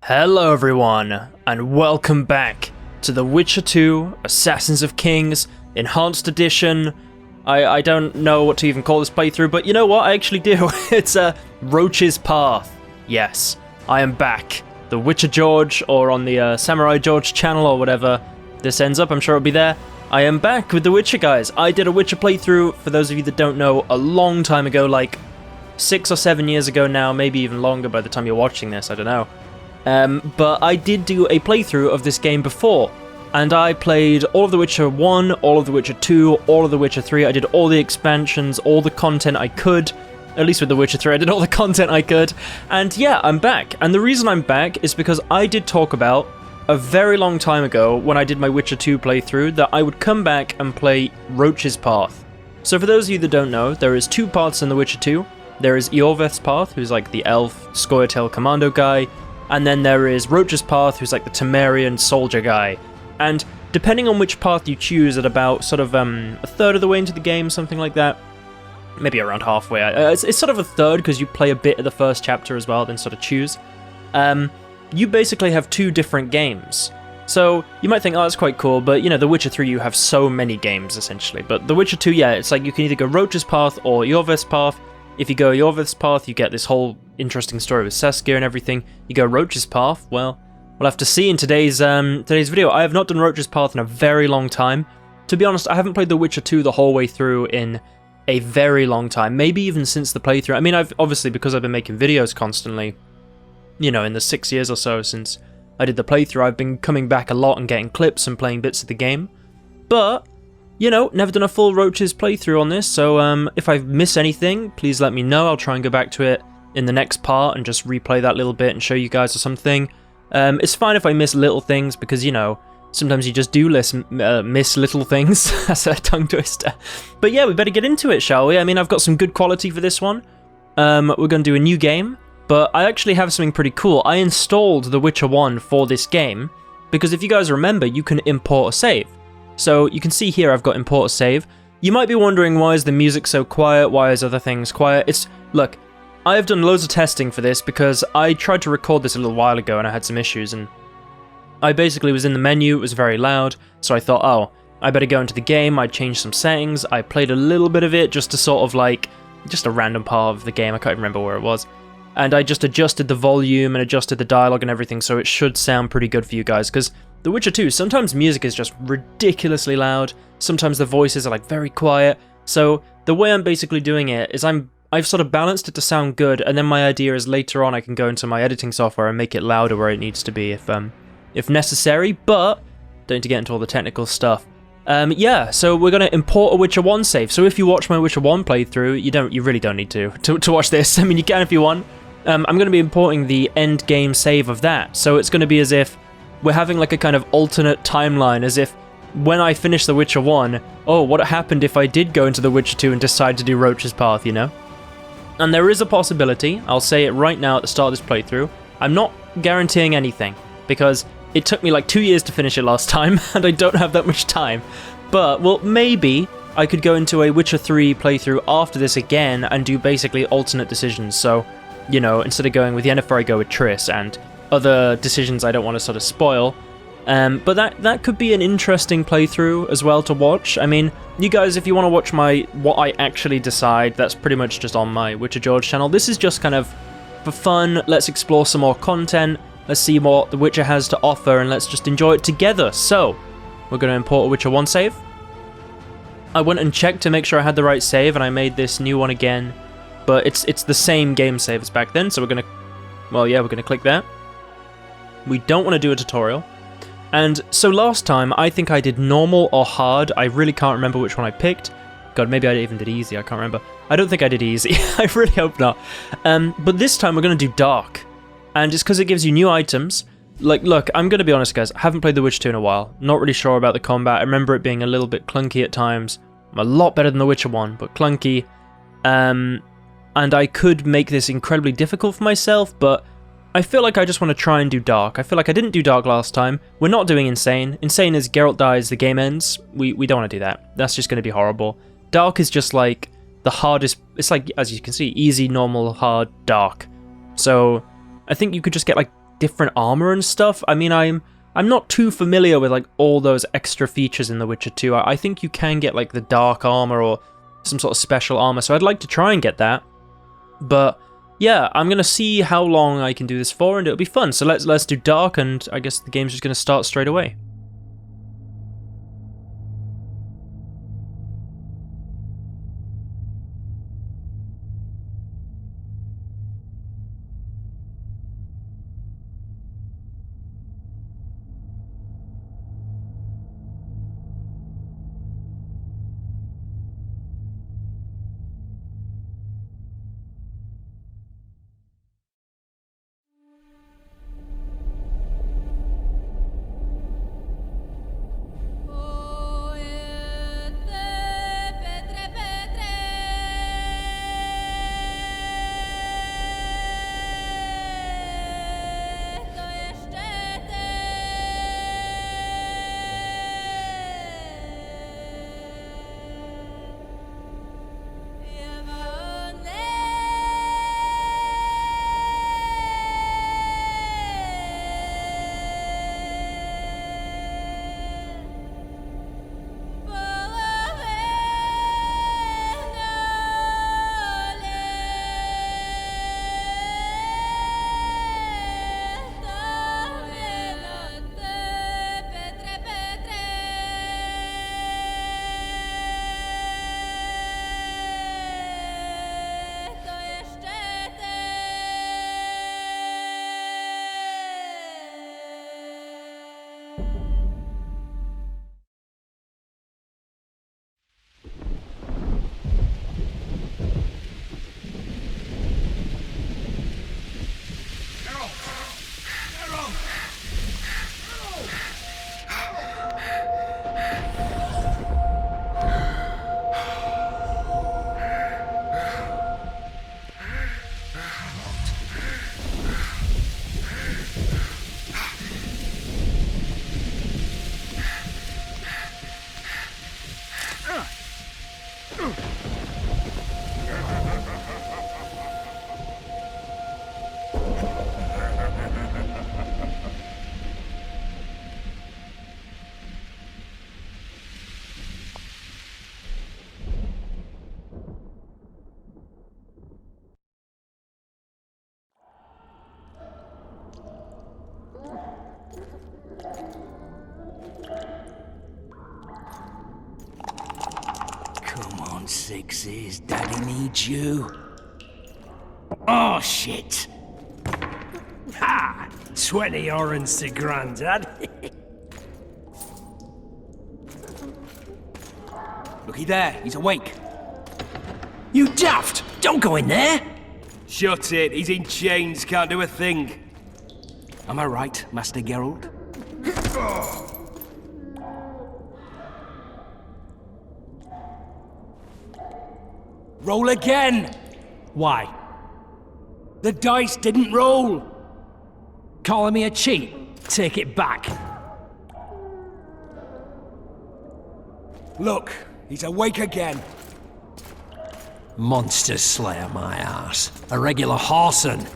Hello everyone, and welcome back to The Witcher 2 Assassins of Kings Enhanced Edition. I don't know what to even call this playthrough, but you know what, I actually do. It's Roche's Path. Yes, I am back. The Witcher George, or on the Samurai George channel, or whatever this ends up, I'm sure it'll be there. I am back with The Witcher, guys. I did a Witcher playthrough, for those of you that don't know, a long time ago, like 6 or 7 years ago now, maybe even longer by the time you're watching this, I don't know. But I did do a playthrough of this game before, and I played all of The Witcher 1, all of The Witcher 2, all of The Witcher 3, I did all the expansions, all the content I could, at least with The Witcher 3 I did all the content I could, and yeah, I'm back. And the reason I'm back is because I did talk about, a very long time ago, when I did my Witcher 2 playthrough, that I would come back and play Roche's Path. So for those of you that don't know, there is two paths in The Witcher 2. There is Iorveth's path, who's like the elf, Scoia'tael commando guy, and then there is Roche's path, who's like the Temerian soldier guy. And depending on which path you choose at about sort of a third of the way into the game, something like that, maybe around halfway, it's sort of a third because you play a bit of the first chapter as well, then sort of choose. You basically have two different games. So you might think, oh, that's quite cool, but you know, The Witcher 3 you have so many games essentially. But The Witcher 2, yeah, it's like you can either go Roche's path or Iorveth's path. If you go Iorveth's path, you get this whole interesting story with Saskia and everything. You go Roche's path, well, we'll have to see in today's video. I have not done Roche's path in a very long time. To be honest, I haven't played The Witcher 2 the whole way through in a very long time, maybe even since the playthrough. I mean, I've obviously, because I've been making videos constantly, you know, in the 6 years or so since I did the playthrough, I've been coming back a lot and getting clips and playing bits of the game. But you know, never done a full Roche's playthrough on this, so if I miss anything, please let me know. I'll try and go back to it in the next part and just replay that little bit and show you guys or something. It's fine if I miss little things, because, you know, sometimes you just do miss little things. That's a tongue twister. But yeah, we better get into it, shall we? I mean, I've got some good quality for this one. We're going to do a new game, but I actually have something pretty cool. I installed The Witcher 1 for this game, because if you guys remember, you can import a save. So you can see here I've got import a save. You might be wondering, why is the music so quiet, why is other things quiet? Look, I have done loads of testing for this because I tried to record this a little while ago and I had some issues, and I basically was in the menu, it was very loud, so I thought, oh, I better go into the game. I changed some settings, I played a little bit of it just to sort of like, just a random part of the game, I can't remember where it was, and I just adjusted the volume and adjusted the dialogue and everything, so it should sound pretty good for you guys, because The Witcher 2, sometimes music is just ridiculously loud, sometimes the voices are like very quiet, so the way I'm basically doing it is I've sort of balanced it to sound good, and then my idea is later on I can go into my editing software and make it louder where it needs to be if necessary, but don't need to get into all the technical stuff. Yeah, so we're going to import a Witcher 1 save, so if you watch my Witcher 1 playthrough, you really don't need to watch this. I mean, you can if you want. I'm going to be importing the end game save of that, so it's going to be as if we're having like a kind of alternate timeline, as if when I finish The Witcher 1, oh, what happened if I did go into The Witcher 2 and decide to do Roche's Path, you know? And there is a possibility, I'll say it right now at the start of this playthrough, I'm not guaranteeing anything, because it took me like 2 years to finish it last time, and I don't have that much time. But, well, maybe I could go into a Witcher 3 playthrough after this again and do basically alternate decisions, so, you know, instead of going with Yennefer, I go with Triss, and other decisions I don't want to sort of spoil. But that could be an interesting playthrough as well to watch. I mean, you guys, if you want to watch what I actually decide, that's pretty much just on my Witcher George channel. This is just kind of for fun. Let's explore some more content. Let's see what The Witcher has to offer, and let's just enjoy it together. So, we're going to import a Witcher 1 save. I went and checked to make sure I had the right save, and I made this new one again. But it's the same game save as back then, so we're going to, well, yeah, we're going to click that. We don't want to do a tutorial. And so last time, I think I did normal or hard. I really can't remember which one I picked. God, maybe I even did easy, I can't remember. I don't think I did easy, I really hope not. But this time we're going to do dark. And it's because it gives you new items. Like, look, I'm going to be honest, guys, I haven't played The Witcher 2 in a while. Not really sure about the combat. I remember it being a little bit clunky at times. A lot better than The Witcher 1, but clunky. And I could make this incredibly difficult for myself, but I feel like I just want to try and do dark. I feel like I didn't do dark last time. We're not doing insane. Insane is Geralt dies, the game ends. We don't want to do that. That's just going to be horrible. Dark is just like the hardest. It's like, as you can see, easy, normal, hard, dark. So I think you could just get like different armor and stuff. I mean, I'm not too familiar with like all those extra features in The Witcher 2. I think you can get like the dark armor or some sort of special armor, so I'd like to try and get that. But yeah, I'm gonna see how long I can do this for, and it'll be fun. So let's do dark, and I guess the game's just gonna start straight away. Sixes, Daddy needs you. Oh, shit. Ha! 20 orange to Grandad. Looky there, he's awake. You daft! Don't go in there! Shut it, he's in chains, can't do a thing. Am I right, Master Geralt? Roll again! Why? The dice didn't roll! Calling me a cheat? Take it back. Look, he's awake again. Monster slayer, my ass. A regular horson.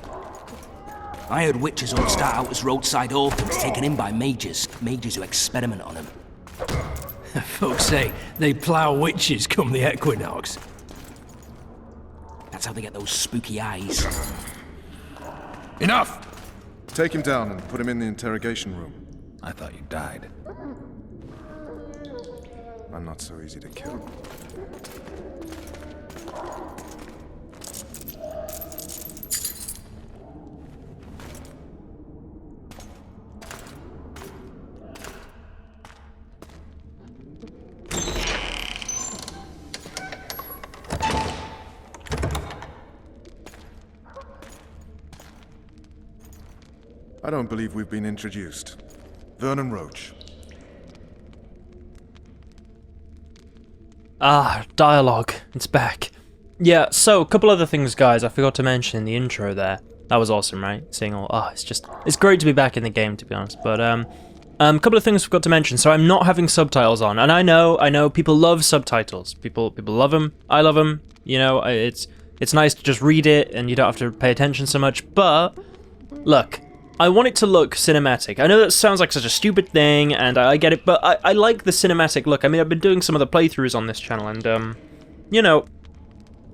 I heard witches all start out as roadside orphans taken in by mages. Mages who experiment on them. Folks say they plough witches come the equinox. That's how they get those spooky eyes. Enough! Take him down and put him in the interrogation room. I thought you died. I'm not so easy to kill. I don't believe we've been introduced. Vernon Roche. Ah, dialogue. It's back. Yeah, so, a couple other things, guys, I forgot to mention in the intro there. That was awesome, right? Seeing all... it's great to be back in the game, to be honest. But, a couple of things I forgot to mention. So, I'm not having subtitles on. And I know, people love subtitles. People love them. I love them. You know, it's nice to just read it, and you don't have to pay attention so much. But, look... I want it to look cinematic. I know that sounds like such a stupid thing, and I get it, but I like the cinematic look. I mean, I've been doing some of the playthroughs on this channel, and, you know,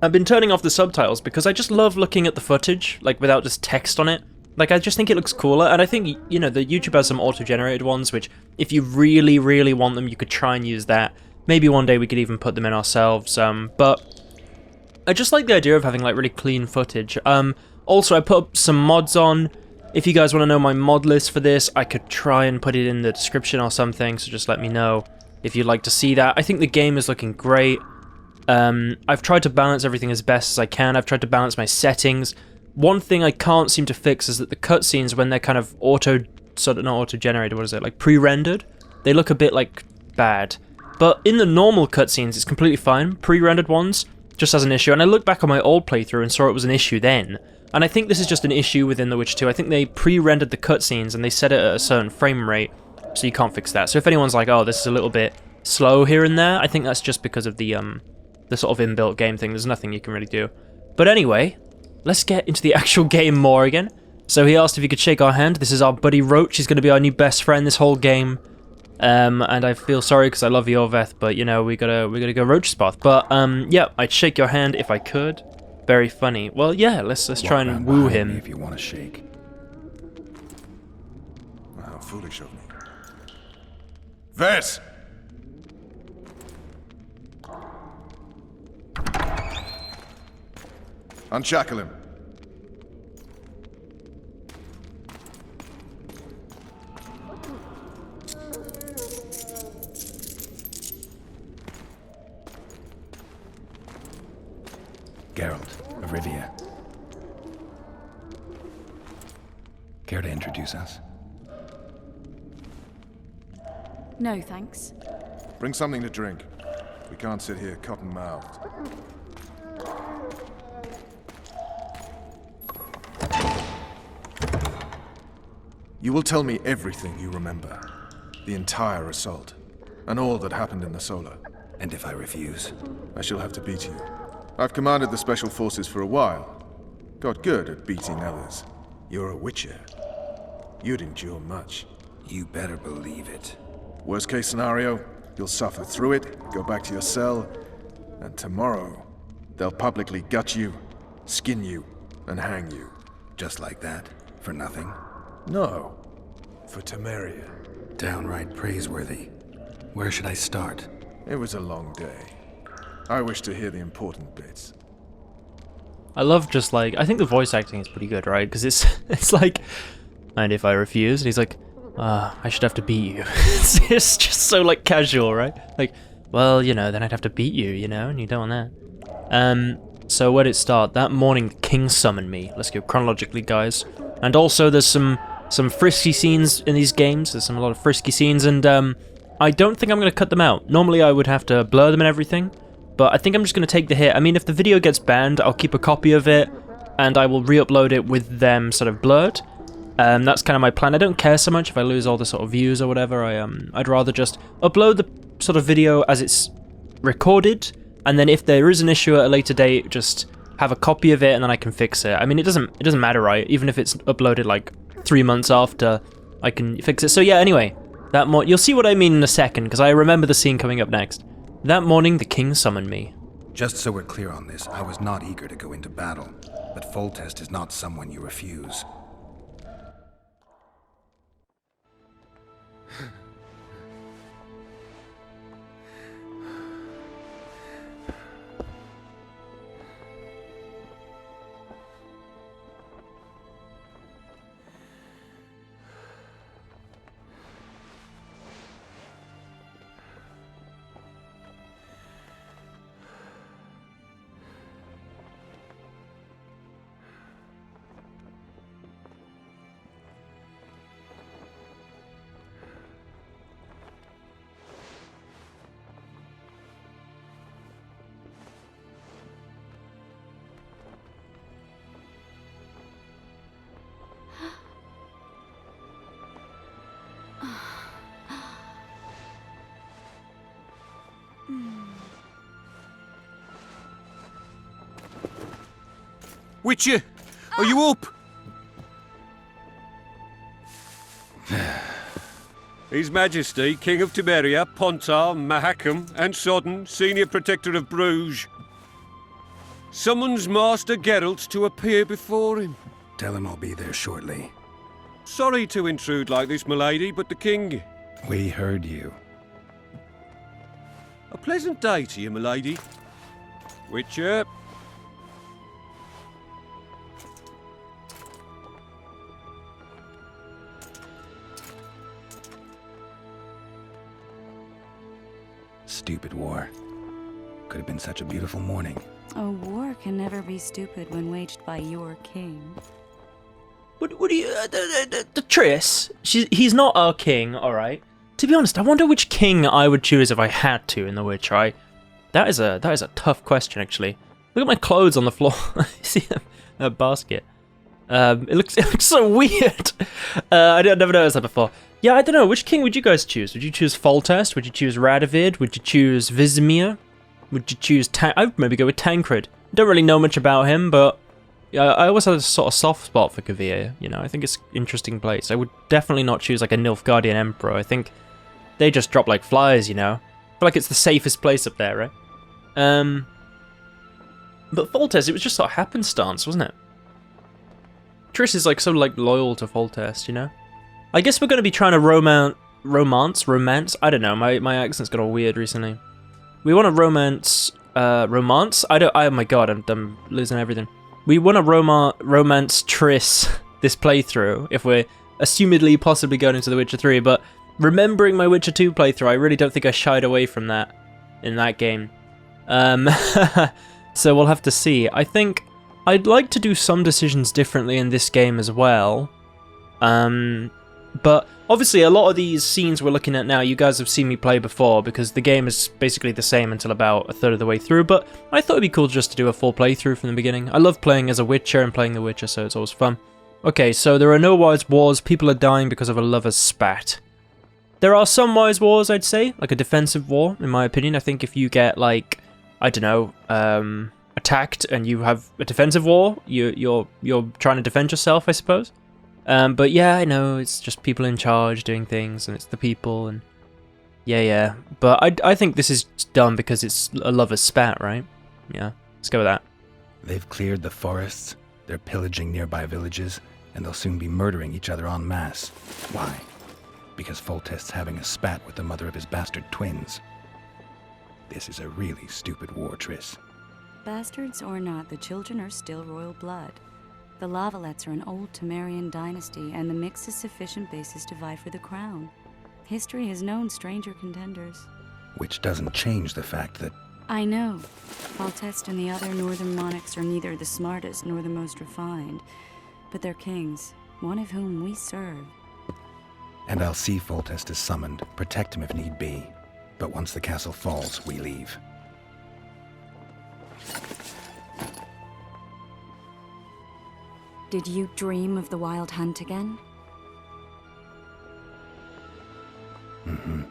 I've been turning off the subtitles because I just love looking at the footage, like, without just text on it. Like, I just think it looks cooler, and I think, you know, the YouTube has some auto-generated ones, which, if you really, really want them, you could try and use that. Maybe one day we could even put them in ourselves, but I just like the idea of having, like, really clean footage. Also, I put up some mods on. If you guys want to know my mod list for this, I could try and put it in the description or something, so just let me know if you'd like to see that. I think the game is looking great. I've tried to balance everything as best as I can. I've tried to balance my settings. One thing I can't seem to fix is that the cutscenes, when they're kind of not auto-generated, what is it, like pre-rendered, they look a bit, like, bad. But in the normal cutscenes, it's completely fine. Pre-rendered ones just has an issue, and I looked back on my old playthrough and saw it was an issue then. And I think this is just an issue within The Witcher 2. I think they pre-rendered the cutscenes and they set it at a certain frame rate, so you can't fix that. So if anyone's like, oh, this is a little bit slow here and there, I think that's just because of the sort of inbuilt game thing. There's nothing you can really do. But anyway, let's get into the actual game more again. So he asked if he could shake our hand. This is our buddy Roche. He's going to be our new best friend this whole game. And I feel sorry because I love Iorveth, but you know, we gotta go Roche's path. But yeah, I'd shake your hand if I could. Very funny. Well, yeah, let's try and woo him. If you want to shake. How foolish of me. Ves! Unshackle him. Geralt of Rivia. Care to introduce us? No, thanks. Bring something to drink. We can't sit here cotton-mouthed. You will tell me everything you remember. The entire assault. And all that happened in the Solar. And if I refuse? I shall have to beat you. I've commanded the Special Forces for a while. Got good at beating others. You're a Witcher. You'd endure much. You better believe it. Worst case scenario, you'll suffer through it, go back to your cell, and tomorrow, they'll publicly gut you, skin you, and hang you. Just like that? For nothing? No. For Temeria. Downright praiseworthy. Where should I start? It was a long day. I wish to hear the important bits. I love just like, I think the voice acting is pretty good, right? Because it's like, and if I refuse, and he's like, I should have to beat you. It's just so like casual, right? Like, well, you know, then I'd have to beat you, you know, and you don't want that. So where did it start? That morning the king summoned me. Let's go chronologically, guys. And also there's some frisky scenes in these games. There's a lot of frisky scenes, and I don't think I'm going to cut them out. Normally I would have to blur them and everything, but I think I'm just going to take the hit. I mean, if the video gets banned, I'll keep a copy of it, and I will re-upload it with them sort of blurred. That's kind of my plan. I don't care so much if I lose all the sort of views or whatever. I'd rather just upload the sort of video as it's recorded, and then if there is an issue at a later date, just have a copy of it, and then I can fix it. I mean, it doesn't matter, right? Even if it's uploaded like 3 months after, I can fix it. So yeah, anyway, you'll see what I mean in a second, because I remember the scene coming up next. That morning, the king summoned me. Just so we're clear on this, I was not eager to go into battle, but Foltest is not someone you refuse. Witcher, are you up? His Majesty, King of Temeria, Pontar, Mahakam, and Sodden, Senior Protector of Bruges, summons Master Geralt to appear before him. Tell him I'll be there shortly. Sorry to intrude like this, milady, but the King... We heard you. A pleasant day to you, milady. Witcher. Stupid war. Could have been such a beautiful morning. A war can never be stupid when waged by your king. What do you... the Triss, he's not our king, alright? To be honest, I wonder which king I would choose if I had to in The Witcher. That is a tough question, actually. Look at my clothes on the floor. See that basket? It looks so weird. I never noticed that before. Yeah, I don't know. Which king would you guys choose? Would you choose Foltest? Would you choose Radovid? Would you choose Vizimir? Would you choose I would maybe go with Tancred. Don't really know much about him, but I always had a sort of soft spot for Kavir. You know, I think it's an interesting place. I would definitely not choose like a Nilfgaardian Emperor. I think they just drop like flies, you know. I feel like it's the safest place up there, right? But Foltest, it was just sort of happenstance, wasn't it? Triss is like so like loyal to Foltest, you know. I guess we're going to be trying to romance. I don't know. My accent's got all weird recently. We want to romance. Oh my god, I'm losing everything. We want to romance Triss this playthrough if we're assumedly possibly going into The Witcher 3. But remembering my Witcher 2 playthrough, I really don't think I shied away from that in that game. So we'll have to see. I think I'd like to do some decisions differently in this game as well. But obviously a lot of these scenes we're looking at now, you guys have seen me play before because the game is basically the same until about a third of the way through, but I thought it'd be cool just to do a full playthrough from the beginning. I love playing as a Witcher and playing The Witcher, so it's always fun. Okay, so there are no wise wars, people are dying because of a lover's spat. There are some wise wars, I'd say, like a defensive war, in my opinion. I think if you get, like, I don't know, attacked and you have a defensive war, you're trying to defend yourself, I suppose. But yeah, I know, it's just people in charge doing things, and it's the people, and yeah. But I think this is done because it's a lover's spat, right? Yeah, let's go with that. They've cleared the forests, they're pillaging nearby villages, and they'll soon be murdering each other en masse. Why? Because Foltest's having a spat with the mother of his bastard twins. This is a really stupid war, Triss. Bastards or not, the children are still royal blood. The Lavalettes are an old Temerian dynasty, and the mix is sufficient basis to vie for the crown. History has known stranger contenders. Which doesn't change the fact that... I know. Foltest and the other northern monarchs are neither the smartest nor the most refined, but they're kings, one of whom we serve. And I'll see Foltest is summoned, protect him if need be. But once the castle falls, we leave. Did you dream of the Wild Hunt again? Mm-hmm.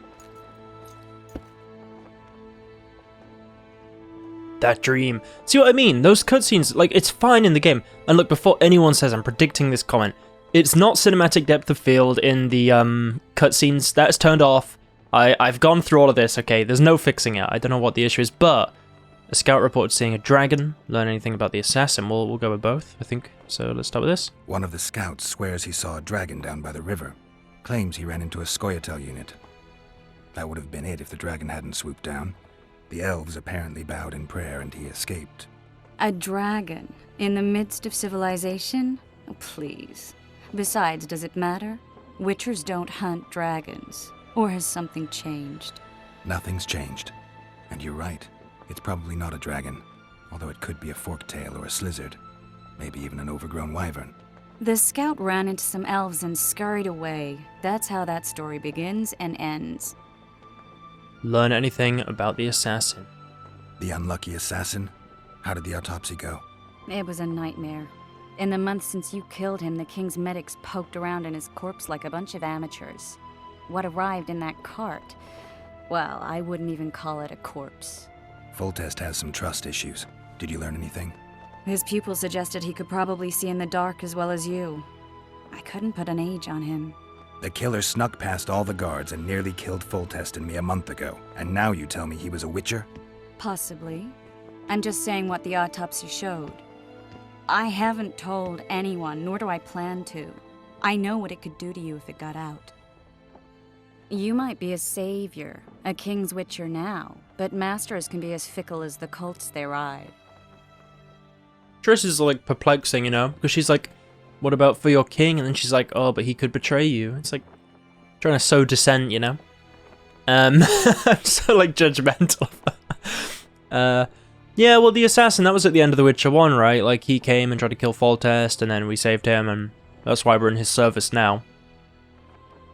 That dream. See what I mean? Those cutscenes, like, it's fine in the game. And look, before anyone says I'm predicting this comment, it's not cinematic depth of field in the cutscenes. That's turned off. I've gone through all of this, okay? There's no fixing it. I don't know what the issue is, but a scout reported seeing a dragon. Learn anything about the assassin? We'll go with both, I think. So let's start with this. One of the scouts swears he saw a dragon down by the river. Claims he ran into a Scoia'tael unit. That would have been it if the dragon hadn't swooped down. The elves apparently bowed in prayer and he escaped. A dragon? In the midst of civilization? Oh, please. Besides, does it matter? Witchers don't hunt dragons. Or has something changed? Nothing's changed. And you're right. It's probably not a dragon. Although it could be a forktail or a slizzard. Maybe even an overgrown wyvern. The scout ran into some elves and scurried away. That's how that story begins and ends. Learn anything about the assassin? The unlucky assassin? How did the autopsy go? It was a nightmare. In the months since you killed him, the king's medics poked around in his corpse like a bunch of amateurs. What arrived in that cart? Well, I wouldn't even call it a corpse. Foltest has some trust issues. Did you learn anything? His pupil suggested he could probably see in the dark as well as you. I couldn't put an age on him. The killer snuck past all the guards and nearly killed Foltest and me a month ago, and now you tell me he was a witcher? Possibly. I'm just saying what the autopsy showed. I haven't told anyone, nor do I plan to. I know what it could do to you if it got out. You might be a savior, a king's witcher now, but masters can be as fickle as the cults they ride. Triss is like perplexing, you know, because she's like, what about for your king? And then she's like, oh, but he could betray you. It's like trying to sow dissent, you know? I'm so like judgmental. Yeah, well, the assassin, that was at the end of The Witcher 1, right? Like, he came and tried to kill Foltest, and then we saved him, and that's why we're in his service now.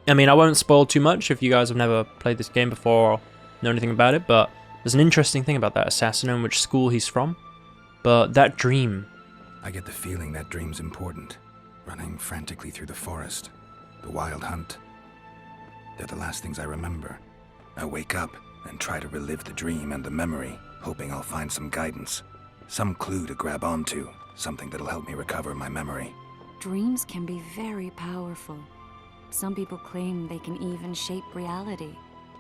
I mean, I won't spoil too much if you guys have never played this game before or know anything about it, but there's an interesting thing about that assassin and which school he's from. But that dream... I get the feeling that dream's important. Running frantically through the forest. The wild hunt. They're the last things I remember. I wake up and try to relive the dream and the memory, hoping I'll find some guidance. Some clue to grab onto. Something that'll help me recover my memory. Dreams can be very powerful. Some people claim they can even shape reality.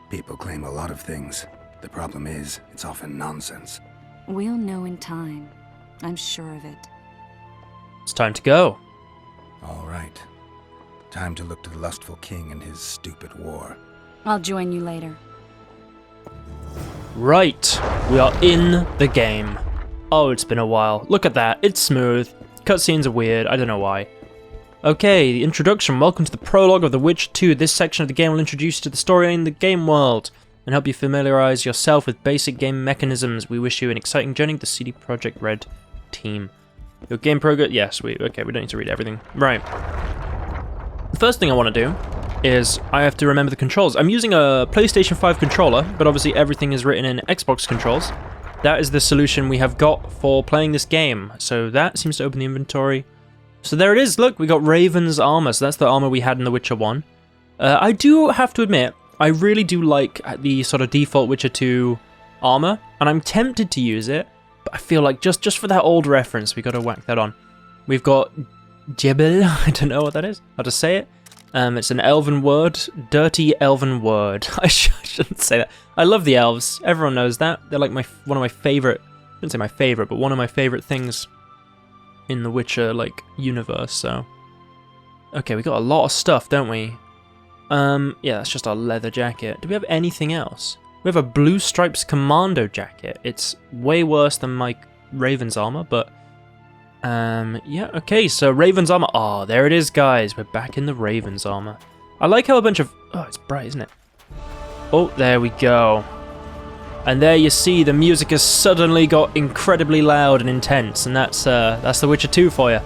People claim a lot of things. The problem is, it's often nonsense. We'll know in time. I'm sure of it. It's time to go. All right. Time to look to the lustful king and his stupid war. I'll join you later. Right, we are in the game. Oh, it's been a while. Look at that, it's smooth. Cutscenes are weird, I don't know why. Okay, the introduction. Welcome to the prologue of The Witcher 2. This section of the game will introduce you to the story in the game world and help you familiarize yourself with basic game mechanisms. We wish you an exciting journey with the CD Projekt Red team. Your game progress... Yes, we don't need to read everything. Right. The first thing I want to do is I have to remember the controls. I'm using a PlayStation 5 controller, but obviously everything is written in Xbox controls. That is the solution we have got for playing this game. So that seems to open the inventory. So there it is, look, we got Raven's armor, so that's the armor we had in The Witcher 1. I do have to admit, I really do like the sort of default Witcher 2 armor, and I'm tempted to use it, but I feel like just for that old reference, we gotta whack that on. We've got Jebel, I don't know what that is, how to say it. It's an elven word, dirty elven word. I shouldn't say that. I love the elves, everyone knows that. They're like one of my favorite, I shouldn't say my favorite, but one of my favorite things in the Witcher, like, universe, so... Okay, we got a lot of stuff, don't we? Yeah, that's just our leather jacket. Do we have anything else? We have a Blue Stripes Commando jacket. It's way worse than my Raven's armor, but... yeah, okay, so Raven's armor... Oh, there it is, guys. We're back in the Raven's armor. I like how a bunch of... Oh, it's bright, isn't it? Oh, there we go. And there you see the music has suddenly got incredibly loud and intense, and that's The Witcher 2 for you.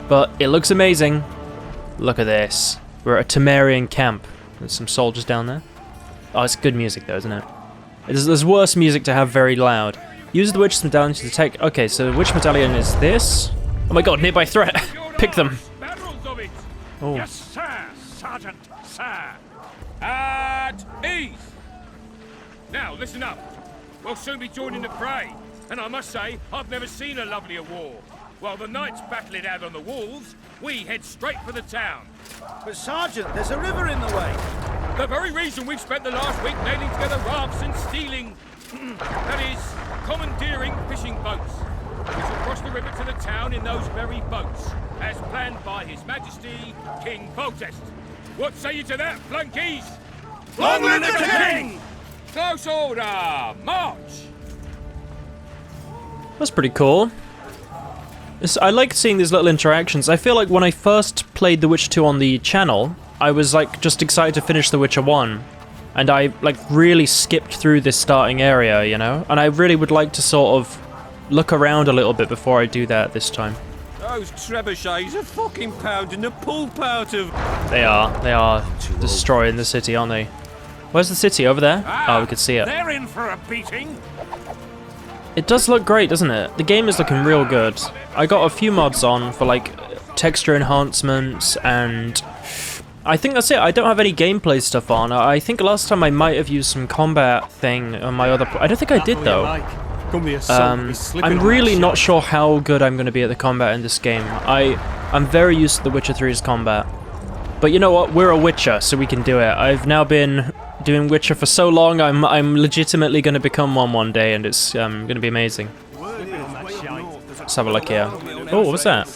But it looks amazing. Look at this. We're at a Temerian camp. There's some soldiers down there. Oh, it's good music though, isn't it? There's worse music to have very loud. Use the Witch's medallion to detect... Okay, so the Witch medallion is this. Oh my god, nearby threat. Pick them. Oh. Yes, sir, Sergeant, sir. At ease. Now, listen up. We'll soon be joining the fray, and I must say, I've never seen a lovelier war. While the knights battle it out on the walls, we head straight for the town. But Sergeant, there's a river in the way. The very reason we've spent the last week nailing together rafts and stealing, that is, commandeering fishing boats. We shall cross the river to the town in those very boats, as planned by His Majesty, King Foltest. What say you to that, flunkies? Long live the king! Close order, march! That's pretty cool. I like seeing these little interactions. I feel like when I first played The Witcher 2 on the channel, I was like just excited to finish The Witcher 1. And I like really skipped through this starting area, you know? And I really would like to sort of look around a little bit before I do that this time. Those trebuchets are fucking pounding the pulp out of... They are destroying the city, aren't they? Where's the city? Over there? Oh, we could see it. They're in for a beating. It does look great, doesn't it? The game is looking real good. I got a few mods on for like texture enhancements, and I think that's it. I don't have any gameplay stuff on. I think last time I might have used some combat thing on my other... I don't think I did though. I'm really not sure how good I'm going to be at the combat in this game. I'm very used to The Witcher 3's combat. But you know what? We're a Witcher, so we can do it. I've now been doing Witcher for so long, I'm legitimately going to become one day, and it's going to be amazing. Let's have a look here. Oh, what was that?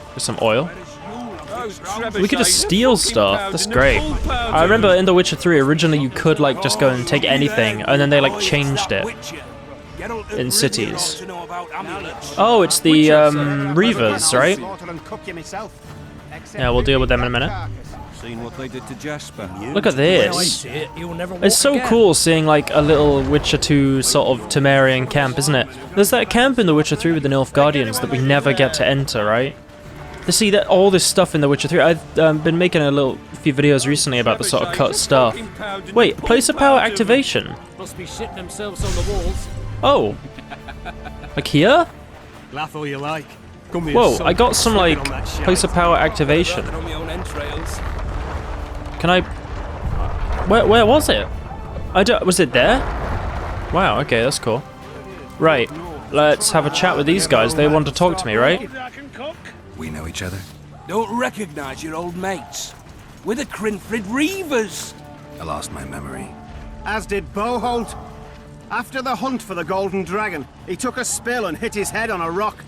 There's some oil. We could just steal stuff. That's great. I remember in The Witcher 3, originally you could like just go and take anything, and then they like changed it in cities. Oh, it's the Reavers, right? Yeah, we'll deal with them in a minute. Look at this. It's so cool seeing like a little Witcher 2 sort of Temerian camp, isn't it? There's that camp in The Witcher 3 with the Nilfgaardians that we never get to enter, right? To see that all this stuff in The Witcher 3, I've been making a few videos recently about the sort of cut stuff. Wait, place of power activation. Must be shitting themselves on the walls. Oh, like here? Laugh all you like. Come here, Whoa, son. I got some like place of power activation. Can I? Where was it? Was it there? Wow. Okay, that's cool. Right, let's have a chat with these guys. They want to talk to me, right? We know each other? Don't recognize your old mates. We're the Crinfrid Reavers. I lost my memory. As did Boholt. After the hunt for the Golden Dragon, he took a spill and hit his head on a rock.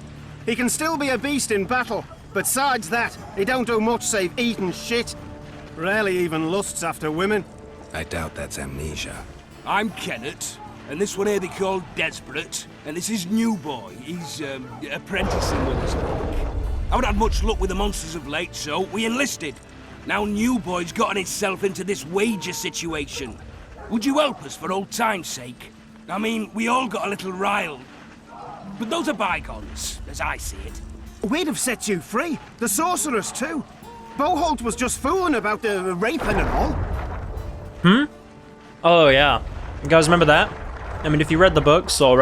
He can still be a beast in battle, but besides that, he don't do much save eat and shit. Rarely even lusts after women. I doubt that's amnesia. I'm Kenneth, and this one here they call Desperate, and this is New Boy. He's apprenticing with us. I haven't had much luck with the monsters of late, so we enlisted. Now New Boy's gotten himself into this wager situation. Would you help us for old time's sake? I mean, we all got a little riled. But those are bygones, as I see it. We'd have set you free. The sorceress too. Boholt was just fooling about the raping and all. Oh yeah, you guys remember that? I mean, if you read the books, or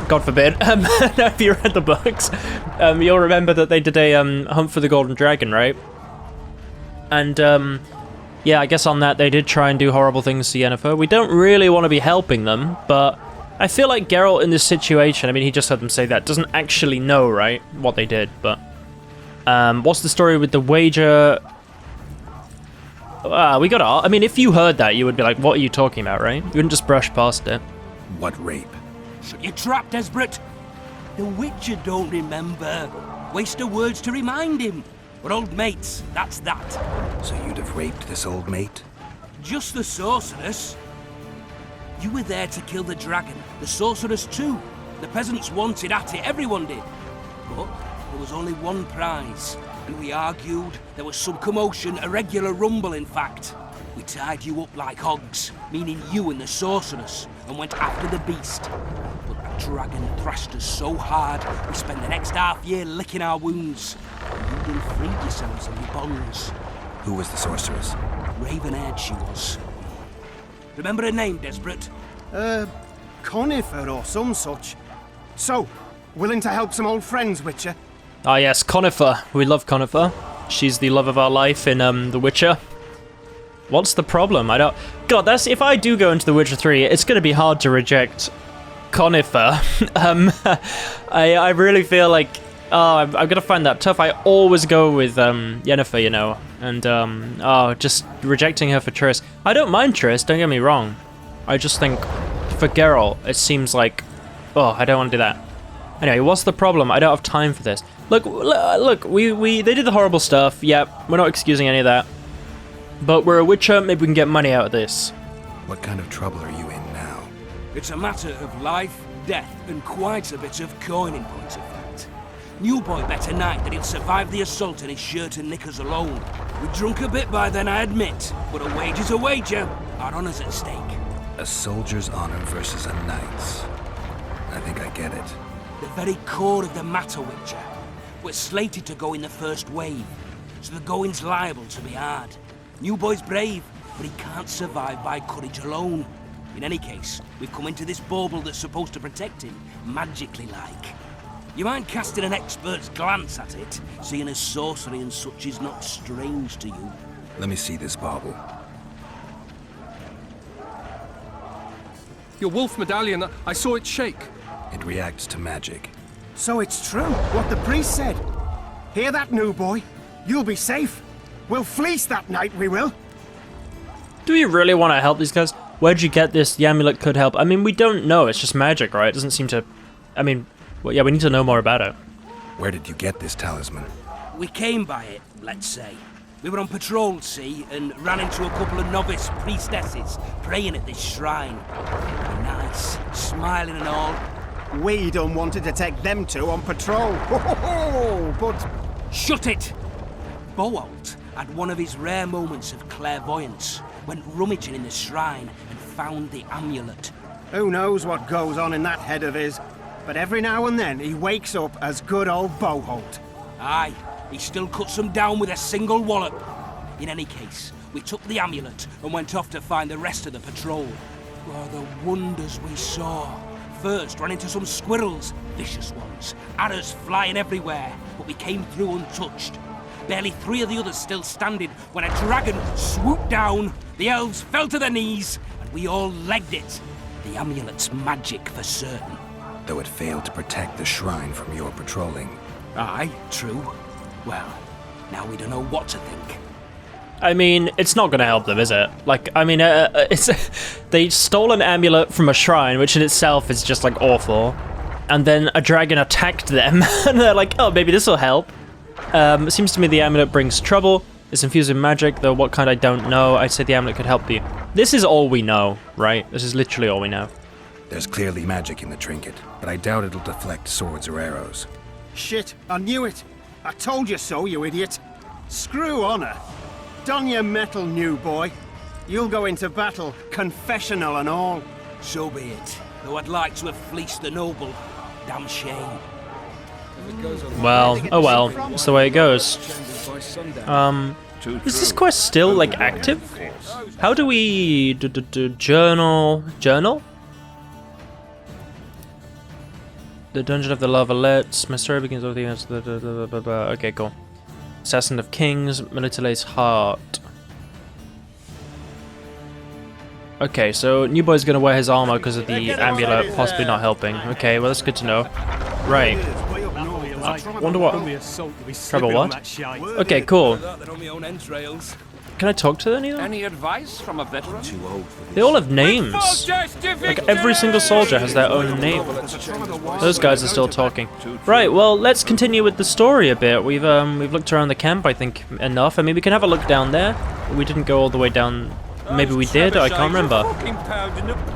God forbid, if you read the books, you'll remember that they did a hunt for the Golden Dragon, right? And yeah, I guess on that they did try and do horrible things to Yennefer. We don't really want to be helping them, but I feel like Geralt in this situation, I mean, he just heard them say that, doesn't actually know, right, what they did, but what's the story with the wager? We got I mean, if you heard that, you would be like, what are you talking about, right? You wouldn't just brush past it. What rape? Shut your trap, Desperate. The Witcher don't remember. Waste of words to remind him. We're old mates, that's that. So you'd have raped this old mate? Just the sorceress. You were there to kill the dragon, the sorceress too. The peasants wanted at it, everyone did. But there was only one prize, and we argued. There was some commotion, a regular rumble in fact. We tied you up like hogs, meaning you and the sorceress, and went after the beast. But the dragon thrashed us so hard, we spent the next half-year licking our wounds. You didn't freed yourselves of your bonds. Who was the sorceress? Raven-haired she was. Remember her name, Desperate? Conifer or some such. So, willing to help some old friends, Witcher? Ah yes, Conifer. We love Conifer. She's the love of our life in The Witcher. What's the problem? I don't... God, that's... If I do go into The Witcher 3, it's going to be hard to reject Conifer. I really feel like... Oh, I'm going to find that tough. I always go with Yennefer, you know. And, just rejecting her for Triss. I don't mind Triss, don't get me wrong. I just think, for Geralt, it seems like... Oh, I don't want to do that. Anyway, what's the problem? I don't have time for this. Look, they did the horrible stuff. Yep, we're not excusing any of that. But we're a Witcher, maybe we can get money out of this. What kind of trouble are you in now? It's a matter of life, death, and quite a bit of coin in point of fact. New Boy bet tonight that he'll survive the assault in his shirt and knickers alone. We drunk a bit by then, I admit, but a wager's a wager. Our honour's at stake. A soldier's honor versus a knight's. I think I get it. The very core of the matter, Witcher. We're slated to go in the first wave, so the going's liable to be hard. New Boy's brave, but he can't survive by courage alone. In any case, we've come into this bauble that's supposed to protect him, magically like. You mind casting an expert's glance at it, seeing as sorcery and such is not strange to you? Let me see this bauble. Your wolf medallion, I saw it shake. It reacts to magic. So it's true, what the priest said. Hear that, New Boy? You'll be safe. We'll fleece that night, we will. Do you really want to help these guys? Where'd you get this? The amulet could help. I mean, we don't know. It's just magic, right? It doesn't seem to... I mean, well, yeah, we need to know more about it. Where did you get this talisman? We came by it, let's say. We were on patrol, see, and ran into a couple of novice priestesses praying at this shrine. They were nice, smiling and all. We don't wanted to take them two on patrol. But... Shut it! Boalt had one of his rare moments of clairvoyance, went rummaging in the shrine and found the amulet. who knows what goes on in that head of his, but every now and then he wakes up as good old Boholt. Aye, he still cuts them down with a single wallop. In any case, we took the amulet and went off to find the rest of the patrol. Oh, the wonders we saw. First, ran into some squirrels, vicious ones, arrows flying everywhere, but we came through untouched. Barely 3 of the others still standing when a dragon swooped down, the elves fell to their knees, and we all legged it. The amulet's magic for certain. Though it failed to protect the shrine from your patrolling. Aye, true. Well, now we don't know what to think. I mean, it's not gonna help them, is it? Like, I mean, it's they stole an amulet from a shrine, which in itself is just like awful, and then a dragon attacked them, and they're like, oh, maybe this will help. It seems to me the amulet brings trouble. It's infused with magic, though what kind I don't know. I'd say the amulet could help you. This is all we know, right? This is literally all we know. There's clearly magic in the trinket, but I doubt it'll deflect swords or arrows. Shit, I knew it. I told you so, you idiot. Screw honor. Don your metal, new boy. You'll go into battle, confessional and all. So be it. Though I'd like to have fleeced the noble. Damn shame. Well, oh well. That's the way it goes. Is this quest still, like, active? How do we... journal? Journal? The Dungeon of the Lavalets. My story begins with the... Okay, cool. Assassin of Kings. Military's Heart. Okay, so New Boy's gonna wear his armor because of the amulet possibly not helping. Okay, well that's good to know. Right. Wonder what? Trouble what? Okay, cool. Can I talk to any of them? Any advice from a veteran? Too old for this. They all have names. Like every single soldier has their own name. Those guys are still talking. Right, well, let's continue with the story a bit. We've looked around the camp, I think, enough. I mean, we can have a look down there. We didn't go all the way down. Maybe we did? I can't remember.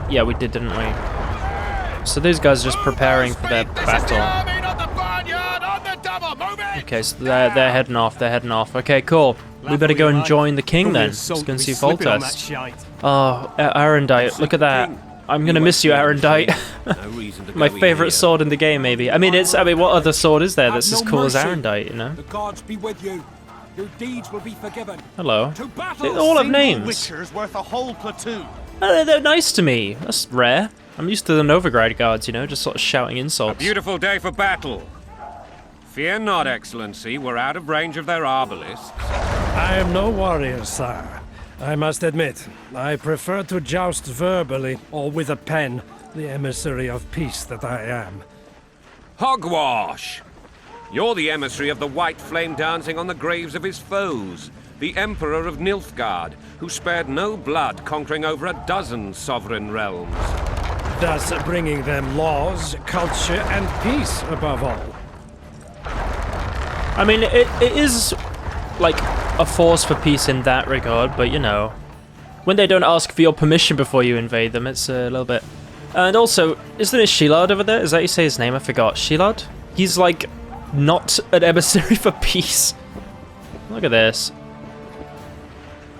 Yeah, we did, didn't we? So these guys are just preparing for their battle. Okay, so they're heading off. They're heading off. Okay, cool. We better go and join the king then. Let's go and see Foltest. Oh, Arendite, look at that. I'm gonna miss you, Arendite. My favorite sword in the game, maybe. I mean, what other sword is there that's as cool as Arendite, you know? The gods be with you. Your deeds will be forgiven. Hello. They all have names. Worth a whole platoon. They're nice to me. That's rare. I'm used to the Novigrad guards, you know, just sort of shouting insults. A beautiful day for battle. Fear not, Excellency, we're out of range of their arbalists. I am no warrior, sire. I must admit, I prefer to joust verbally or with a pen, the emissary of peace that I am. Hogwash! You're the emissary of the white flame dancing on the graves of his foes, the Emperor of Nilfgaard, who spared no blood conquering over a dozen sovereign realms. Thus bringing them laws, culture, and peace above all. I mean, it is like a force for peace in that regard, but you know, when they don't ask for your permission before you invade them, it's a little bit. And also, isn't it Shilard over there? Is that how you say his name? I forgot. Shilard? He's like not an emissary for peace. Look at this.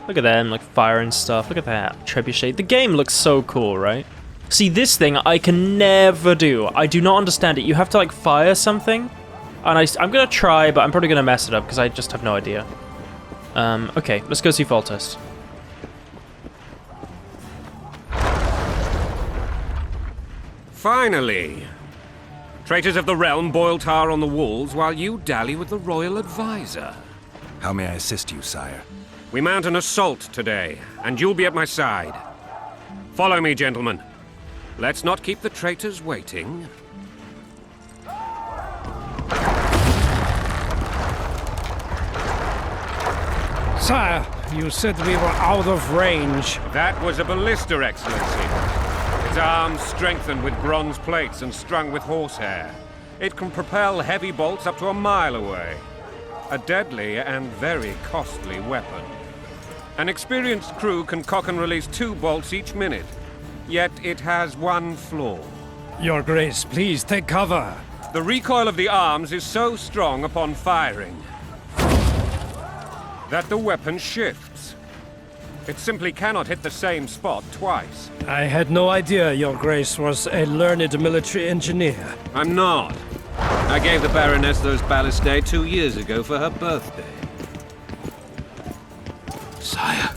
Look at them, like fire and stuff. Look at that trebuchet. The game looks so cool, right? See, this thing I can never do. I do not understand it. You have to like fire something. And I'm gonna try, but I'm probably gonna mess it up because I just have no idea. Okay, let's go see Foltest. Finally! Traitors of the realm boil tar on the walls while you dally with the royal advisor. How may I assist you, sire? We mount an assault today, and you'll be at my side. Follow me, gentlemen. Let's not keep the traitors waiting. Sire, you said we were out of range. That was a ballista, Excellency. Its arms strengthened with bronze plates and strung with horsehair. It can propel heavy bolts up to a mile away. A deadly and very costly weapon. An experienced crew can cock and release 2 bolts each minute. Yet it has one flaw. Your Grace, please take cover. The recoil of the arms is so strong upon firing that the weapon shifts. It simply cannot hit the same spot twice. I had no idea Your Grace was a learned military engineer. I'm not. I gave the Baroness those ballistae 2 years ago for her birthday. Sire.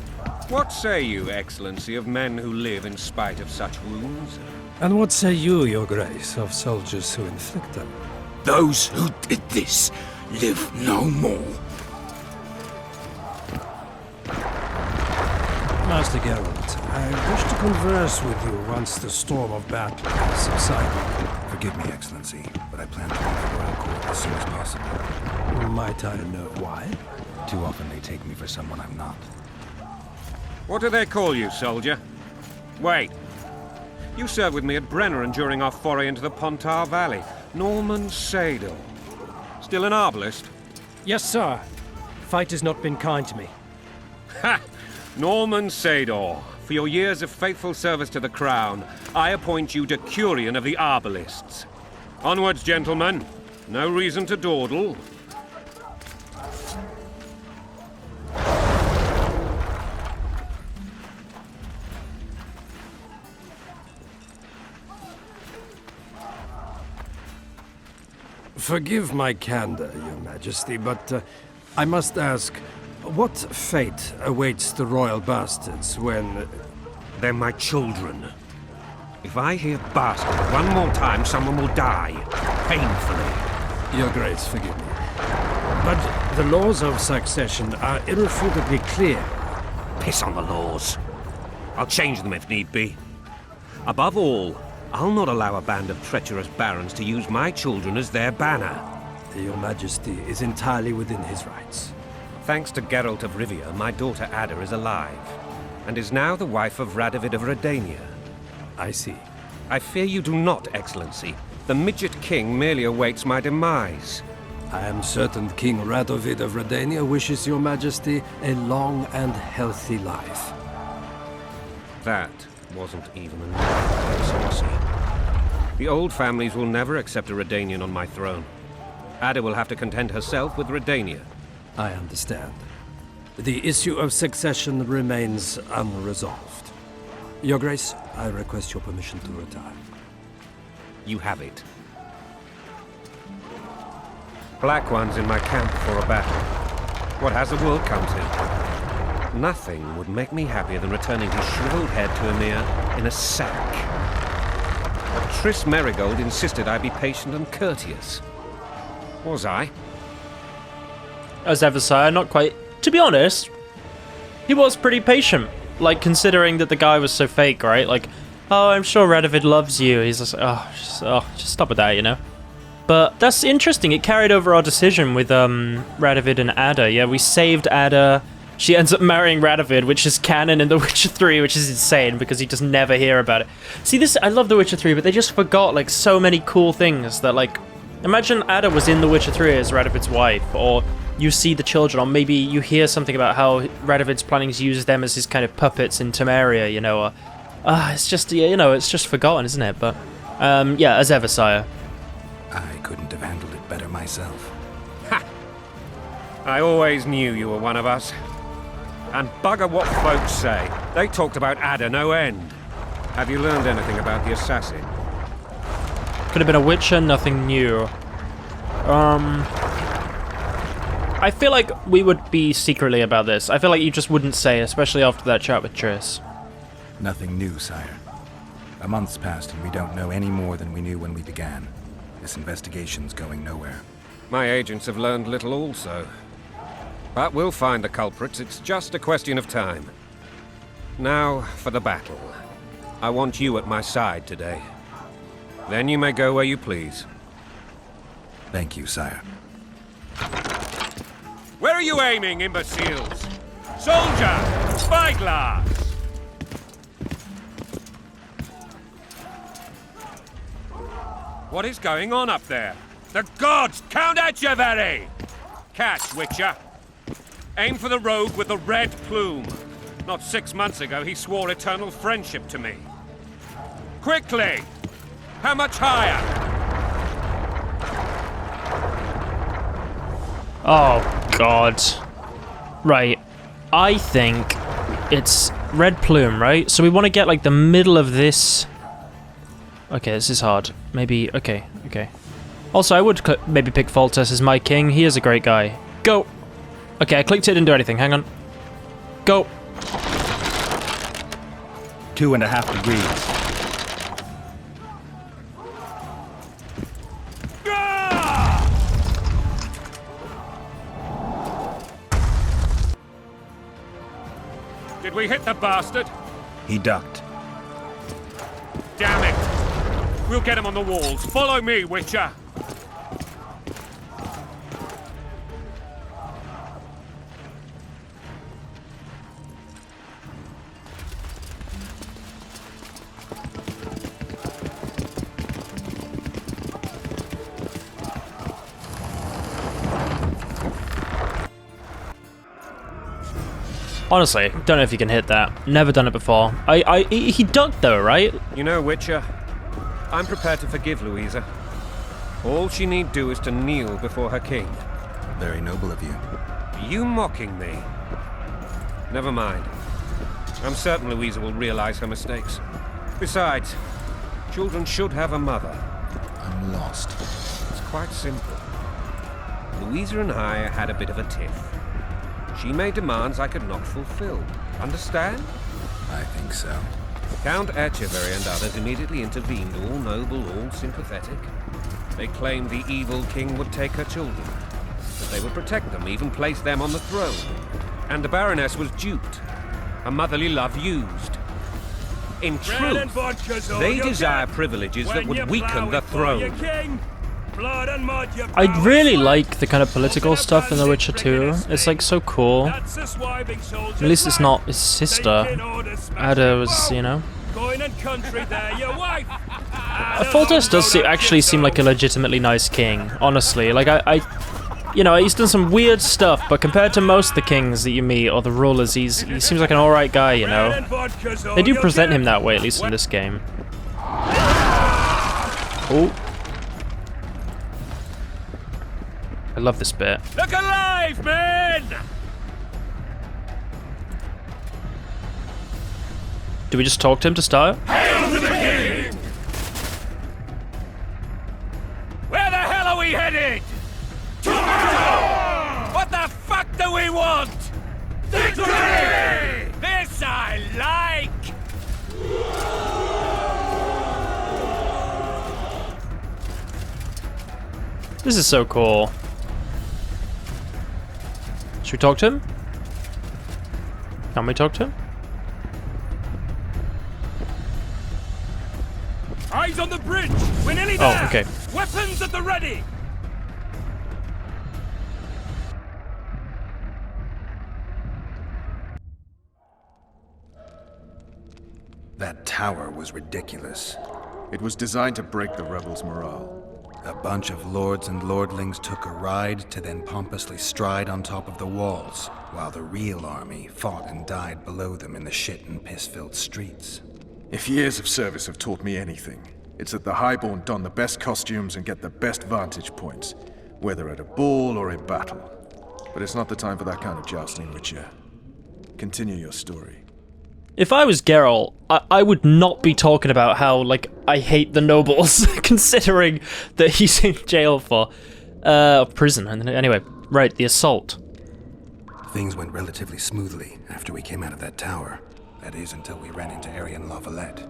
What say you, Excellency, of men who live in spite of such wounds? And what say you, Your Grace, of soldiers who inflict them? Those who did this live no more. Master Geralt, I wish to converse with you once the storm of battle has subsided. Forgive me, Excellency, but I plan to leave the royal court as soon as possible. Might I know why? Too often they take me for someone I'm not. What do they call you, soldier? Wait. You served with me at Brenneran during our foray into the Pontar Valley. Norman Sador. Still an arbalist? Yes, sir. Fight has not been kind to me. Ha! Norman Sador, for your years of faithful service to the Crown, I appoint you Decurion of the Arbalists. Onwards, gentlemen. No reason to dawdle. Forgive my candor, Your Majesty, but I must ask, what fate awaits the royal bastards when... They're my children. If I hear bastard one more time, someone will die. Painfully. Your Grace, forgive me. But the laws of succession are irrefutably clear. Piss on the laws. I'll change them if need be. Above all, I'll not allow a band of treacherous barons to use my children as their banner. Your Majesty is entirely within his rights. Thanks to Geralt of Rivia, my daughter Ada is alive, and is now the wife of Radovid of Redania. I see. I fear you do not, Excellency. The midget king merely awaits my demise. I am certain King Radovid of Redania wishes Your Majesty a long and healthy life. That wasn't even enough, Excellency. The old families will never accept a Redanian on my throne. Ada will have to content herself with Redania. I understand. The issue of succession remains unresolved. Your Grace, I request your permission to retire. You have it. Black One's in my camp for a battle. What has the world come to? Nothing would make me happier than returning his shriveled head to Emir in a sack. But Triss Merigold insisted I be patient and courteous. Was I? As ever, sire, not quite. To be honest, he was pretty patient. Like, considering that the guy was so fake, right? Like, oh, I'm sure Radovid loves you. He's just, just stop with that, you know? But that's interesting. It carried over our decision with Radovid and Ada. Yeah, we saved Ada. She ends up marrying Radovid, which is canon in The Witcher 3, which is insane because you just never hear about it. See, this, I love The Witcher 3, but they just forgot, like, so many cool things that, like, imagine Ada was in The Witcher 3 as Radovid's wife, or you see the children, or maybe you hear something about how Radovid's planning to use them as his kind of puppets in Temeria, you know, or, it's just, you know, it's just forgotten, isn't it? But, yeah, as ever, sire. I couldn't have handled it better myself. Ha! I always knew you were one of us. And bugger what folks say. They talked about Ada no end. Have you learned anything about the assassin? Could have been a Witcher, nothing new. I feel like we would be secretly about this. I feel like you just wouldn't say, especially after that chat with Triss. Nothing new, sire. A month's passed and we don't know any more than we knew when we began. This investigation's going nowhere. My agents have learned little also. But we'll find the culprits. It's just a question of time. Now, for the battle. I want you at my side today. Then you may go where you please. Thank you, sire. Where are you aiming, imbeciles? Soldier! Spyglass! What is going on up there? The gods count at you, Very! Catch, Witcher. Aim for the rogue with the red plume. Not 6 months ago, he swore eternal friendship to me. Quickly! How much higher? Oh, God. Right. I think it's red plume, right? So we want to get, like, the middle of this. Okay, this is hard. Maybe, okay. Also, I would maybe pick Foltest as my king. He is a great guy. Go! Okay, I clicked it, didn't do anything. Hang on. Go! 2.5 degrees. Did we hit the bastard? He ducked. Damn it! We'll get him on the walls. Follow me, Witcher! Honestly, don't know if you can hit that. Never done it before. He ducked though, right? You know, Witcher, I'm prepared to forgive Louisa. All she need do is to kneel before her king. Very noble of you. Are you mocking me? Never mind. I'm certain Louisa will realize her mistakes. Besides, children should have a mother. I'm lost. It's quite simple. Louisa and I had a bit of a tiff. She made demands I could not fulfill. Understand? I think so. Count Etcheverry and others immediately intervened, all noble, all sympathetic. They claimed the evil king would take her children, that they would protect them, even place them on the throne. And the Baroness was duped, her motherly love used. In truth, they desire privileges that would weaken the throne. I really like the kind of political stuff in The Witcher 2. It's like so cool. At least it's not his sister. Ada was, you know. Foltest does actually seem like a legitimately nice king, honestly. Like, you know, he's done some weird stuff, but compared to most of the kings that you meet, or the rulers, he seems like an alright guy, you know. They do present him that way, at least in this game. Oh. I love this bit. Look alive, men! Do we just talk to him to start? Hail to the king! Where the hell are we headed? What the fuck do we want? Victory! This I like! This is so cool. Should we talk to him? Can we talk to him? Eyes on the bridge! We're nearly there! Oh, okay. Weapons at the ready! That tower was ridiculous. It was designed to break the rebels' morale. A bunch of lords and lordlings took a ride to then pompously stride on top of the walls, while the real army fought and died below them in the shit and piss-filled streets. If years of service have taught me anything, it's that the Highborn don the best costumes and get the best vantage points, whether at a ball or in battle. But it's not the time for that kind of jousting, Witcher. Continue your story. If I was Geralt, I would not be talking about how, like, I hate the nobles, considering that he's in jail for, prison. Anyway, right, the assault. Things went relatively smoothly after we came out of that tower. That is, until we ran into Arian La Valette.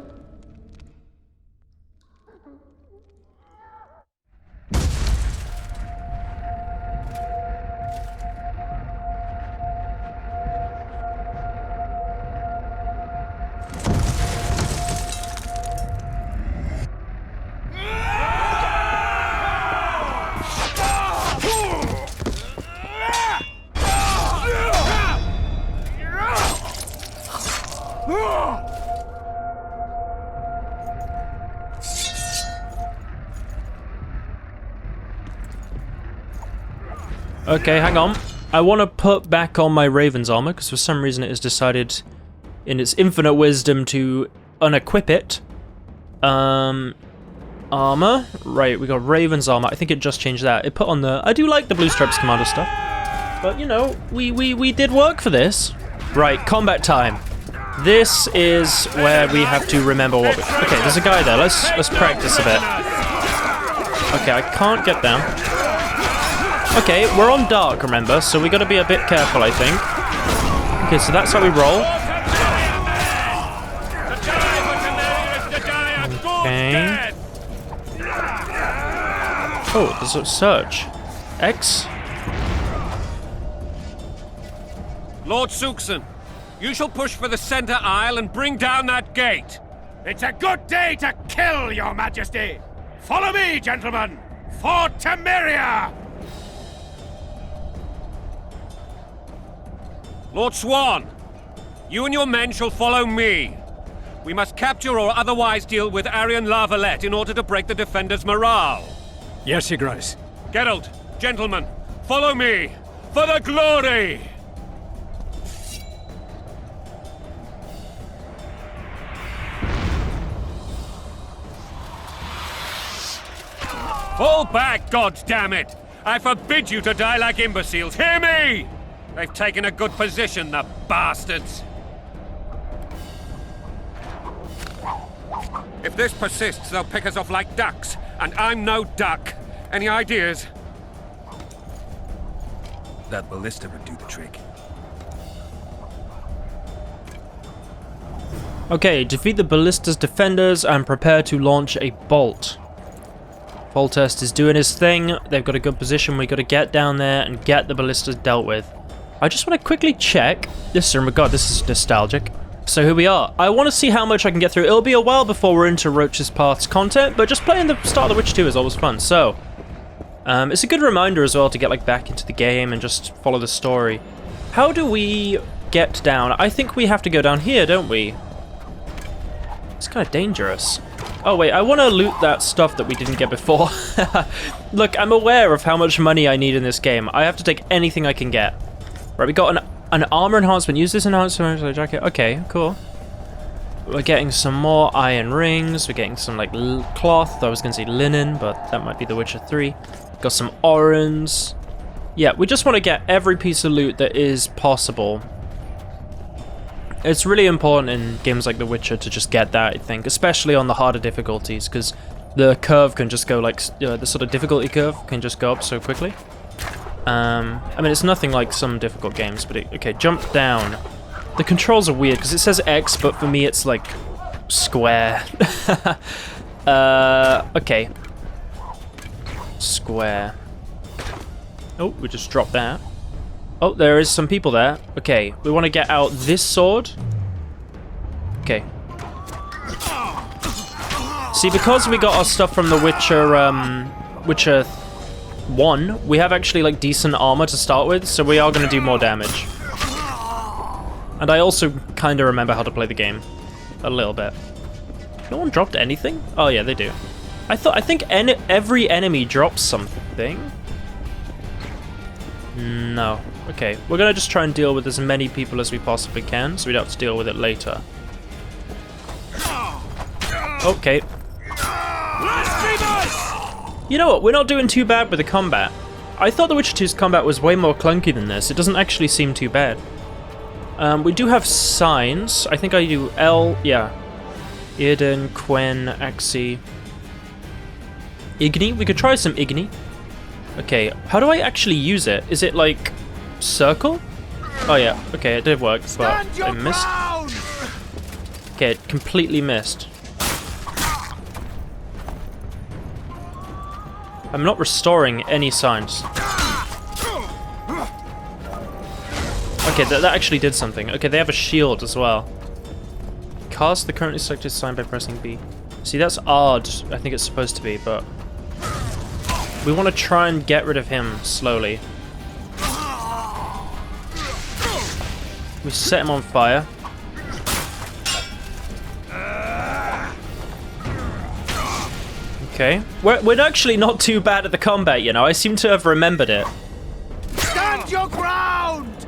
Okay, hang on. I want to put back on my Raven's armor, because for some reason it has decided, in its infinite wisdom, to unequip it. Armor. Right, we got Raven's armor. I think it just changed that. It put on the... I do like the Blue Stripes Commander stuff. But, you know, we did work for this. Right, combat time. This is where we have to remember what we... Okay, there's a guy there. Let's practice a bit. Okay, I can't get down. Okay, we're on dark, remember, so we got to be a bit careful, I think. Okay, so that's how we roll. Okay. Oh, there's a search. X. Lord Suxon, you shall push for the center aisle and bring down that gate. It's a good day to kill, your majesty! Follow me, gentlemen! For Temeria! Lord Swan, you and your men shall follow me. We must capture or otherwise deal with Arian Lavalette in order to break the defenders' morale. Yes, Your Grace. Geralt, gentlemen, follow me for the glory! Fall back, goddammit! I forbid you to die like imbeciles. Hear me! They've taken a good position, the bastards. If this persists, they'll pick us off like ducks, and I'm no duck. Any ideas? That ballista would do the trick. Okay, defeat the ballista's defenders and prepare to launch a bolt. Foltest is doing his thing. They've got a good position. We got to get down there and get the ballistas dealt with. I just want to quickly check. This, oh my god, this is nostalgic. So here we are. I want to see how much I can get through. It'll be a while before we're into Roche's Path's content, but just playing the start of The Witcher 2 is always fun. So, it's a good reminder as well to get like back into the game and just follow the story. How do we get down? I think we have to go down here, don't we? It's kind of dangerous. Oh wait, I want to loot that stuff that we didn't get before. Look, I'm aware of how much money I need in this game. I have to take anything I can get. Right, we got an armor enhancement. Use this enhancement for the jacket. Okay, cool. We're getting some more iron rings. We're getting some like cloth. I was going to say linen, but that might be The Witcher 3. Got some orens. Yeah, we just want to get every piece of loot that is possible. It's really important in games like The Witcher to just get that, I think, especially on the harder difficulties, because the curve can just go like, the sort of difficulty curve can just go up so quickly. I mean, it's nothing like some difficult games, but okay, jump down. The controls are weird, because it says X, but for me it's like square. Okay. Square. Oh, we just dropped that. Oh, there is some people there. Okay, we want to get out this sword. Okay. See, because we got our stuff from The Witcher 1, we have actually like decent armor to start with, so we are going to do more damage. And I also kind of remember how to play the game. A little bit. No one dropped anything? Oh yeah, they do. I think every enemy drops something. No. Okay, we're gonna just try and deal with as many people as we possibly can, so we don't have to deal with it later. Okay. You know what, we're not doing too bad with the combat. I thought The Witcher 2's combat was way more clunky than this. It doesn't actually seem too bad. We do have signs. I think I do L, yeah. Irden, Quen, Axi. Igni, we could try some Igni. Okay, how do I actually use it? Is it like circle? Oh yeah, okay, it did work, but I missed. Okay, it completely missed. I'm not restoring any signs. Okay, that actually did something. Okay, they have a shield as well. Cast the currently selected sign by pressing B. See, that's odd. I think it's supposed to be, but we want to try and get rid of him slowly. We set him on fire. Okay. We're actually not too bad at the combat, you know. I seem to have remembered it. Stand your ground!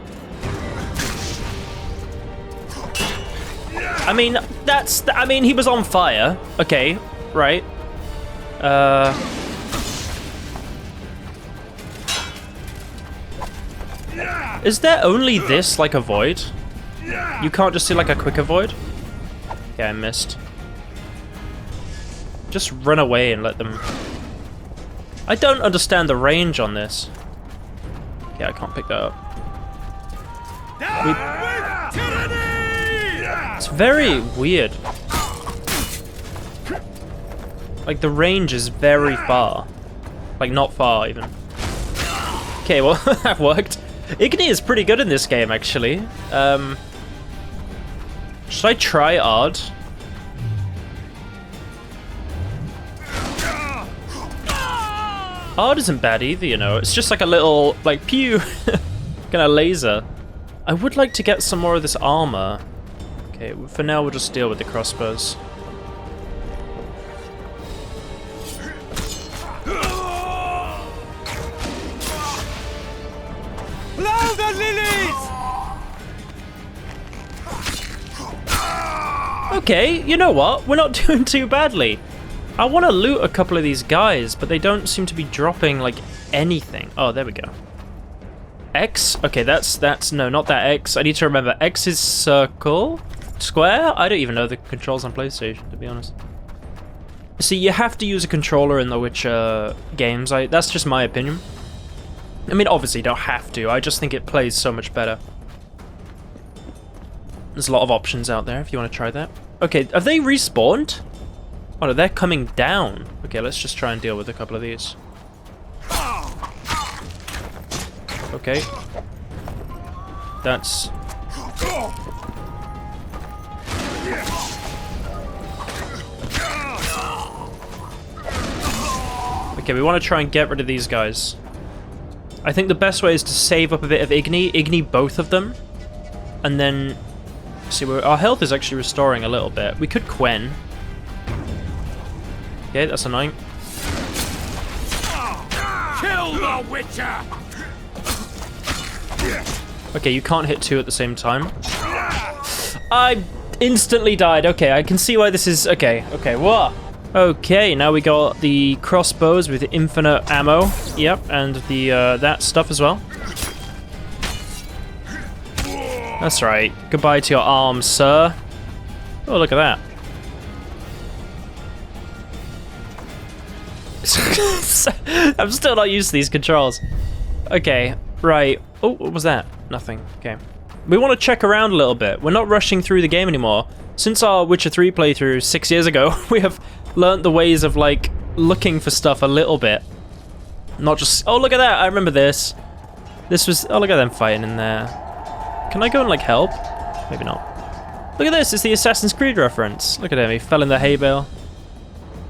I mean, I mean, he was on fire. Okay, right. Is there only this, like, a void? You can't just see, like, a quicker void? Okay, I missed. Just run away and let them... I don't understand the range on this. Yeah, I can't pick that up. It's very weird. Like, the range is very far. Like, not far, even. Okay, well, that worked. Igni is pretty good in this game, actually. Should I try Ard? Ard isn't bad either, you know. It's just like a little, like, pew kind of laser. I would like to get some more of this armor. Okay, for now we'll just deal with the crossbows. Blow the lilies! Okay, you know what? We're not doing too badly. I want to loot a couple of these guys, but they don't seem to be dropping, like, anything. Oh, there we go. X? Okay, that's no, not that X. I need to remember. X is circle? Square? I don't even know the controls on PlayStation, to be honest. See, you have to use a controller in the Witcher games. That's just my opinion. I mean, obviously, you don't have to. I just think it plays so much better. There's a lot of options out there if you want to try that. Okay, have they respawned? Oh, no, they're coming down. Okay, let's just try and deal with a couple of these. Okay. That's... Okay, we want to try and get rid of these guys. I think the best way is to save up a bit of Igni both of them. And then... See, our health is actually restoring a little bit. We could Quen. Okay, that's annoying. Kill the Witcher! Okay, you can't hit two at the same time. I instantly died. Okay, I can see why this is... Okay, whoa. Okay, now we got the crossbows with infinite ammo. Yep, and the that stuff as well. That's right. Goodbye to your arms, sir. Oh, look at that. I'm still not used to these controls. Okay, right. Oh, what was that? Nothing. Okay. We want to check around a little bit. We're not rushing through the game anymore. Since our Witcher 3 playthrough 6 years ago, we have learnt the ways of, like, looking for stuff a little bit. Not just... Oh, look at that! I remember this. This was... Oh, look at them fighting in there. Can I go and, like, help? Maybe not. Look at this! It's the Assassin's Creed reference. Look at him. He fell in the hay bale.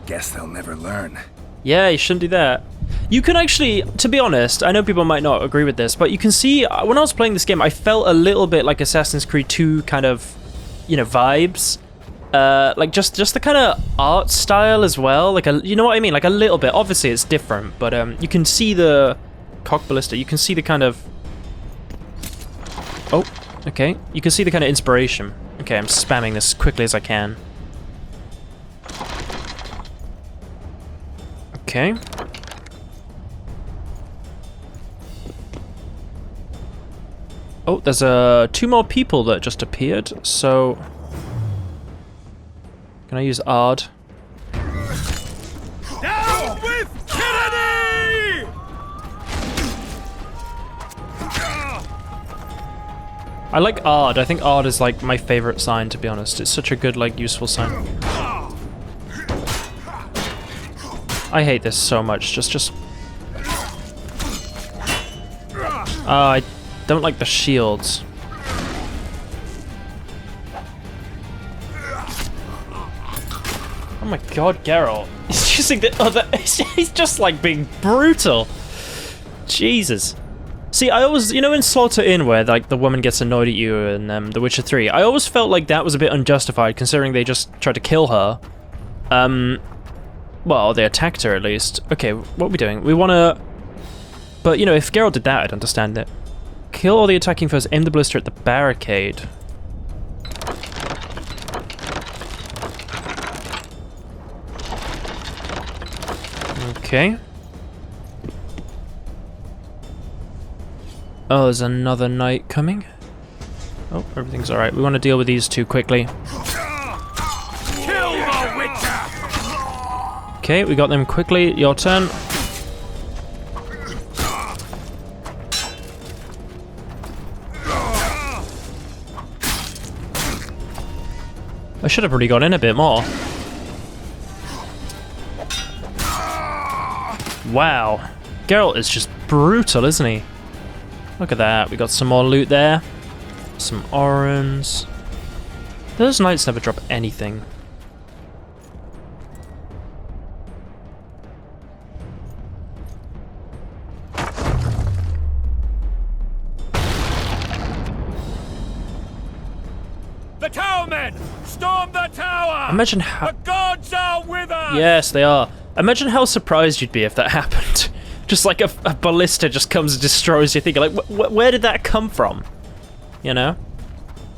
Guess they'll never learn. Yeah, you shouldn't do that. You can actually, to be honest, I know people might not agree with this, but you can see, when I was playing this game, I felt a little bit like Assassin's Creed 2 kind of, you know, vibes. Like, just the kind of art style as well. Like, you know what I mean? Like, a little bit. Obviously, it's different, but you can see the cock ballista. You can see the kind of... Oh, okay. You can see the kind of inspiration. Okay, I'm spamming this as quickly as I can. Okay. Oh, there's two more people that just appeared, so... Can I use Ard? Down with tyranny! I like Ard. I think Ard is like my favorite sign, to be honest. It's such a good, like, useful sign. I hate this so much. Just... I don't like the shields. Oh my god, Geralt. He's using the other... He's just, like, being brutal. Jesus. See, I always... You know in Slaughter Inn where, like, the woman gets annoyed at you in The Witcher 3? I always felt like that was a bit unjustified, considering they just tried to kill her. Well, they attacked her, at least. Okay, what are we doing? We want to... But, you know, if Geralt did that, I'd understand it. Kill all the attacking foes. Aim the ballista at the barricade. Okay. Oh, there's another knight coming. Oh, everything's alright. We want to deal with these two quickly. Kill the Witcher! Okay, we got them quickly. Your turn. I should have already got in a bit more. Wow. Geralt is just brutal, isn't he? Look at that. We got some more loot there. Some orens. Those knights never drop anything. The tower men! Storm the tower! Imagine how... The gods are with us! Yes, they are. Imagine how surprised you'd be if that happened. Just like a ballista just comes and destroys your thing. Like, where did that come from? You know?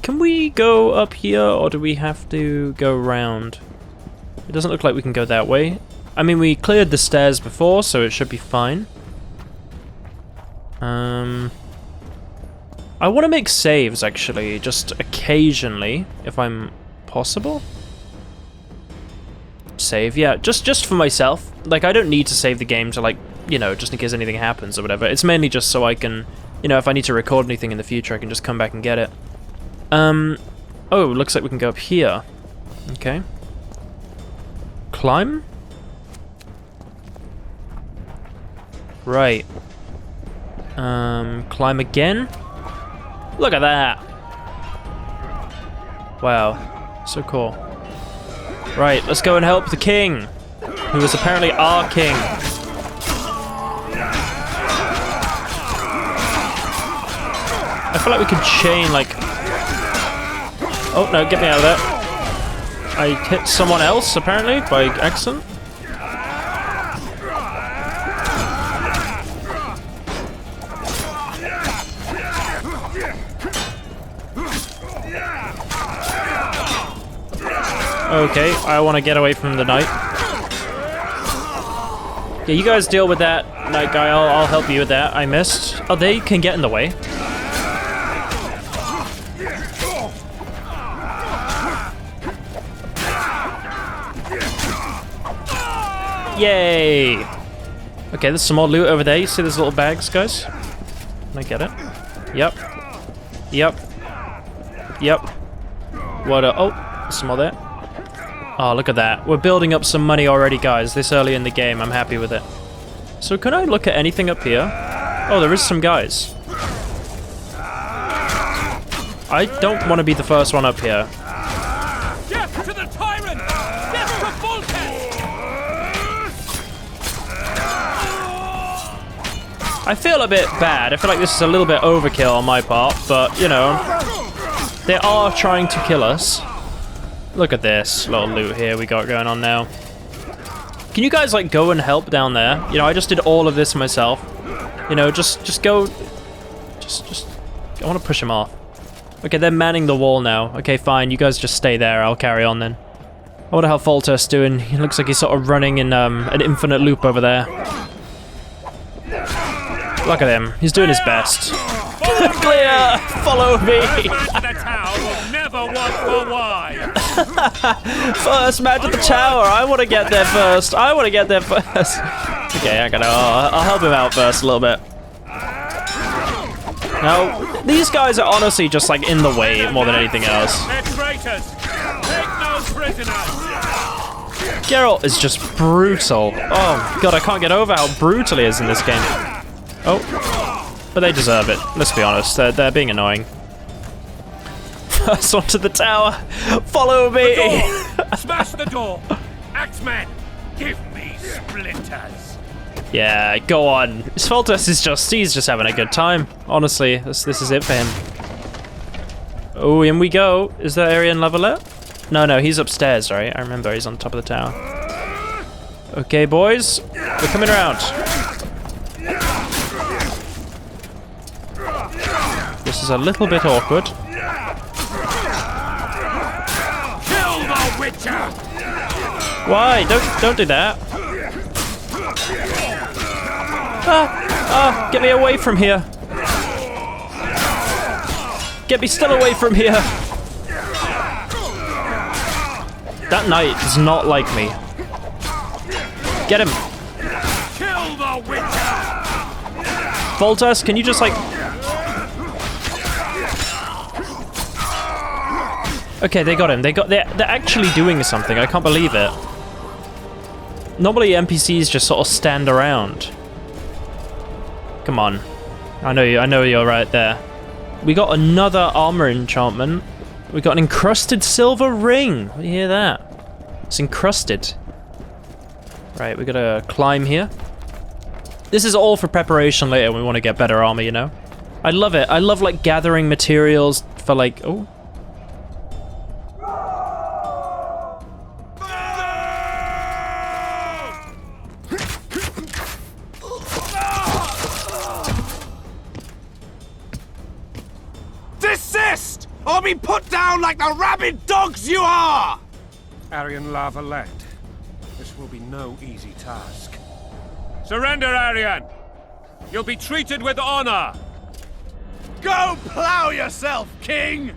Can we go up here, or do we have to go round? It doesn't look like we can go that way. I mean, we cleared the stairs before, so it should be fine. I want to make saves, actually, just occasionally, if I'm possible. Save, yeah, just for myself. Like, I don't need to save the game to, like, you know, just in case anything happens or whatever. It's mainly just so I can, you know, if I need to record anything in the future, I can just come back and get it. Oh, looks like we can go up here. Okay. Climb? Right. Climb again? Look at that! Wow. So cool. Right, let's go and help the king, who is apparently our king. I feel like we could chain, like... Oh, no, get me out of there. I hit someone else, apparently, by accident. Okay, I want to get away from the knight. Yeah, you guys deal with that knight guy. I'll help you with that. I missed. Oh, they can get in the way. Yay! Okay, there's some more loot over there. You see those little bags, guys? Can I get it? Yep. Yep. Yep. What oh, there's some more there. Oh, look at that. We're building up some money already, guys, this early in the game. I'm happy with it. So can I look at anything up here? Oh, there is some guys. I don't want to be the first one up here. Death to the tyrant! Death to Voltes! I feel a bit bad. I feel like this is a little bit overkill on my part, but, you know, they are trying to kill us. Look at this little loot here we got going on now. Can you guys, like, go and help down there? You know, I just did all of this myself. You know, just go... Just... I want to push him off. Okay, they're manning the wall now. Okay, fine. You guys just stay there. I'll carry on then. I wonder how Foltest's doing. He looks like he's sort of running in an infinite loop over there. Look at him. He's doing his best. Clear! Follow me! The tower will never want for why. First match at the tower. I want to get there first. I want to get there first. Okay, I'll help him out first a little bit. Now, these guys are honestly just like in the way more than anything else. They're traitors. Take no prisoners. Geralt is just brutal. Oh god, I can't get over how brutal he is in this game. Oh, but they deserve it. Let's be honest, they're being annoying. First one to the tower. Follow me. Smash the door. Axemen, give me splinters. Yeah, go on. Foltest is he's just having a good time. Honestly, this is it for him. Oh, in we go. Is that area in Levelet? No, he's upstairs, right? I remember he's on top of the tower. Okay, boys, we're coming around. This is a little bit awkward. Kill the Witcher! Why? Don't do that. Get me away from here. Get me still away from here. That knight does not like me. Get him. Kill the Witcher! Voltas, can you just like... Okay, they got him. They're actually doing something. I can't believe it. Normally NPCs just sort of stand around. Come on. I know you're right there. We got another armor enchantment. We got an encrusted silver ring. You hear that? It's encrusted. Right, we gotta climb here. This is all for preparation later when we want to get better armor, you know? I love it. I love like gathering materials for like... Oh. Desist! Or be put down like the rabid dogs you are! Aryan Lavalette. This will be no easy task. Surrender, Aryan! You'll be treated with honor! Go plow yourself, King!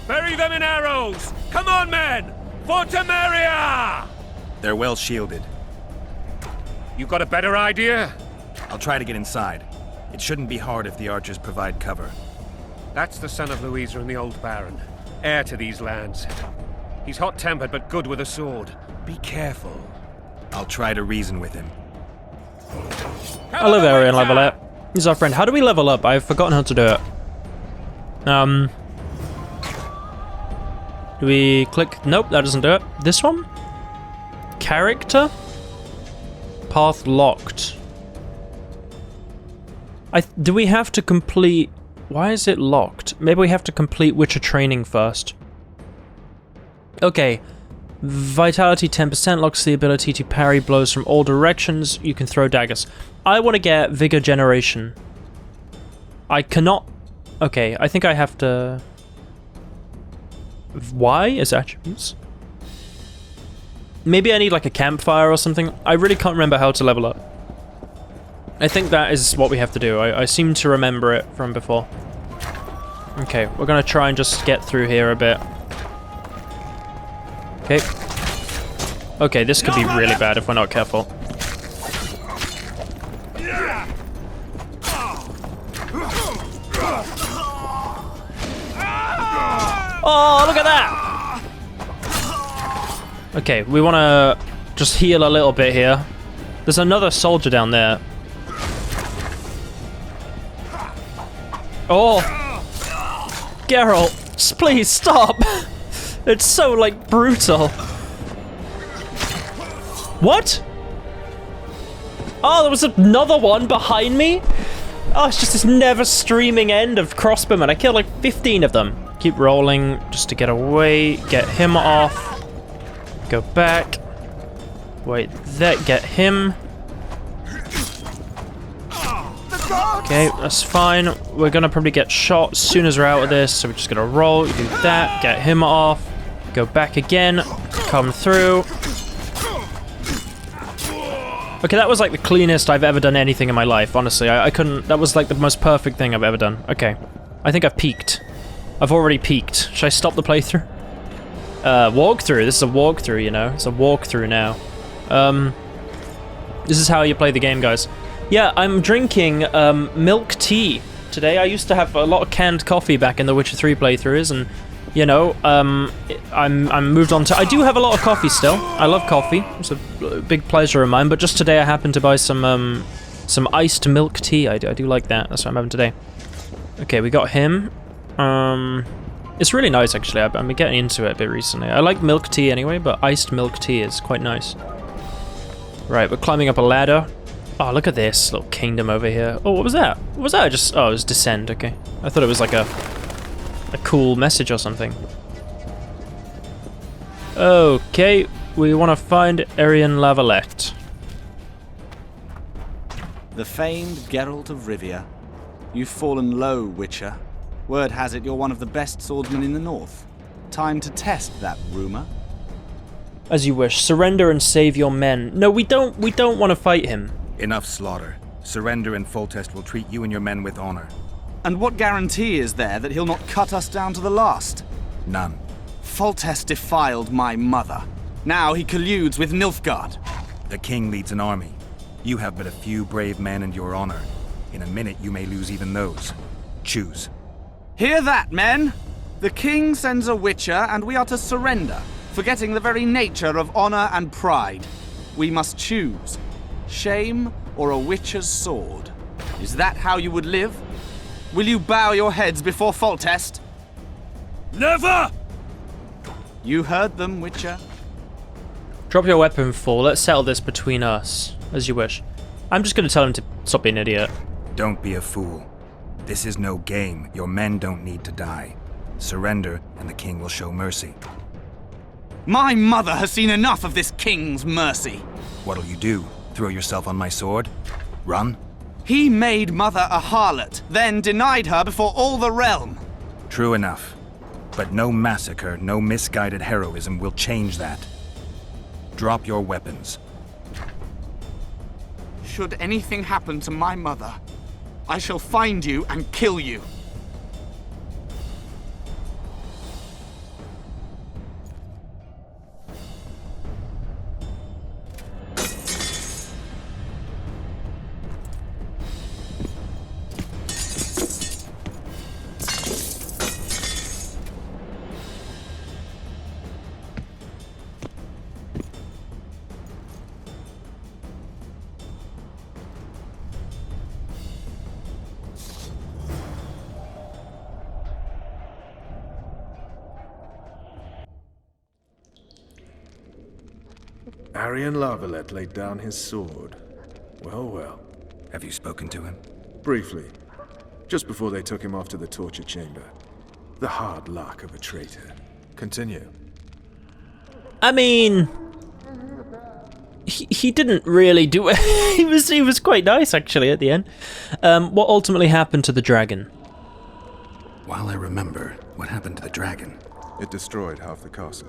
Bury them in arrows! Come on, men! For Temeria! They're well shielded. You got a better idea? I'll try to get inside. It shouldn't be hard if the archers provide cover. That's the son of Louisa and the old Baron, heir to these lands. He's hot-tempered but good with a sword. Be careful. I'll try to reason with him. I love Aryan Lavalette. He's our friend. How do we level up? I've forgotten how to do it. Do we click? Nope, that doesn't do it. This one? Character? Path locked. Do we have to complete... Why is it locked? Maybe we have to complete Witcher training first. Okay. Vitality 10% locks the ability to parry blows from all directions. You can throw daggers. I want to get Vigor Generation. I cannot... Okay, I think I have to... Y is attributes. Maybe I need like a campfire or something. I really can't remember how to level up. I think that is what we have to do. I seem to remember it from before. Okay, we're gonna try and just get through here a bit. Okay. Okay, this could be really bad if we're not careful. Oh, look at that! Okay, we want to just heal a little bit here. There's another soldier down there. Oh! Geralt, please stop! It's so, like, brutal. What? Oh, there was another one behind me? Oh, it's just this never streaming end of crossbowmen. I killed like 15 of them. Keep rolling just to get away. Get him off. Go back. Wait, get him. Okay, that's fine. We're gonna probably get shot as soon as we're out of this, so we're just gonna roll, do that, get him off, go back again, come through. Okay, that was like the cleanest I've ever done anything in my life, honestly. I couldn't, that was like the most perfect thing I've ever done. Okay, I think I've peaked. I've already peaked. Should I stop the playthrough? Walkthrough, this is a walkthrough, you know? It's a walkthrough now. This is how you play the game, guys. Yeah, I'm drinking milk tea today. I used to have a lot of canned coffee back in the Witcher 3 playthroughs, and you know, I'm moved on to. I do have a lot of coffee still. I love coffee. It's a big pleasure of mine. But just today, I happened to buy some iced milk tea. I do like that. That's what I'm having today. Okay, we got him. It's really nice actually. I've been getting into it a bit recently. I like milk tea anyway, but iced milk tea is quite nice. Right, we're climbing up a ladder. Oh, look at this little kingdom over here. Oh, what was that? What was that? Just, oh, it was descend, okay. I thought it was like a cool message or something. Okay, we want to find Aryan Lavalette. The famed Geralt of Rivia. You've fallen low, Witcher. Word has it you're one of the best swordsmen in the north. Time to test that rumor. As you wish. Surrender and save your men. No, we don't want to fight him. Enough slaughter. Surrender and Foltest will treat you and your men with honor. And what guarantee is there that he'll not cut us down to the last? None. Foltest defiled my mother. Now he colludes with Nilfgaard. The king leads an army. You have but a few brave men and your honor. In a minute you may lose even those. Choose. Hear that, men! The king sends a witcher and we are to surrender, forgetting the very nature of honor and pride. We must choose. Shame or a witcher's sword. Is that how you would live? Will you bow your heads before Foltest? Never! You heard them, Witcher. Drop your weapon, fool. Let's settle this between us. As you wish. I'm just going to tell him to stop being an idiot. Don't be a fool. This is no game. Your men don't need to die. Surrender, and the king will show mercy. My mother has seen enough of this king's mercy. What'll you do? Throw yourself on my sword? Run? He made mother a harlot, then denied her before all the realm. True enough. But no massacre, no misguided heroism will change that. Drop your weapons. Should anything happen to my mother, I shall find you and kill you. Arian Lavalette laid down his sword. Well, well. Have you spoken to him? Briefly. Just before they took him off to the torture chamber. The hard luck of a traitor. Continue. I mean... He didn't really do it. he was quite nice, actually, at the end. What ultimately happened to the dragon? While I remember, what happened to the dragon? It destroyed half the castle.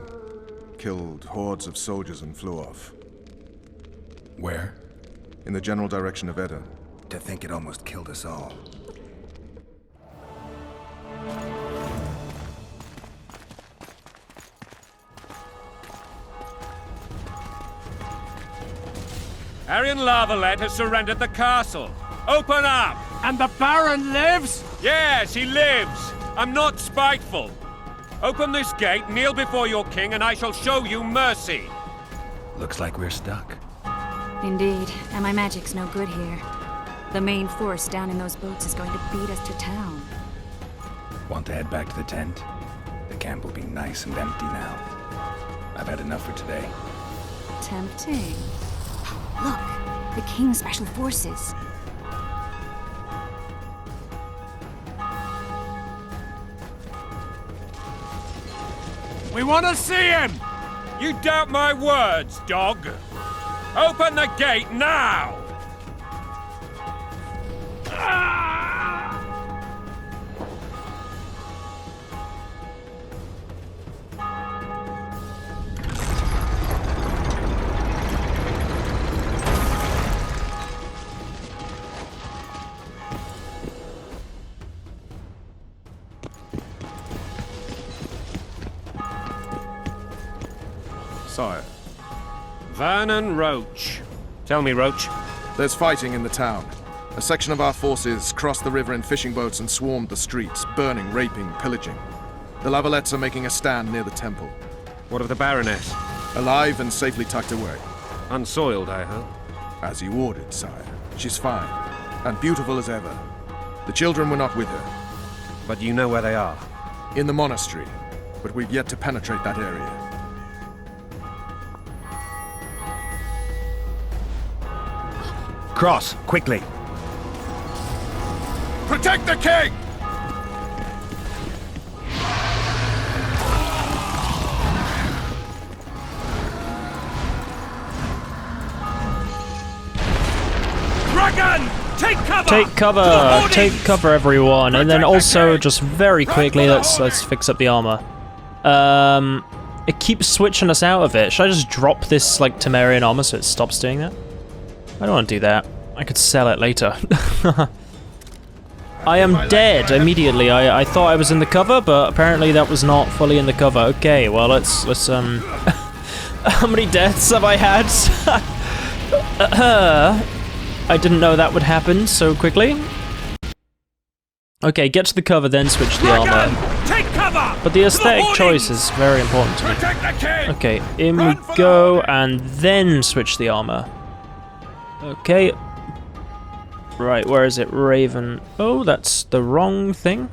Killed hordes of soldiers and flew off. Where? In the general direction of Edda. To think it almost killed us all. Arian Lavalette has surrendered the castle. Open up! And the Baron lives? Yes, he lives. I'm not spiteful. Open this gate, kneel before your king, and I shall show you mercy. Looks like we're stuck. Indeed, and my magic's no good here. The main force down in those boats is going to beat us to town. Want to head back to the tent? The camp will be nice and empty now. I've had enough for today. Tempting. Look, the King's Special Forces. We want to see him! You doubt my words, dog. Open the gate now! Sire. Vernon Roche. Tell me, Roche. There's fighting in the town. A section of our forces crossed the river in fishing boats and swarmed the streets, burning, raping, pillaging. The Lavalettes are making a stand near the temple. What of the Baroness? Alive and safely tucked away. Unsoiled, I hope. As you ordered, sire. She's fine, and beautiful as ever. The children were not with her. But you know where they are? In the monastery, but we've yet to penetrate that area. Cross, quickly! Protect the king! Dragon! Take cover! Take cover! Take cover, everyone! And then also, just very quickly, let's fix up the armor. It keeps switching us out of it. Should I just drop this, like, Temerian armor so it stops doing that? I don't want to do that. I could sell it later. I am dead immediately. I thought I was in the cover, but apparently that was not fully in the cover. Okay, well, let's how many deaths have I had? I didn't know that would happen so quickly. Okay, get to the cover, then switch the armor. Take cover! But the aesthetic choice is very important to me. Okay, in we go, and then switch the armor. Okay. Right, where is it? Raven. Oh, that's the wrong thing.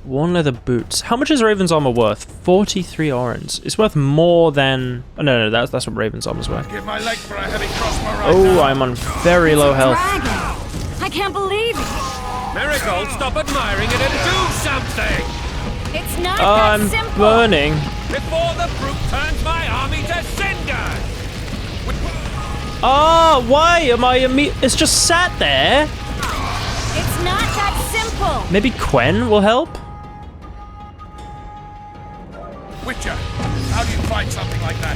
1 leather boots. How much is Raven's armor worth? 43 orange. It's worth more than... Oh, no, that's what Raven's armor's worth. Give my leg for a heavy crossbow right Oh, now. I'm on very low health. Dragon! I can't believe it! Marigold, stop admiring it and do something! It's not I'm that simple! burning. Before the brute turns my army to cinders! Ah, why am I It's just sat there. It's not that simple! Maybe Quen will help? Witcher, how do you fight something like that?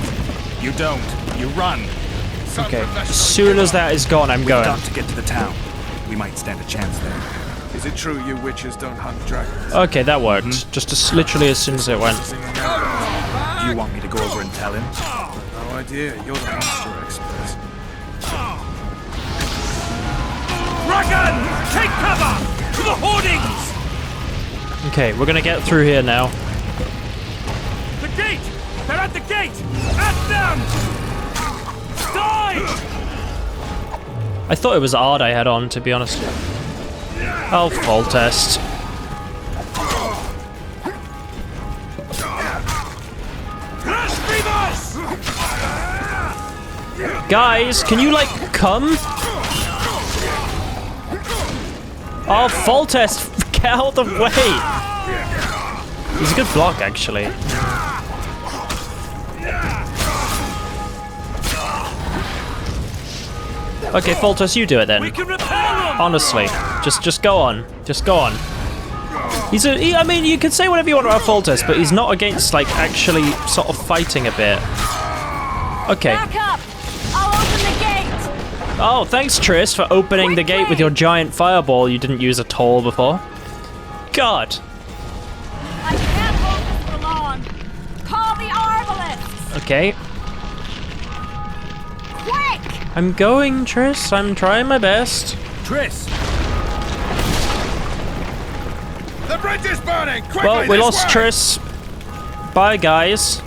You don't. You run. Okay, as soon as that is gone, I'm going. Got to get to the town. We might stand a chance there. Is it true you witches don't hunt dragons? Okay, that worked. Just literally as soon as it went. Do you want me to go over and tell him? No idea. You're the monster expert. Dragon! Take cover! To the hoardings! Okay, we're gonna get through here now. The gate! They're at the gate! At them! Die! I thought it was Ard I had on, to be honest. I'll fall test. Guys, can you, like, come? Oh, fall test! Get out of the way! He's a good block, actually. Okay, Foltest, you do it then. We can repel them! Honestly, just go on. Just go on. I mean, you can say whatever you want about Foltest, but he's not against, like, actually sort of fighting a bit. Okay. Back up! I'll open the gate! Oh, thanks, Triss, for opening the gate with your giant fireball you didn't use at all before. God. I can't hold this for long. Call the arbalists! Okay. Quick! I'm going, Triss. I'm trying my best. Triss! The bridge is burning! Quickly, Well, we this lost way! Triss. Bye, guys.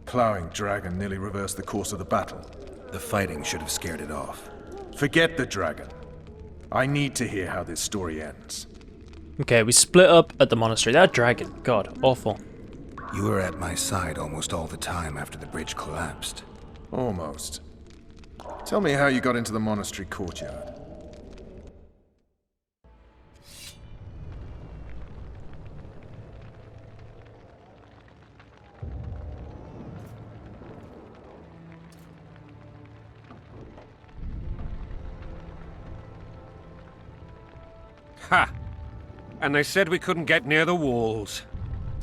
Plowing dragon nearly reversed the course of the battle. The fighting should have scared it off. Forget the dragon. I need to hear how this story ends. Okay, we split up at the monastery. That dragon. God, awful. You were at my side almost all the time after the bridge collapsed. Almost. Tell me how you got into the monastery courtyard. Ha! And they said we couldn't get near the walls.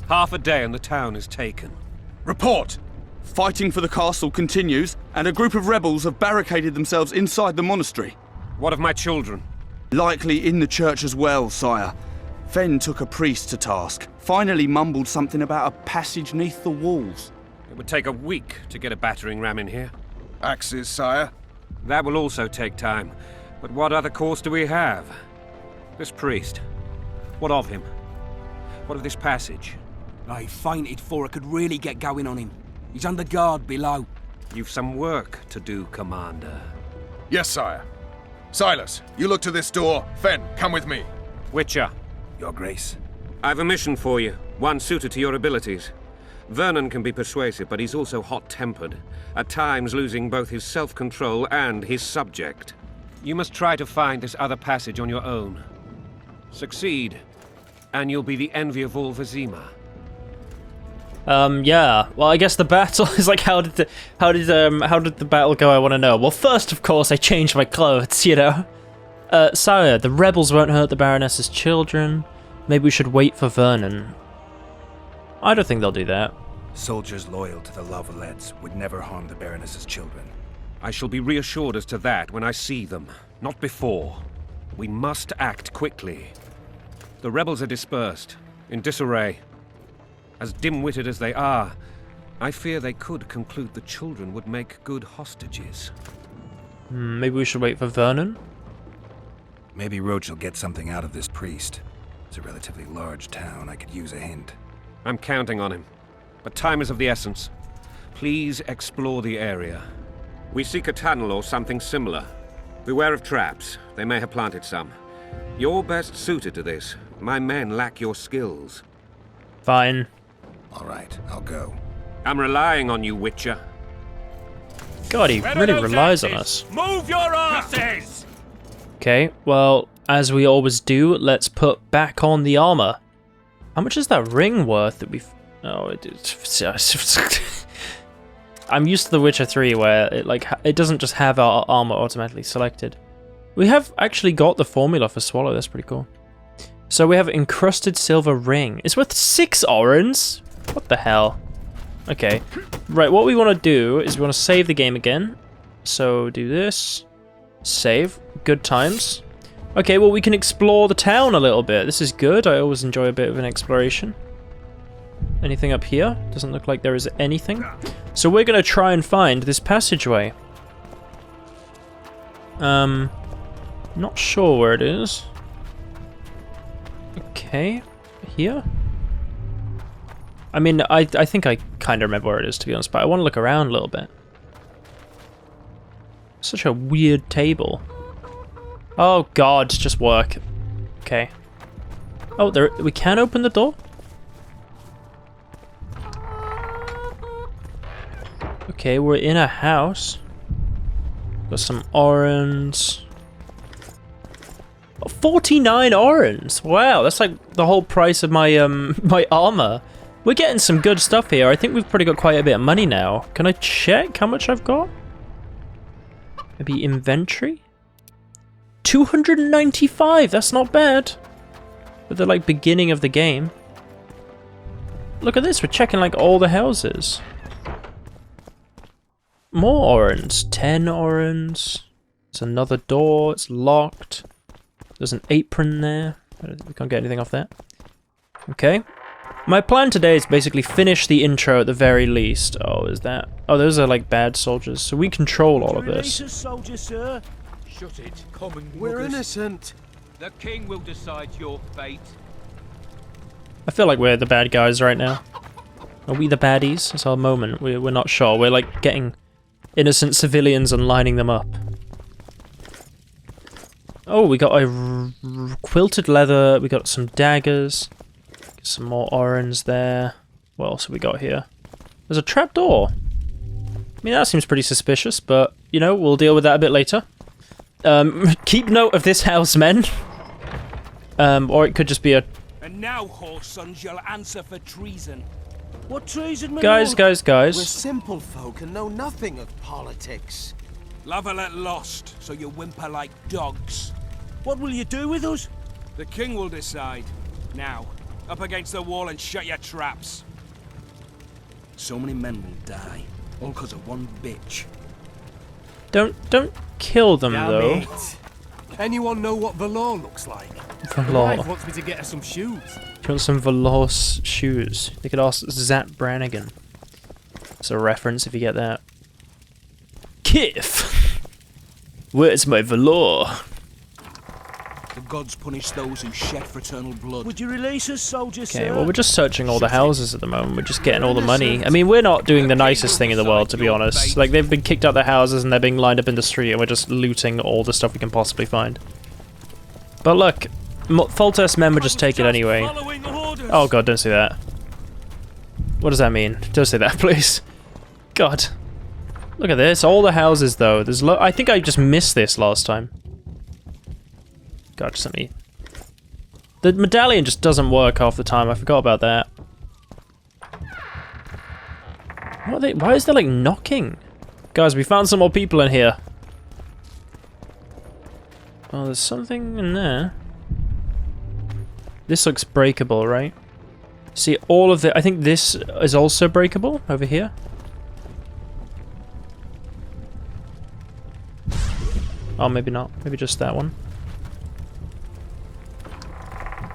Half a day and the town is taken. Report! Fighting for the castle continues, and a group of rebels have barricaded themselves inside the monastery. What of my children? Likely in the church as well, sire. Fen took a priest to task, finally mumbled something about a passage neath the walls. It would take a week to get a battering ram in here. Axes, sire. That will also take time. But what other course do we have? This priest. What of him? What of this passage? I fainted before I could really get going on him. He's under guard below. You've some work to do, Commander. Yes, sire. Silas, you look to this door. Fen, come with me. Witcher. Your Grace. I've a mission for you, one suited to your abilities. Vernon can be persuasive, but he's also hot-tempered, at times losing both his self-control and his subject. You must try to find this other passage on your own. Succeed, and you'll be the envy of all Vizima. Yeah. Well, I guess the battle is like, how did the battle go? I want to know. Well, first, of course, I changed my clothes. You know. Sire, the rebels won't hurt the Baroness's children. Maybe we should wait for Vernon. I don't think they'll do that. Soldiers loyal to the Lavalettes would never harm the Baroness's children. I shall be reassured as to that when I see them, not before. We must act quickly. The rebels are dispersed, in disarray. As dim-witted as they are, I fear they could conclude the children would make good hostages. Maybe we should wait for Vernon? Maybe Roche will get something out of this priest. It's a relatively large town. I could use a hint. I'm counting on him. But time is of the essence. Please explore the area. We seek a tunnel or something similar. Beware of traps. They may have planted some. You're best suited to this. My men lack your skills. Fine. All right, I'll go. I'm relying on you, Witcher. God, he really relies on us. Move your asses! Okay, well, as we always do, let's put back on the armor. How much is that ring worth that we've... Oh, it is... I'm used to The Witcher 3 where it doesn't just have our armor automatically selected. We have actually got the formula for Swallow, that's pretty cool. So we have encrusted silver ring. It's worth 6 orens? What the hell? Okay, right, what we want to do is we want to save the game again. So do this, save, good times. Okay, well we can explore the town a little bit. This is good, I always enjoy a bit of an exploration. Anything up here? Doesn't look like there is anything. So we're going to try and find this passageway. Not sure where it is. Okay, here? I mean, I think I kind of remember where it is, to be honest, but I want to look around a little bit. Such a weird table. Oh god, just work. Okay. Oh, we can open the door? Okay, we're in a house. Got some orens. 49 orens! Wow, that's like the whole price of my my armor. We're getting some good stuff here. I think we've probably got quite a bit of money now. Can I check how much I've got? Maybe inventory? 295, that's not bad. For the like beginning of the game. Look at this, we're checking like all the houses. More orens, 10 orens. There's another door, it's locked. There's an apron there. We can't get anything off that. Okay. My plan today is basically finish the intro at the very least. Oh, is that? Oh, those are like bad soldiers. So we control all of this. Soldier, sir. Shut it, common We're muggers. innocent. The king will decide your fate. I feel like we're the bad guys right now. Are we the baddies? It's our moment. We're not sure. We're like getting innocent civilians and lining them up. Oh, we got a quilted leather. We got some daggers. Some more orens there. What else have we got here? There's a trapdoor. I mean, that seems pretty suspicious, but, you know, we'll deal with that a bit later. Keep note of this house, men. Or it could just be a... And now, horse sons, you'll answer for treason. What treason, my Guys. We're simple folk and know nothing of politics. Lavalette lost, so you whimper like dogs. What will you do with us? The king will decide. Now, up against the wall and shut your traps. So many men will die, all because of one bitch. Don't kill them, though. Anyone know what Valor looks like? Valor. Wife wants me to get her some shoes. Do you want some Valor shoes? They could ask Zat Brannigan. It's a reference if you get that. Kif! Where's my Valor? The gods punish those who shed fraternal blood. Would you release us, soldier, Okay, well, we're just searching all the houses at the moment. We're just getting all the money. I mean, we're not doing the nicest thing in the world, to be honest. Like, they've been kicked out their houses and they're being lined up in the street and we're just looting all the stuff we can possibly find. But look, Foltest men would just take it anyway. Oh god, don't say that. What does that mean? Don't say that, please. God. Look at this. All the houses, though. There's I think I just missed this last time. God, just let me... The medallion just doesn't work half the time. I forgot about that. What are they... Why is there, like, knocking? Guys, we found some more people in here. Oh, there's something in there. This looks breakable, right? See, all of the... I think this is also breakable over here. Oh, maybe not. Maybe just that one.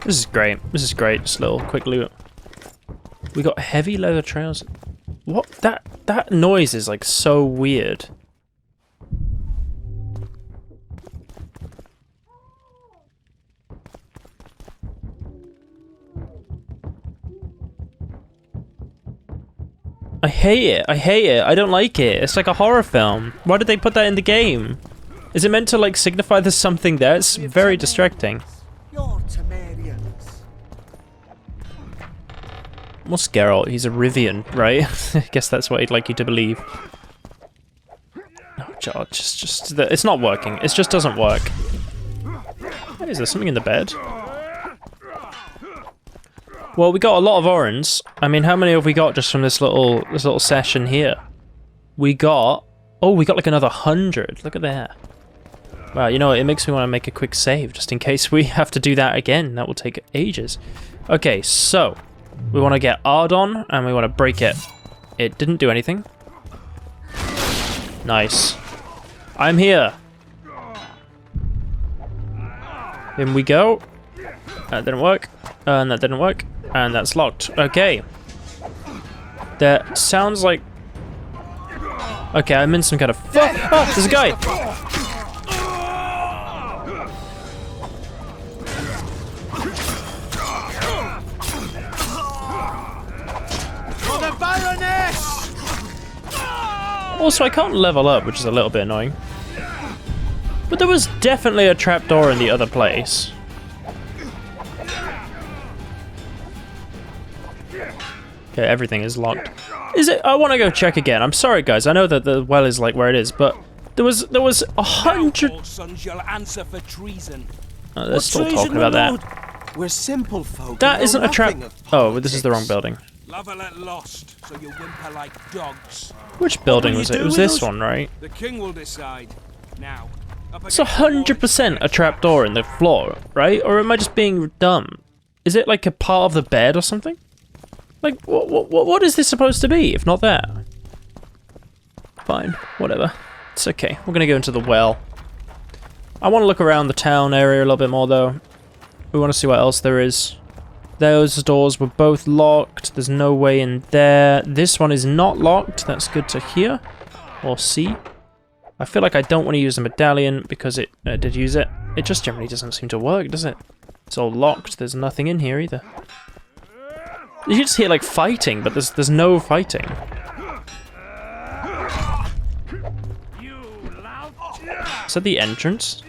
This is great. This is great. Just a little quick loot. We got heavy leather trousers. What? That noise is like so weird. I hate it. I hate it. I don't like it. It's like a horror film. Why did they put that in the game? Is it meant to like signify there's something there? It's very distracting. What's Geralt? He's a Rivian, right? I guess that's what he'd like you to believe. Oh, God, it's not working. It just doesn't work. Hey, is there something in the bed? Well, we got a lot of orange. I mean, how many have we got just from this little session here? We got... Oh, we got like another 100. Look at that. Wow, you know what? It makes me want to make a quick save, just in case we have to do that again. That will take ages. Okay, so... We want to get Ardon, and we want to break it. It didn't do anything. Nice. I'm here. In we go. That didn't work. And that didn't work. And that's locked. Okay. That sounds like... Okay, I'm in some kind of... Oh, there's a guy! Also, I can't level up, which is a little bit annoying. But there was definitely a trapdoor in the other place. Okay, everything is locked. Is it? I want to go check again. I'm sorry, guys. I know that the well is like where it is, but there was 100. Sons shall answer for treason. Oh, they're still talking about that. We're simple folk. That isn't a trap. Oh, this is the wrong building. Lover lost, so you whimper like dogs. Which building was it? It was this one, right? The king will decide. Now. It's 100% a trapdoor in the floor, right? Or am I just being dumb? Is it like a part of the bed or something? Like, what is this supposed to be, if not that? Fine, whatever. It's okay. We're gonna go into the well. I want to look around the town area a little bit more, though. We want to see what else there is. Those doors were both locked. There's no way in there. This one is not locked. That's good to hear. Or see. I feel like I don't want to use the medallion because it did use it. It just generally doesn't seem to work, does it? It's all locked. There's nothing in here either. You just hear like fighting, but there's no fighting. Is that the entrance?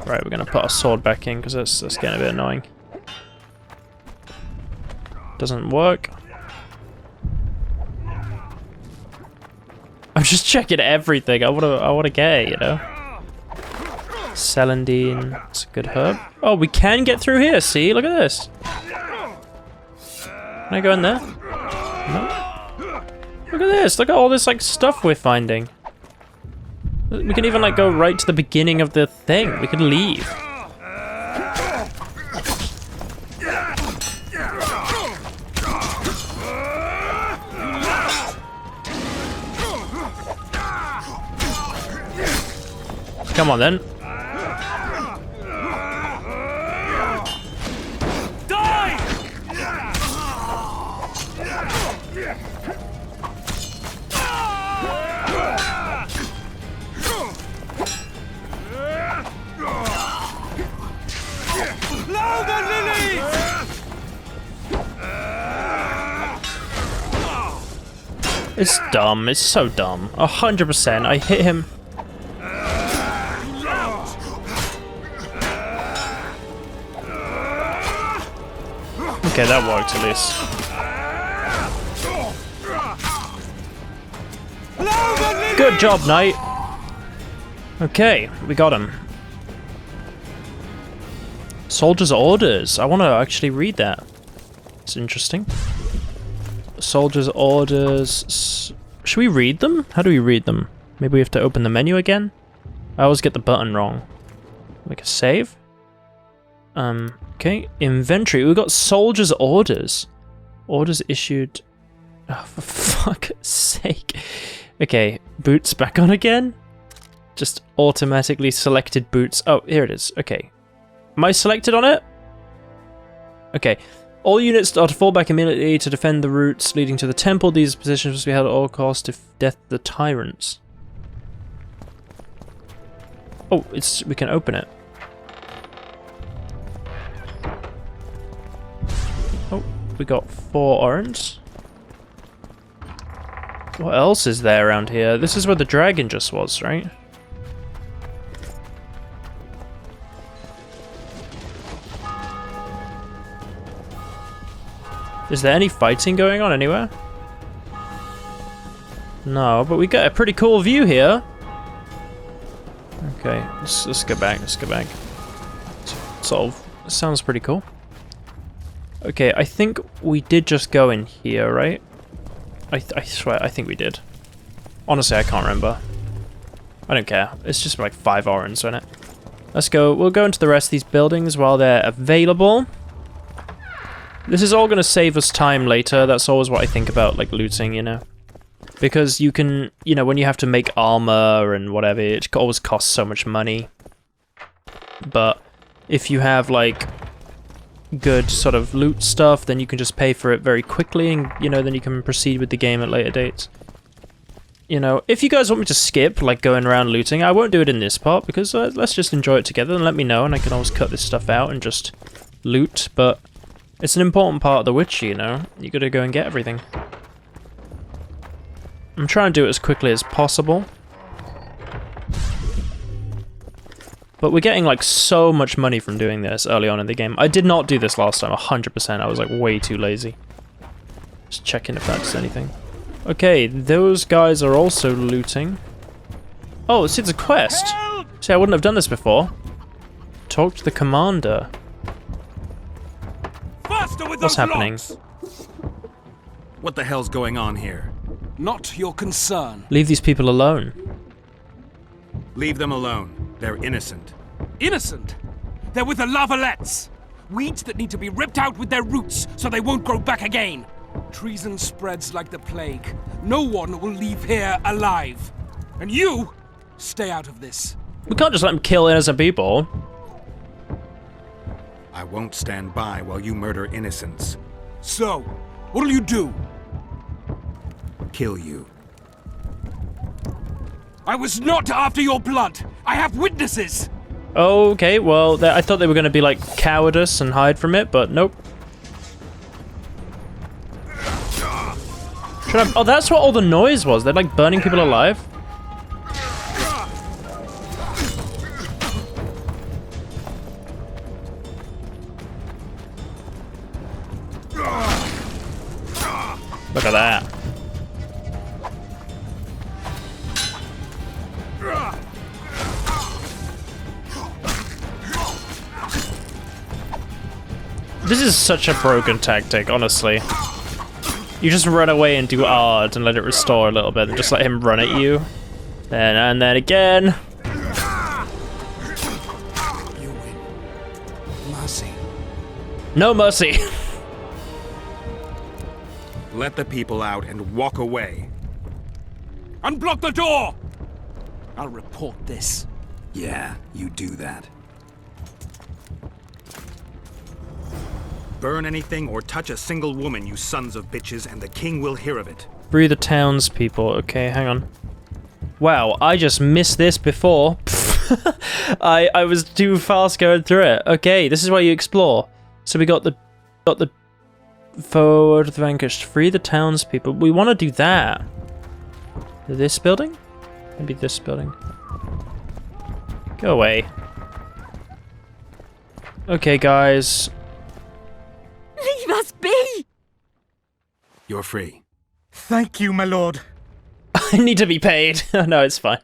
Right, we're gonna put our sword back in because that's getting a bit annoying. Doesn't work. I'm just checking everything. I wanna get it, you know. Celandine, it's a good herb. Oh, we can get through here. See, look at this. Can I go in there? No. Look at this. Look at all this like stuff we're finding. We can even like go right to the beginning of the thing. We could leave. Come on then. It's dumb. It's so dumb. 100%. I hit him. Okay, that worked at least. Good job, knight. Okay, we got him. Soldier's orders. I want to actually read that. It's interesting. Soldier's orders. Should we read them? How do we read them? Maybe we have to open the menu again? I always get the button wrong. Make a save. Okay. Inventory. We've got soldier's orders. Orders issued. Oh, for fuck's sake. Okay. Boots back on again? Just automatically selected boots. Oh, here it is. Okay. Am I selected on it? Okay. All units are to fall back immediately to defend the routes leading to the temple. These positions must be held at all costs to death the tyrants. Oh, we can open it. Oh, we got 4 orange. What else is there around here? This is where the dragon just was, right? Is there any fighting going on anywhere? No, but we got a pretty cool view here. Okay, let's go back, let's go back. Solve. Sounds pretty cool. Okay, I think we did just go in here, right? I swear, I think we did. Honestly, I can't remember. I don't care. It's just like 5 orange, isn't it? Let's go. We'll go into the rest of these buildings while they're available. This is all going to save us time later. That's always what I think about, like, looting, you know? Because you can, you know, when you have to make armor and whatever, it always costs so much money. But if you have, like, good sort of loot stuff, then you can just pay for it very quickly and, you know, then you can proceed with the game at later dates. You know, if you guys want me to skip, like, going around looting, I won't do it in this part, because let's just enjoy it together and let me know, and I can always cut this stuff out and just loot, but it's an important part of The Witcher, you know? You gotta go and get everything. I'm trying to do it as quickly as possible. But we're getting, like, so much money from doing this early on in the game. I did not do this last time, 100%. I was, like, way too lazy. Just checking if that does anything. Okay, those guys are also looting. Oh, it's a quest! Help! See, I wouldn't have done this before. Talk to the commander. What's happening? Locks. What the hell's going on here? Not your concern. Leave these people alone. Leave them alone. They're innocent. Innocent? They're with the Lavalettes. Weeds that need to be ripped out with their roots so they won't grow back again. Treason spreads like the plague. No one will leave here alive. And you, stay out of this. We can't just let them kill innocent people. I won't stand by while you murder innocents. So, what'll you do? Kill you. I was not after your blood. I have witnesses. Okay, well, I thought they were going to be like cowardice and hide from it, but nope. Oh, that's what all the noise was. They're like burning people alive. Look at that. This is such a broken tactic, honestly. You just run away and do art and let it restore a little bit and just let him run at you. And then again. You win. Mercy. No mercy. Let the people out and walk away. Unblock the door! I'll report this. Yeah, you do that. Burn anything or touch a single woman, you sons of bitches, and the king will hear of it. Free the townspeople. Okay, hang on. Wow, I just missed this before. I was too fast going through it. Okay, this is where you explore. So we got the forward the vanquished. Free the townspeople. We want to do that. This building? Maybe this building. Go away. Okay, guys. Leave us be! You're free. Thank you, my lord. I need to be paid. No, it's fine.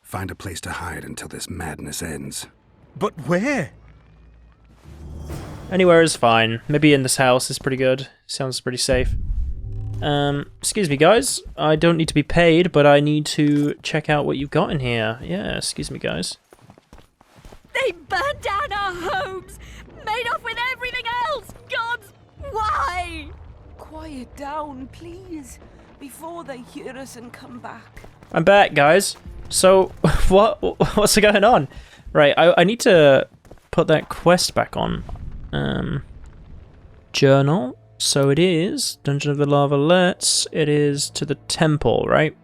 Find a place to hide until this madness ends. But where? Anywhere is fine. Maybe in this house is pretty good. Sounds pretty safe. Excuse me, guys. I don't need to be paid, but I need to check out what you've got in here. Yeah, excuse me, guys. They burned down our homes, made off with everything else! Gods, why? Quiet down, please, before they hear us and come back. I'm back, guys. So, what's going on? Right, I need to put that quest back on. Journal. So it is Dungeon of the Lava Let's. It is to the temple, right?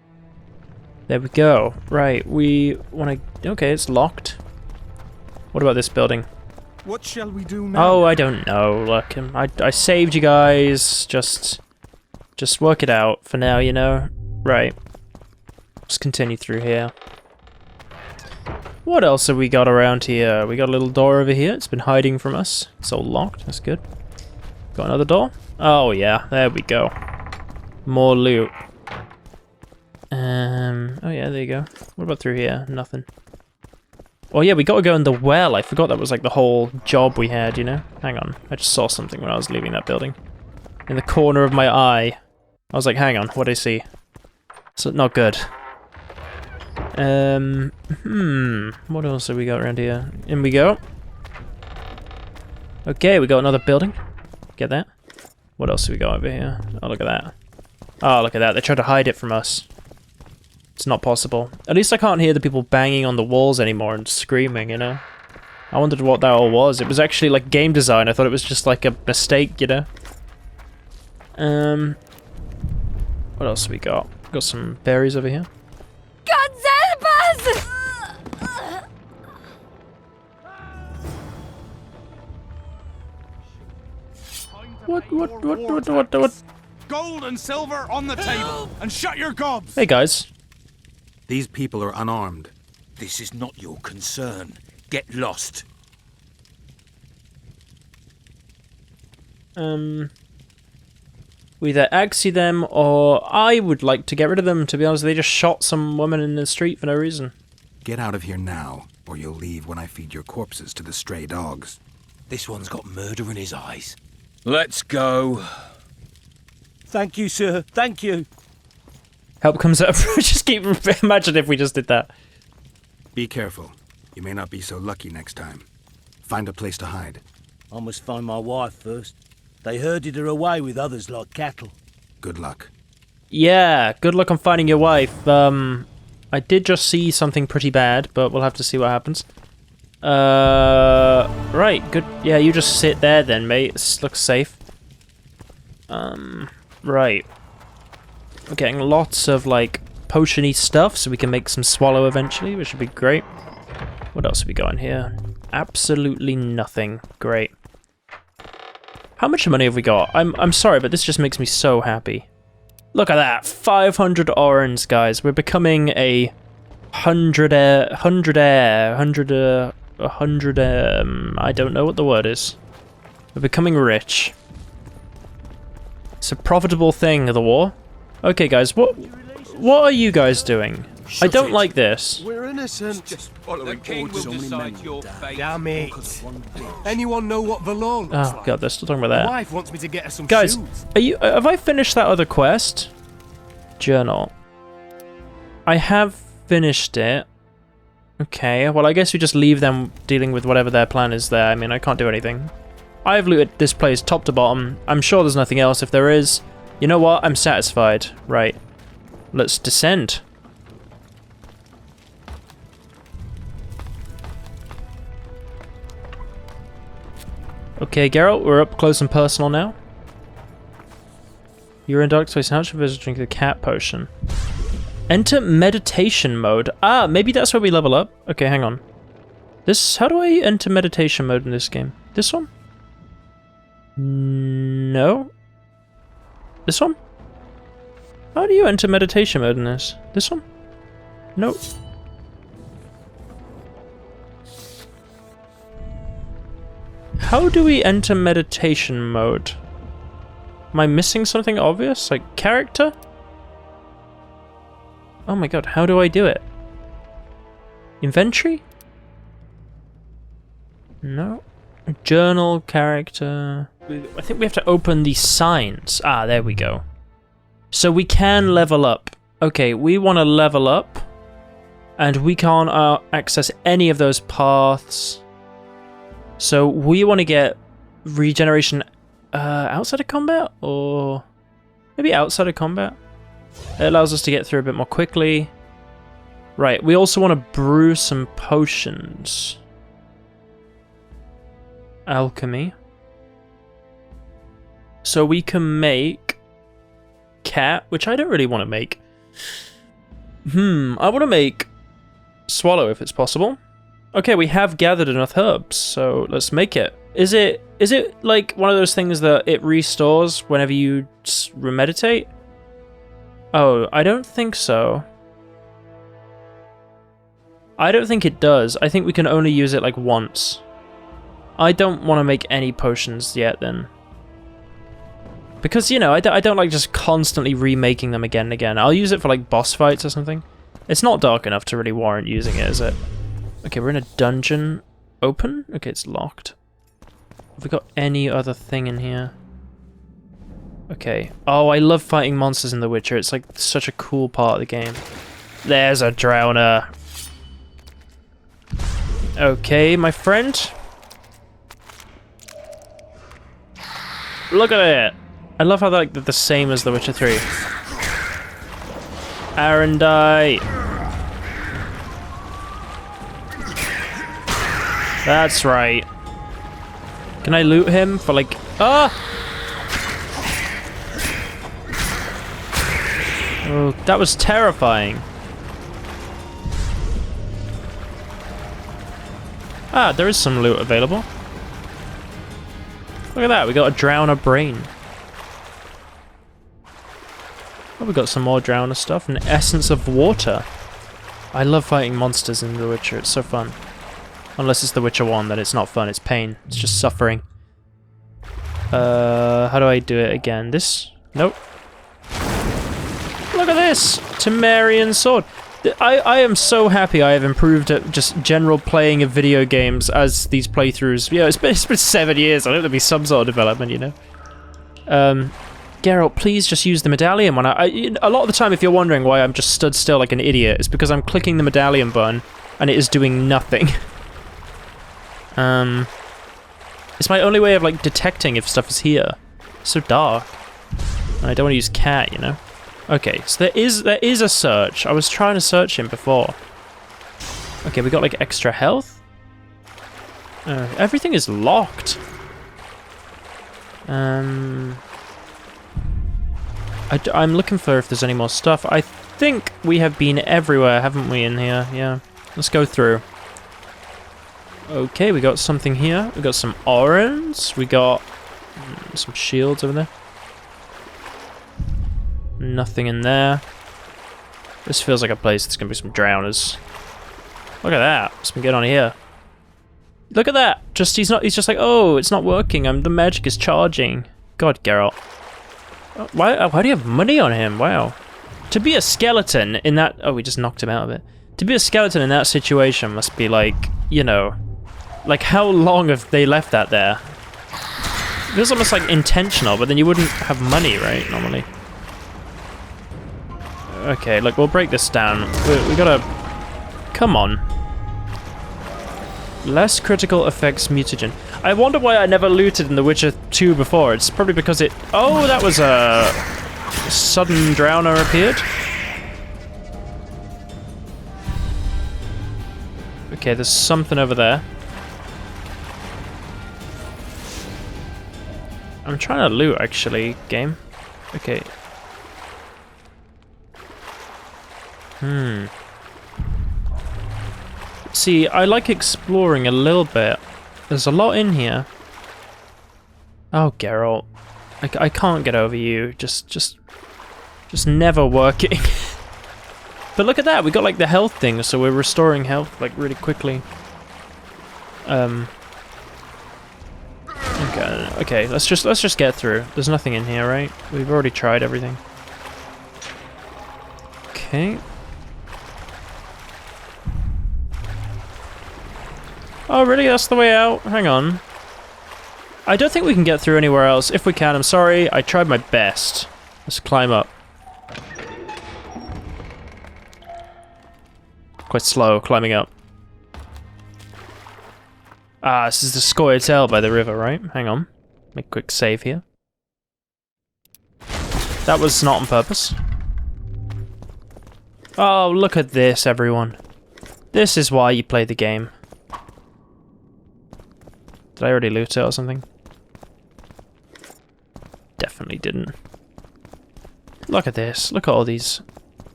There we go. Right, we want to... Okay, it's locked. What about this building? What shall we do now? Oh, I don't know. Look, I saved you guys. Just work it out for now, you know? Right. Let's continue through here. What else have we got around here? We got a little door over here. It's been hiding from us. It's all locked. That's good. Got another door? Oh, yeah. There we go. More loot. Oh, yeah, there you go. What about through here? Nothing. Oh, yeah, we got to go in the well. I forgot that was, like, the whole job we had, you know? Hang on. I just saw something when I was leaving that building. In the corner of my eye. I was like, hang on. What do I see? It's not good. What else have we got around here? In we go. Okay, we got another building. Get that? What else do we got over here? Oh, look at that. Oh, look at that. They tried to hide it from us. It's not possible. At least I can't hear the people banging on the walls anymore and screaming, you know? I wondered what that all was. It was actually like game design. I thought it was just like a mistake, you know? What else have we got? Got some berries over here. God help us! What? Gold and silver on the table, and shut your gobs! Hey, guys. These people are unarmed. This is not your concern. Get lost. We either axe them, or I would like to get rid of them, to be honest. They just shot some woman in the street for no reason. Get out of here now, or you'll leave when I feed your corpses to the stray dogs. This one's got murder in his eyes. Let's go. Thank you, sir. Thank you. Help comes up. Just keep... Imagine if we just did that. Be careful. You may not be so lucky next time. Find a place to hide. I must find my wife first. They herded her away with others like cattle. Good luck. Yeah, good luck on finding your wife. I did just see something pretty bad, but we'll have to see what happens. Right, good. Yeah, you just sit there then, mate. This looks safe. Right. We're getting lots of, like, potion-y stuff, so we can make some swallow eventually, which should be great. What else have we got in here? Absolutely nothing. Great. How much money have we got? I'm sorry, but this just makes me so happy. Look at that, 500 orange, guys. We're becoming a I don't know what the word is. We're becoming rich. It's a profitable thing, the war. Okay, guys, what are you guys doing? I don't like this. We're innocent. Just follow the king will decide your fate. Damn it. Anyone know what the law looks like? Oh god, they're still talking about My that. wife wants me to get her some Guys, shoes. have I finished that other quest? Journal. I have finished it. Okay, well I guess we just leave them dealing with whatever their plan is there. I mean, I can't do anything. I've looted this place top to bottom. I'm sure there's nothing else. If there is, you know what? I'm satisfied. Right. Let's descend. Okay, Geralt, we're up close and personal now. You're in dark space. How much of it is drink the cat potion? Enter meditation mode. Ah, maybe that's where we level up. Okay, hang on. This, how do I enter meditation mode in this game? This one? No. This one? How do you enter meditation mode in this? This one? Nope. How do we enter meditation mode? Am I missing something obvious? Like character? Oh my god, how do I do it? Inventory? No. Journal, character. I think we have to open these signs. Ah, there we go. So we can level up. Okay, we want to level up. And we can't access any of those paths. So we want to get regeneration outside of combat? Or maybe outside of combat? It allows us to get through a bit more quickly. Right, we also want to brew some potions. Alchemy. So we can make cat, which I don't really want to make. I want to make swallow if it's possible. Okay, we have gathered enough herbs, so let's make it. Is it like one of those things that it restores whenever you remeditate? Oh, I don't think so. I don't think it does. I think we can only use it like once. I don't want to make any potions yet then. Because, you know, I don't like just constantly remaking them again and again. I'll use it for like boss fights or something. It's not dark enough to really warrant using it, is it? Okay, we're in a dungeon. Open? Okay, it's locked. Have we got any other thing in here? Okay. Oh, I love fighting monsters in The Witcher. It's like such a cool part of the game. There's a drowner. Okay, my friend. Look at it. I love how they're like the same as The Witcher 3. Arendite. That's right. Can I loot him for like... Ah! Oh, that was terrifying. Ah, there is some loot available. Look at that, we got a drowner brain. Oh, we got some more drowner stuff. An essence of water. I love fighting monsters in The Witcher, it's so fun. Unless it's The Witcher 1, then it's not fun, it's pain. It's just suffering. How do I do it again? This? Nope. Look at this! Temerian sword. I am so happy I have improved at just general playing of video games as these playthroughs. Yeah, it's been 7 years. I know there'll be some sort of development, you know. Geralt, please just use the medallion one. A lot of the time, if you're wondering why I'm just stood still like an idiot, it's because I'm clicking the medallion button and it is doing nothing. It's my only way of like detecting if stuff is here. It's so dark. And I don't want to use cat, you know. Okay, so there is a search. I was trying to search him before. Okay, we got like extra health. Everything is locked. I'm looking for if there's any more stuff. I think we have been everywhere, haven't we, in here? Yeah. Let's go through. Okay, we got something here. We got some orange. We got some shields over there. Nothing in there. This feels like a place that's gonna be some drowners. Look at that. What's been going on here? Look at that. He's just like, oh, it's not working. The magic is charging. God, Geralt. Why do you have money on him? Wow. To be a skeleton in that... Oh, we just knocked him out of it. To be a skeleton in that situation must be like, you know... Like, how long have they left that there? It feels almost like intentional, but then you wouldn't have money, right, normally. Okay, look, we'll break this down. We gotta... Come on. Less critical effects mutagen. I wonder why I never looted in The Witcher 2 before. It's probably because it... Oh, that was a... sudden drowner appeared. Okay, there's something over there. I'm trying to loot, actually, game. Okay. See, I like exploring a little bit. There's a lot in here. Oh, Geralt. I can't get over you. Just never working. But look at that, we got like the health thing, so we're restoring health like really quickly. God. Okay, let's just get through. There's nothing in here, right? We've already tried everything. Okay. Oh, really? That's the way out? Hang on. I don't think we can get through anywhere else. If we can, I'm sorry. I tried my best. Let's climb up. Quite slow climbing up. Ah, this is the Scoia'tael by the river, right? Hang on. Make a quick save here. That was not on purpose. Oh, look at this, everyone. This is why you play the game. Did I already loot it or something? Definitely didn't. Look at this. Look at all these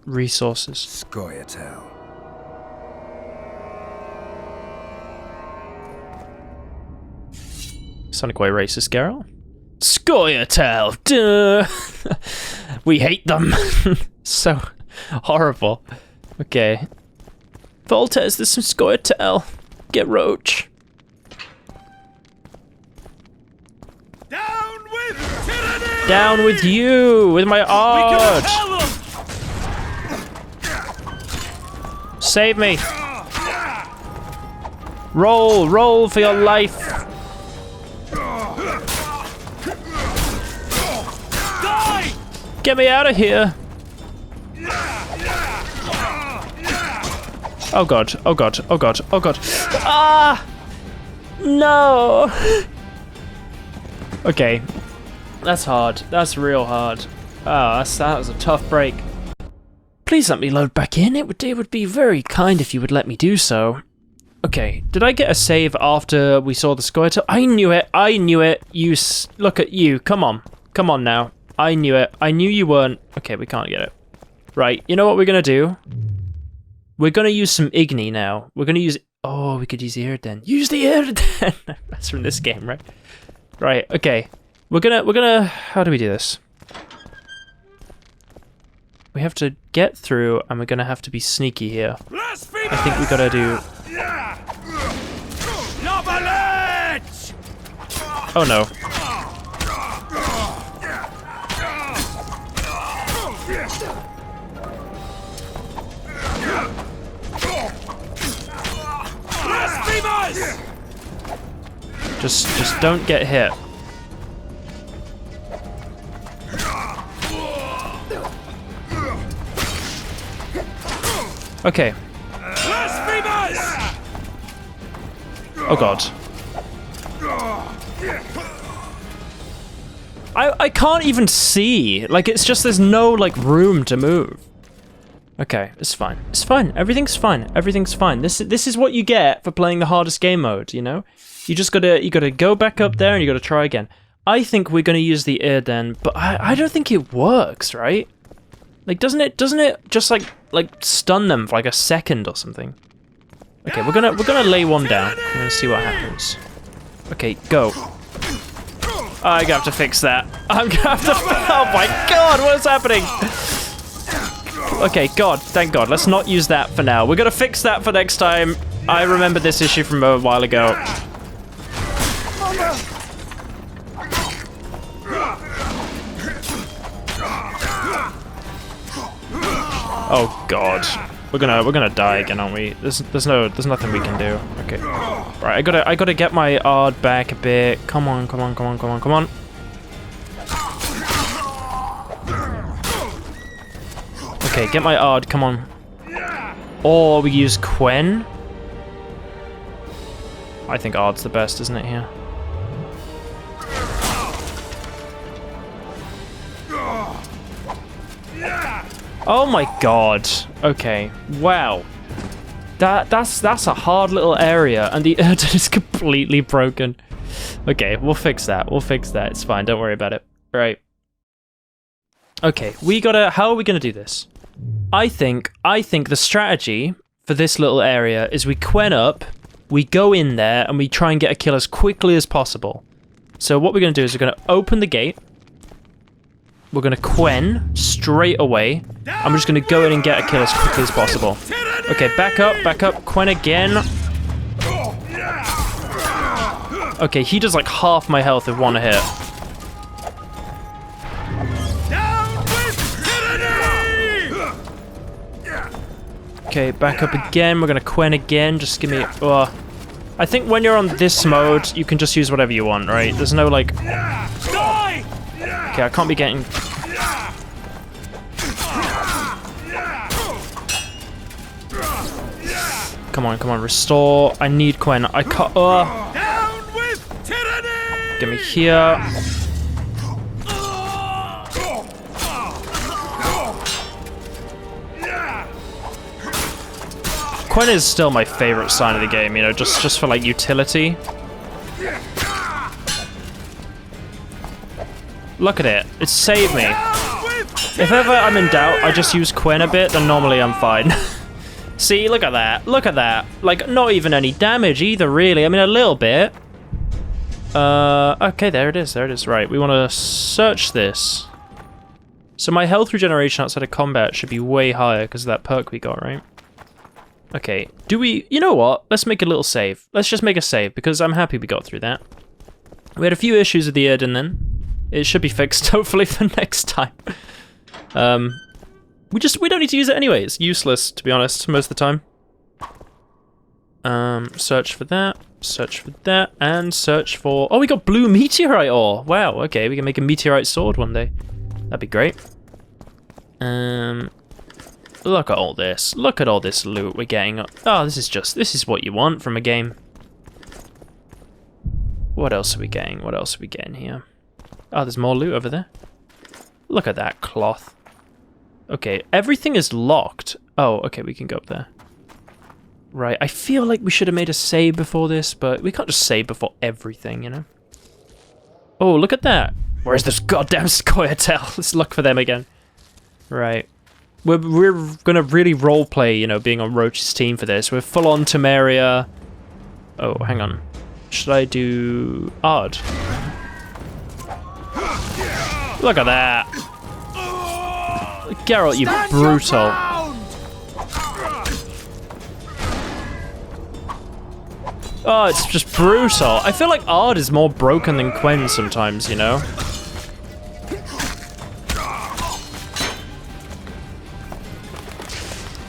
resources. Scoia'tael. Sounded quite racist, Geralt. Scoia'tael! Duh! We hate them! So horrible. Okay. Voltaires, there's some Scoia'tael. Get Roche. Down with tyranny! Down with you! With my art! Save me! Roll! Roll for your life! Get me out of here! Oh god, oh god, oh god, oh god. Ah! No! Okay. That's hard. That's real hard. Oh, that was a tough break. Please let me load back in. It would be very kind if you would let me do so. Okay, did I get a save after we saw the Scoia'tael? I knew it! I knew it! Look at you, come on. Come on now. I knew it. I knew you weren't. Okay, we can't get it. Right, you know what we're gonna do? We're gonna use some Igni now. We're gonna use... Oh, we could use the Earden. Use the Earden! That's from this game, right? Right, okay. We're gonna... How do we do this? We have to get through, and we're gonna have to be sneaky here. I think we gotta do... Oh no. Just don't get hit. Okay. Oh god. I can't even see. Like, it's just there's no like room to move. Okay, it's fine. It's fine. Everything's fine. Everything's fine. This is what you get for playing the hardest game mode, you know? You gotta go back up there and you gotta try again. I think we're gonna use the Earden, but I don't think it works, right? Like, doesn't it just like stun them for like a second or something? Okay, we're gonna lay one down. We're gonna see what happens. Okay, go. I'm gonna have to fix that. I'm gonna have to. Oh my god, what is happening? Okay, God, thank God. Let's not use that for now. We're gonna fix that for next time. I remember this issue from a while ago. Oh God, we're gonna die again, aren't we? There's nothing we can do. Okay, right. I gotta get my Ard back a bit. Come on. Okay, get my Ard. Come on. Or we use Quen. I think Ard's the best, isn't it here? Oh my god. Okay. Wow. That's a hard little area, and the Earden is completely broken. Okay, we'll fix that. It's fine. Don't worry about it. Right. Okay, how are we gonna do this? I think the strategy for this little area is we Quen up, we go in there, and we try and get a kill as quickly as possible. So what we're gonna do is we're gonna open the gate. We're gonna Quen straight away, and we're just gonna go in and get a kill as quickly as possible. Okay, back up, Quen again. Okay, he does like half my health with one hit. Okay, back up again. We're gonna Quen again. Just give me... I think when you're on this mode, you can just use whatever you want, right? There's no, like... Okay, I can't be getting... Come on, restore. I need Quen. I can't... Down with tyranny! Give me here. Quen is still my favorite sign of the game, you know, just for like utility. Look at it. It saved me. If ever I'm in doubt, I just use Quen a bit, then normally I'm fine. See, look at that. Look at that. Like, not even any damage either, really. I mean, a little bit. Okay, there it is. There it is. Right, we want to search this. So my health regeneration outside of combat should be way higher because of that perk we got, right? Okay, do we... You know what? Let's make a little save. Let's just make a save because I'm happy we got through that. We had a few issues with the Yrden then. It should be fixed, hopefully, for next time. We don't need to use it anyway. It's useless, to be honest, most of the time. Search for that, and search for... Oh, we got blue meteorite ore! Wow, okay, we can make a meteorite sword one day. That'd be great. Look at all this. Look at all this loot we're getting. Oh, this is what you want from a game. What else are we getting? What else are we getting here? Oh, there's more loot over there. Look at that cloth. Okay, everything is locked. Oh, okay, we can go up there. Right, I feel like we should have made a save before this, but we can't just save before everything, you know? Oh, look at that. Where's this goddamn Scoia'tael? Let's look for them again. Right. We're gonna really roleplay, you know, being on Roche's team for this. We're full on Temeria. Oh, hang on. Should I do... Odd? Look at that. Geralt, you brutal. Oh, it's just brutal. I feel like Ard is more broken than Quen sometimes, you know?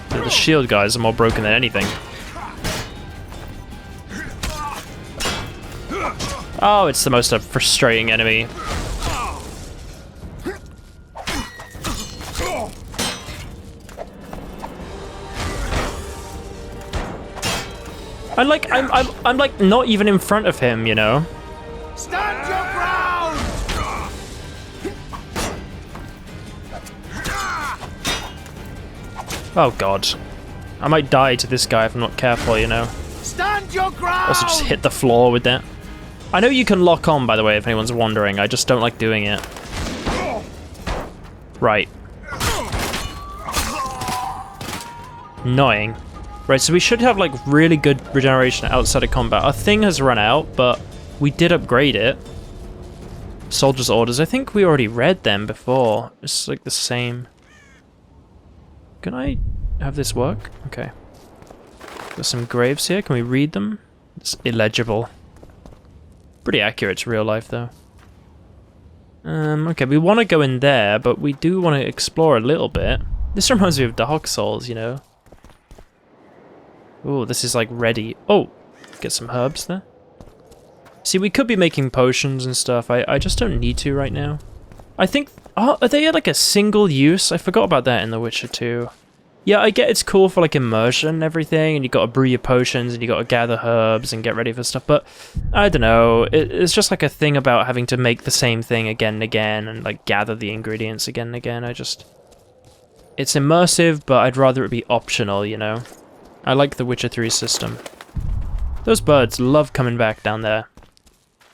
The shield guys are more broken than anything. Oh, it's the most frustrating enemy. I'm like not even in front of him, you know. Stand your ground! Oh god. I might die to this guy if I'm not careful, you know. Stand your ground! Also just hit the floor with that. I know you can lock on, by the way, if anyone's wondering. I just don't like doing it. Right. Annoying. Right, so we should have like really good regeneration outside of combat. Our thing has run out, but we did upgrade it. Soldier's orders. I think we already read them before. It's like the same. Can I have this work? Okay. There's some graves here. Can we read them? It's illegible. Pretty accurate to real life, though. Okay, we want to go in there, but we do want to explore a little bit. This reminds me of Dark Souls, you know? Ooh, this is like ready. Oh, get some herbs there. See, we could be making potions and stuff. I just don't need to right now. I think... Oh, are they like a single use? I forgot about that in The Witcher 2. Yeah, I get it's cool for like immersion and everything, and you got to brew your potions, and you got to gather herbs and get ready for stuff, but I don't know. It's just like a thing about having to make the same thing again and again, and like gather the ingredients again and again. It's immersive, but I'd rather it be optional, you know? I like the Witcher 3 system. Those birds love coming back down there.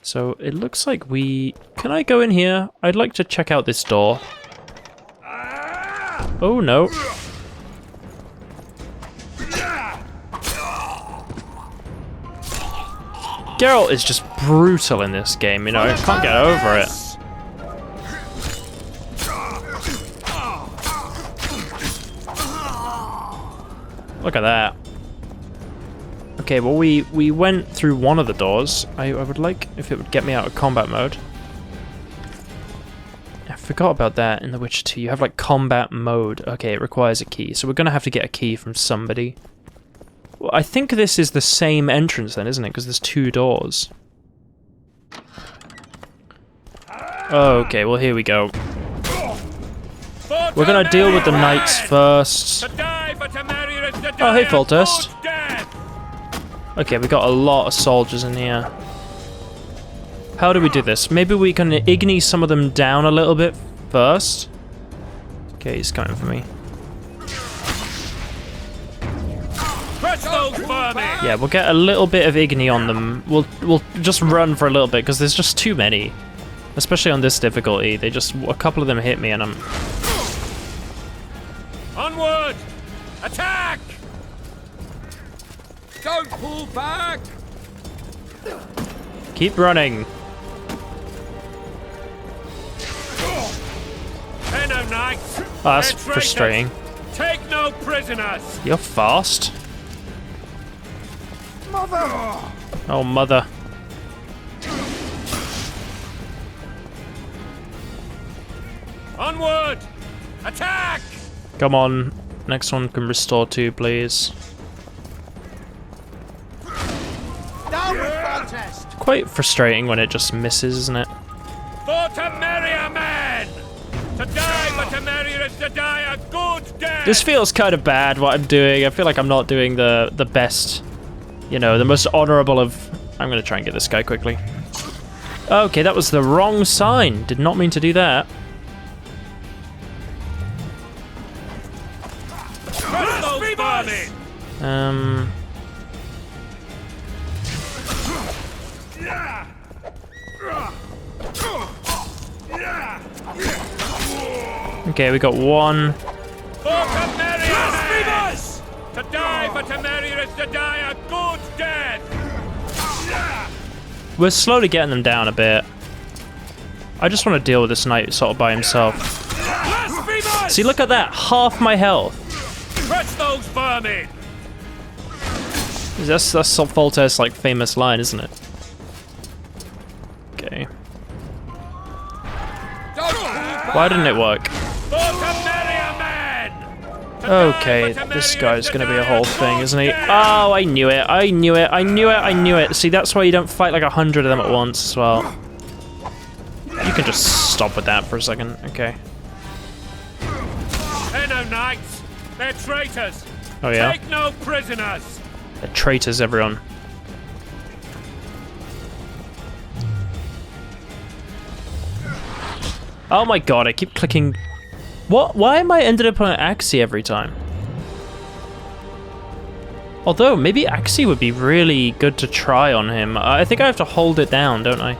So it looks like we... Can I go in here? I'd like to check out this door. Oh no. Geralt is just brutal in this game, you know? I can't get over it. Look at that. Okay, well we went through one of the doors. I would like if it would get me out of combat mode. I forgot about that in The Witcher 2. You have like combat mode. Okay, it requires a key. So we're gonna have to get a key from somebody. Well, I think this is the same entrance then, isn't it? Because there's 2 doors. Okay, well here we go. We're gonna deal with the knights first. Oh, hey, Foltest. Okay, we got a lot of soldiers in here. How do we do this? Maybe we can igni some of them down a little bit first. Okay, he's coming for me. Yeah, we'll get a little bit of igni on them. We'll just run for a little bit because there's just too many. Especially on this difficulty. A couple of them hit me and I'm... Onward! Attack! Don't pull back! Keep running. No knights. Oh, that's frustrating. Take no prisoners. You're fast. Mother! Oh, mother. Onward! Attack! Come on. Next one can restore 2, please. Down with Foltest! Quite frustrating when it just misses, isn't it? For to marry a man! To die, but to marry is to die a good death! This feels kind of bad, what I'm doing. I feel like I'm not doing the best, you know, the most honorable of... I'm going to try and get this guy quickly. Okay, that was the wrong sign. Did not mean to do that. Okay, we got 1. To die, but to marry is to die a good death. We're slowly getting them down a bit. I just want to deal with this knight sort of by himself. See, look at that, half my health. Crush those vermin. That's Foltest's like famous line, isn't it? Okay. Why didn't it work? Okay, this guy's gonna be a whole thing, isn't he? Oh, I knew it, I knew it, I knew it, I knew it. See, that's why you don't fight like 100 of them at once as well. You can just stop with that for a second, okay. They're no knights, they're traitors. Oh yeah? Take no prisoners. They're traitors, everyone. Oh my god, I keep clicking... What? Why am I ended up on Axie every time? Although, maybe Axie would be really good to try on him. I think I have to hold it down, don't I?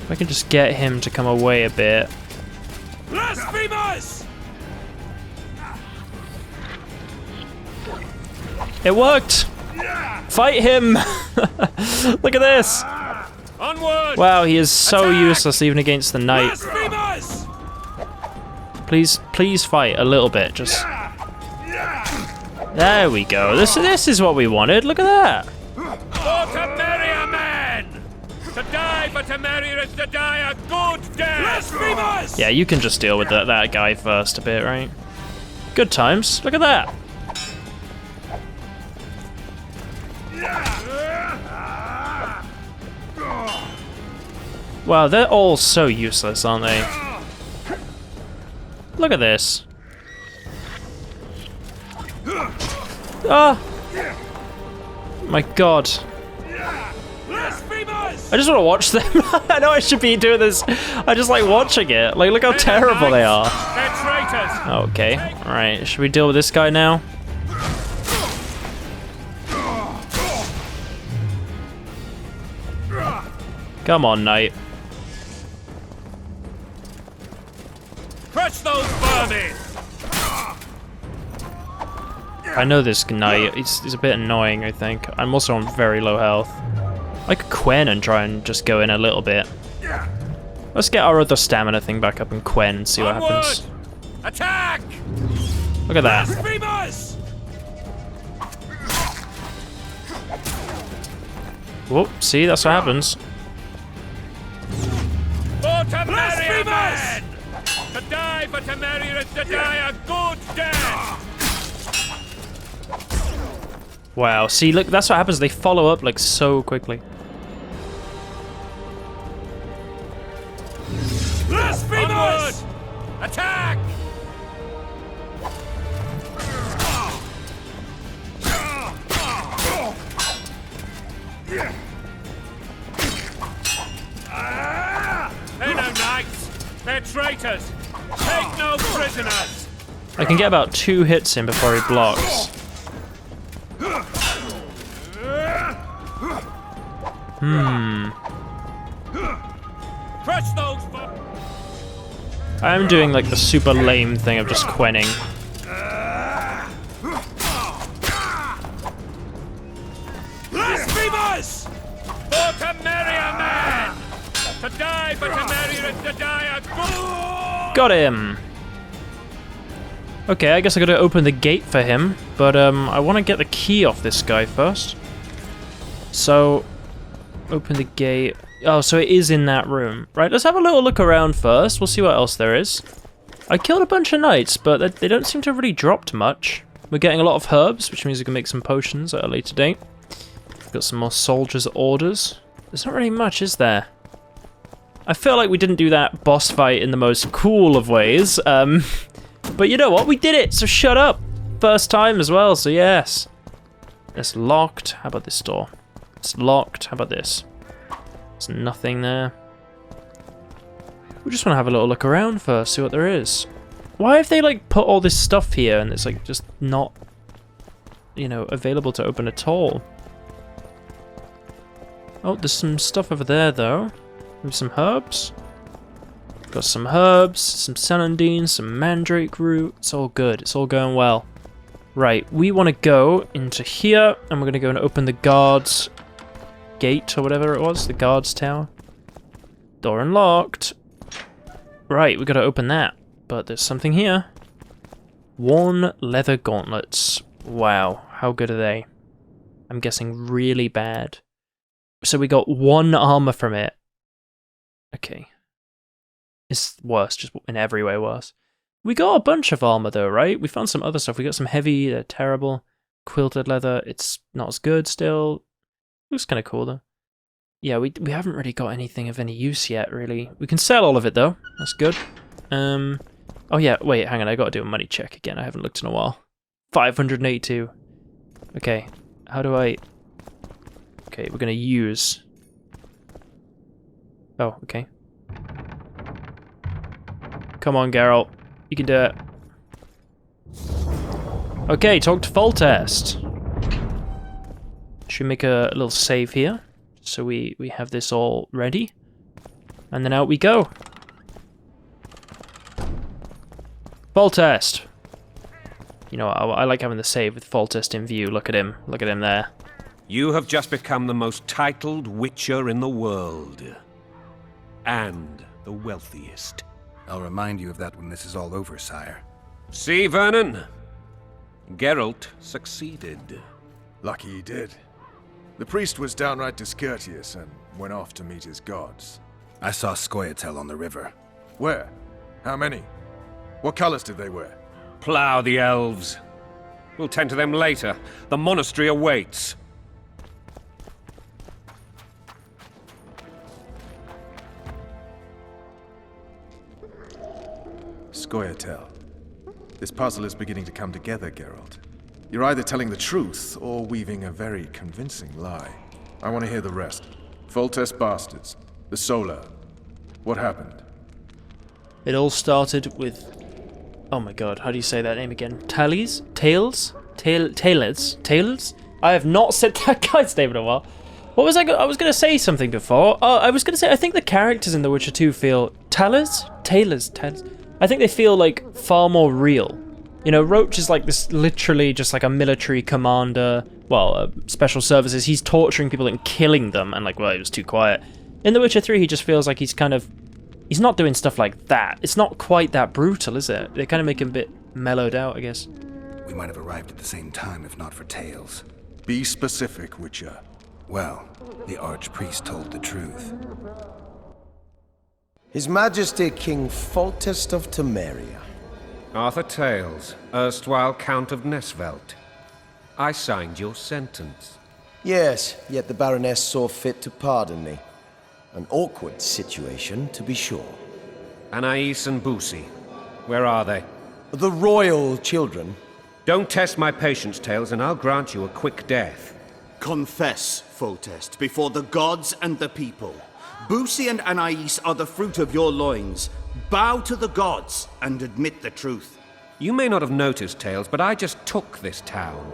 If I can just get him to come away a bit. Blasphemers! It worked! Fight him! Look at this! Onward! Wow, he is so useless even against the knight. Please fight a little bit, just... There we go. This is what we wanted. Look at that. For to marry a man! To die, but to marry is to die a good death! Yeah, you can just deal with that guy first a bit, right? Good times. Look at that. Wow, they're all so useless, aren't they? Look at this. Ah! My god. I just want to watch them. I know I should be doing this. I just like watching it. Like, look how terrible they are. They're traitors. Okay, alright. Should we deal with this guy now? Come on, knight. Crush those vermin! I know this knight. He's a bit annoying, I think. I'm also on very low health. I could Quen and try and just go in a little bit. Let's get our other stamina thing back up and Quen and see what happens. Attack! Look at that. Blasphemers! Whoop, see, that's what happens. For Temeria, man! To die for Temeria is to die a good death! Wow, see, look, that's what happens. They follow up, like, so quickly. Onward! Attack! They're no knights. They're traitors. Take no prisoners. I can get about 2 hits in before he blocks. Crush those. I'm doing like the super lame thing of just quenning. Blasphemers! For Temeria, man! To die for Temeria is to die a good... Got him! Okay, I guess I gotta open the gate for him, but I want to get the key off this guy first. So, open the gate. Oh, so it is in that room. Right, let's have a little look around first. We'll see what else there is. I killed a bunch of knights, but they don't seem to have really dropped much. We're getting a lot of herbs, which means we can make some potions at a later date. Got some more soldiers' orders. There's not really much, is there? I feel like we didn't do that boss fight in the most cool of ways. But you know what? We did it, so shut up. First time as well, so yes. It's locked. How about this door? It's locked. How about this? There's nothing there. We just want to have a little look around first, see what there is. Why have they like put all this stuff here and it's like just not, you know, available to open at all? Oh, there's some stuff over there though. Maybe some herbs. Got some herbs, some celandine, some mandrake root. It's all good. It's all going well. Right, we want to go into here and we're going to go and open the guards gate or whatever it was, the guards tower. Door unlocked. Right, we got to open that, but there's something here. Worn leather gauntlets. Wow, how good are they? I'm guessing really bad. So we got 1 armor from it. Okay. It's worse, just in every way worse. We got a bunch of armor though, right? We found some other stuff. We got some heavy, they're terrible. Quilted leather, it's not as good still. Looks kind of cool though. Yeah, we haven't really got anything of any use yet, really. We can sell all of it though. That's good. Oh yeah, wait, hang on. I got to do a money check again. I haven't looked in a while. 582. Okay, how do I? Okay, we're gonna use. Oh, okay. Come on, Geralt. You can do it. Okay, talk to Foltest. Should we make a little save here? So we have this all ready. And then out we go. Foltest! You know, I like having the save with Foltest in view. Look at him. Look at him there. You have just become the most titled witcher in the world. And the wealthiest. I'll remind you of that when this is all over, sire. See, Vernon? Geralt succeeded. Lucky he did. The priest was downright discourteous and went off to meet his gods. I saw Scoia'tael on the river. Where? How many? What colors did they wear? Plough the elves. We'll tend to them later. The monastery awaits. Scoia'tael. This puzzle is beginning to come together, Geralt. You're either telling the truth or weaving a very convincing lie. I want to hear the rest. Foltest bastards. The Solar. What happened? It all started with... Oh my god, how do you say that name again? Tails? Tails? Tails? I have not said that guy's name in a while. What was I was going to say something before. Oh, I was going to say, I think the characters in The Witcher 2 feel... Tailors? I think they feel like far more real. You know, Roche is like this, literally just like a military commander, well, special services. He's torturing people and killing them, and like, well, he was too quiet. In The Witcher 3, he just feels like he's not doing stuff like that. It's not quite that brutal, is it? They kind of make him a bit mellowed out, I guess. We might have arrived at the same time if not for Tails. Be specific, Witcher. Well, the archpriest told the truth. His Majesty King Foltest of Temeria. Arthur Tales, erstwhile Count of Nesvelt. I signed your sentence. Yes, yet the Baroness saw fit to pardon me. An awkward situation, to be sure. Anais and Boosie, where are they? The royal children. Don't test my patience, Tales, and I'll grant you a quick death. Confess, Foltest, before the gods and the people. Boosie and Anais are the fruit of your loins. Bow to the gods and admit the truth. You may not have noticed, Tales, but I just took this town.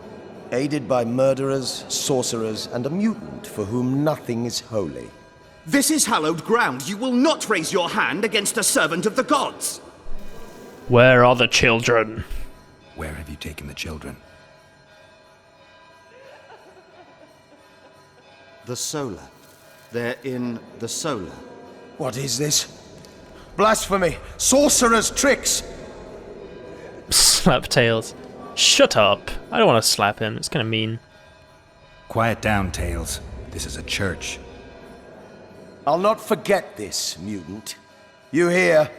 Aided by murderers, sorcerers, and a mutant for whom nothing is holy. This is hallowed ground. You will not raise your hand against a servant of the gods. Where are the children? Where have you taken the children? The Solar. They're in the Solar. What is this? Blasphemy! Sorcerer's tricks! Slap Tails. Shut up. I don't want to slap him. It's kind of mean. Quiet down, Tails. This is a church. I'll not forget this, mutant. You hear?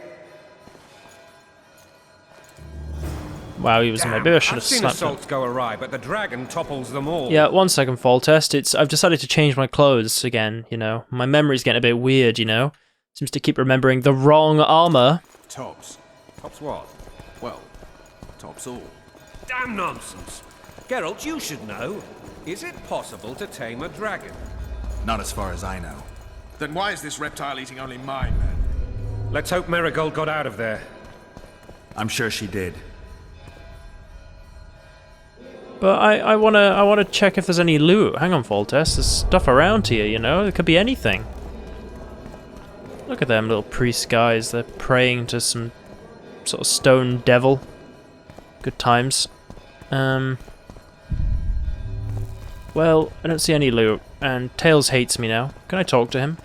Wow, he was maybe I should have I've seen slapped him. assaults go awry, but the dragon topples them all. Yeah, 1 second, Foltest. I've decided to change my clothes again, you know. My memory's getting a bit weird, you know. Seems to keep remembering the wrong armor. Tops. Tops what? Well, tops all. Damn nonsense. Geralt, you should know. Is it possible to tame a dragon? Not as far as I know. Then why is this reptile eating only mine, man? Let's hope Marigold got out of there. I'm sure she did. But I wanna check if there's any loot. Hang on, Foltest. There's stuff around here, you know? It could be anything. Look at them little priest guys. They're praying to some sort of stone devil. Good times. Well, I don't see any loot, and Tails hates me now. Can I talk to him?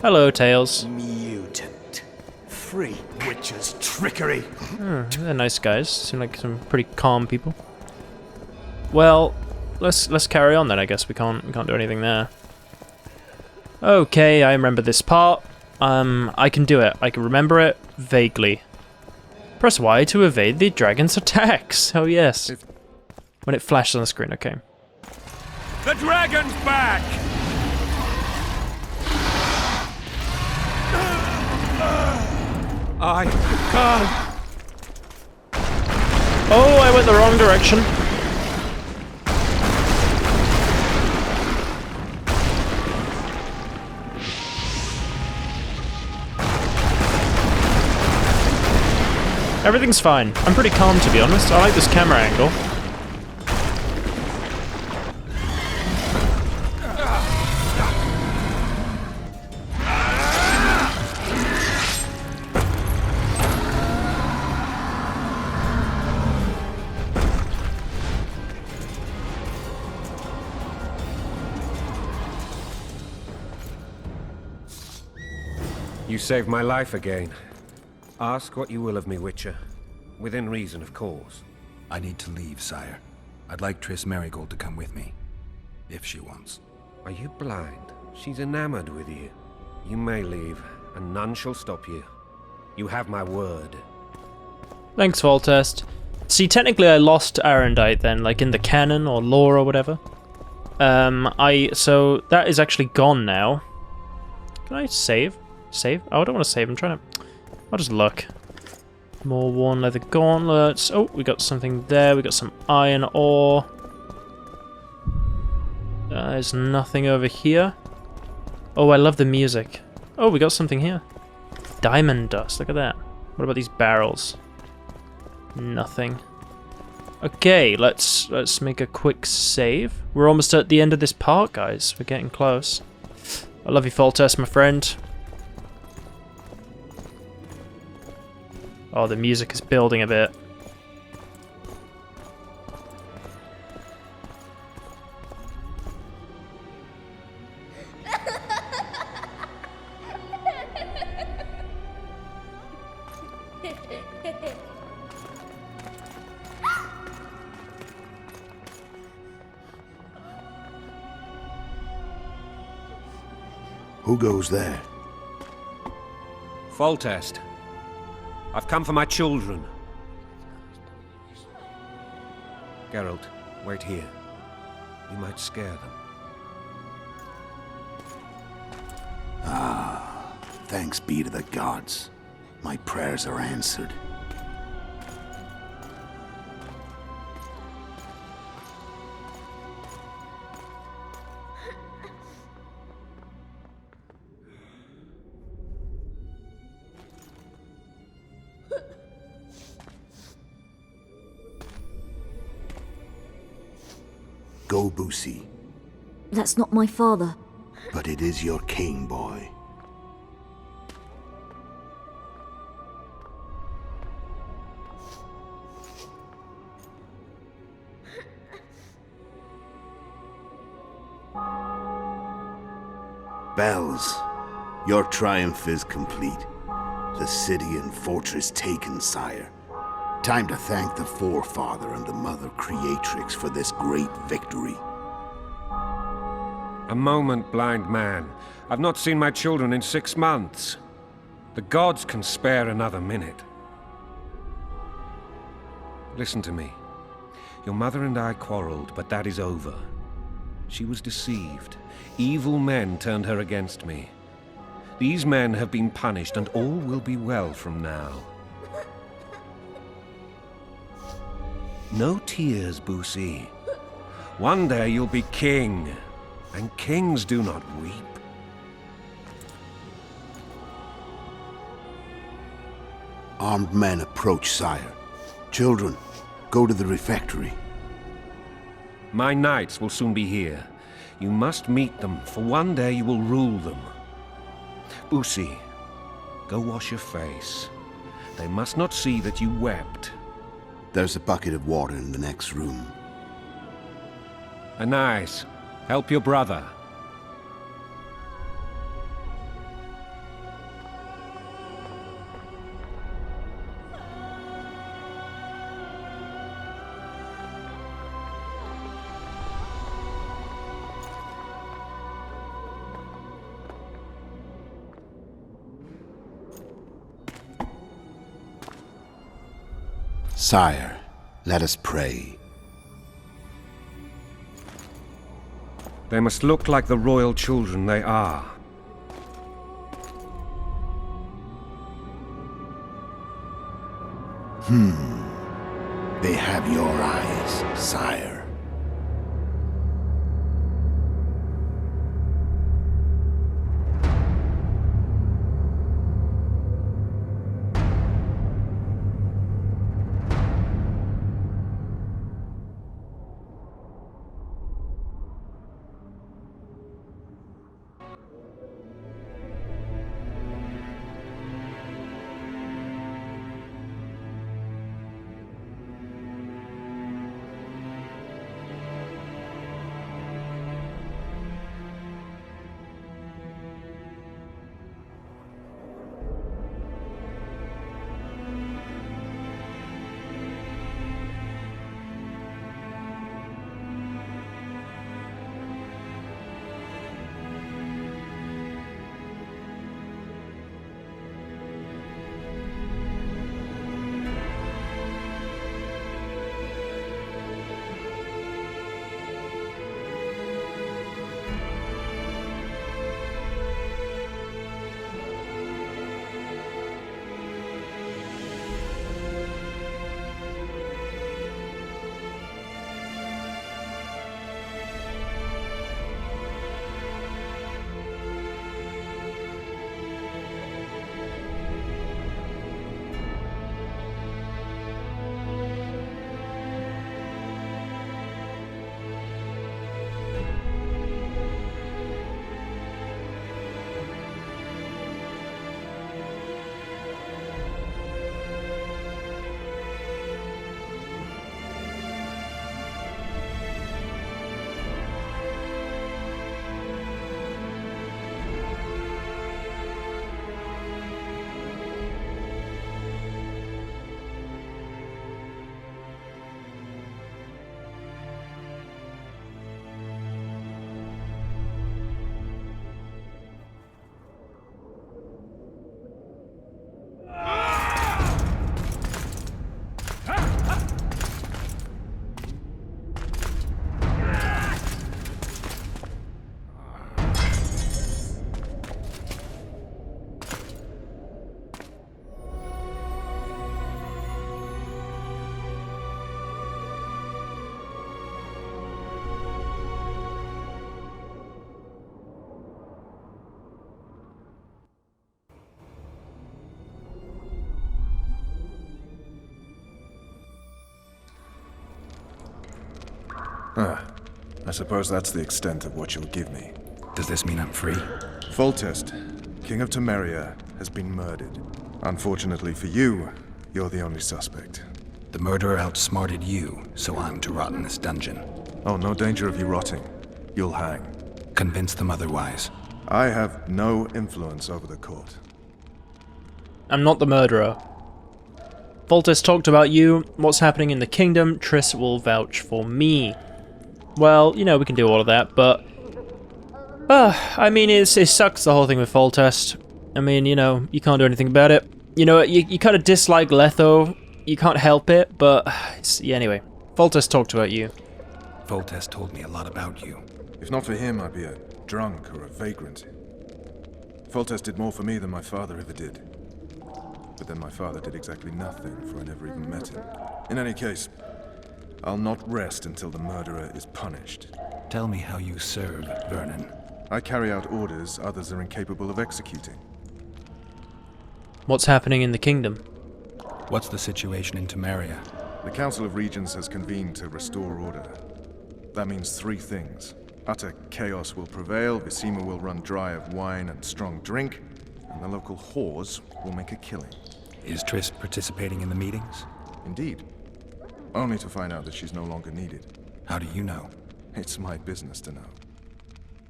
Hello, Tails. Mutant. Free witch's trickery. They're nice guys. Seem like some pretty calm people. Well, let's carry on then. I guess we can't do anything there. Okay, I remember this part. I can do it. I can remember it vaguely. Press Y to evade the dragon's attacks. Oh yes. When it flashes on the screen. Okay. The dragon's back! I can't. Oh, I went the wrong direction. Everything's fine. I'm pretty calm, to be honest. I like this camera angle. You saved my life again. Ask what you will of me, Witcher. Within reason, of course. I need to leave, sire. I'd like Triss Merigold to come with me. If she wants. Are you blind? She's enamored with you. You may leave, and none shall stop you. You have my word. Thanks, Foltest. See, technically I lost Arendite then, like in the canon or lore or whatever. So that is actually gone now. Can I save? Save? Oh, I don't want to save. I'm trying to... I'll just look. More worn leather gauntlets. Oh, we got something there. We got some iron ore. There's nothing over here. Oh, I love the music. Oh, we got something here. Diamond dust. Look at that. What about these barrels? Nothing. Okay, let's make a quick save. We're almost at the end of this part, guys. We're getting close. I love you, Foltest, my friend. Oh, the music is building a bit. Who goes there? Foltest. I've come for my children. Geralt, wait here. You might scare them. Ah, thanks be to the gods. My prayers are answered. Go, Boosie. That's not my father. But it is your king, boy. Bells, your triumph is complete. The city and fortress taken, sire. Time to thank the Forefather and the Mother Creatrix for this great victory. A moment, blind man. I've not seen my children in 6 months. The gods can spare another minute. Listen to me. Your mother and I quarreled, but that is over. She was deceived. Evil men turned her against me. These men have been punished, and all will be well from now. No tears, Boosie. One day you'll be king, and kings do not weep. Armed men approach, sire. Children, go to the refectory. My knights will soon be here. You must meet them, for one day you will rule them. Boosie, go wash your face. They must not see that you wept. There's a bucket of water in the next room. Anais, help your brother. Sire, let us pray. They must look like the royal children they are. They have your eyes, sire. I suppose that's the extent of what you'll give me. Does this mean I'm free? Foltest, King of Temeria, has been murdered. Unfortunately for you, you're the only suspect. The murderer outsmarted you, so I'm to rot in this dungeon. Oh, no danger of you rotting. You'll hang. Convince them otherwise. I have no influence over the court. I'm not the murderer. Foltest talked about you, what's happening in the kingdom. Triss will vouch for me. Well, you know, we can do all of that, but... I mean, it sucks, the whole thing with Foltest. I mean, you know, you can't do anything about it. You know, you kind of dislike Letho. You can't help it, but... yeah, anyway. Foltest talked about you. Foltest told me a lot about you. If not for him, I'd be a drunk or a vagrant. Foltest did more for me than my father ever did. But then my father did exactly nothing, for I never even met him. In any case, I'll not rest until the murderer is punished. Tell me how you serve, Vernon. I carry out orders others are incapable of executing. What's happening in the kingdom? What's the situation in Temeria? The Council of Regents has convened to restore order. That means three things. Utter chaos will prevail, Visima will run dry of wine and strong drink, and the local whores will make a killing. Is Triss participating in the meetings? Indeed. Only to find out that she's no longer needed. How do you know? It's my business to know.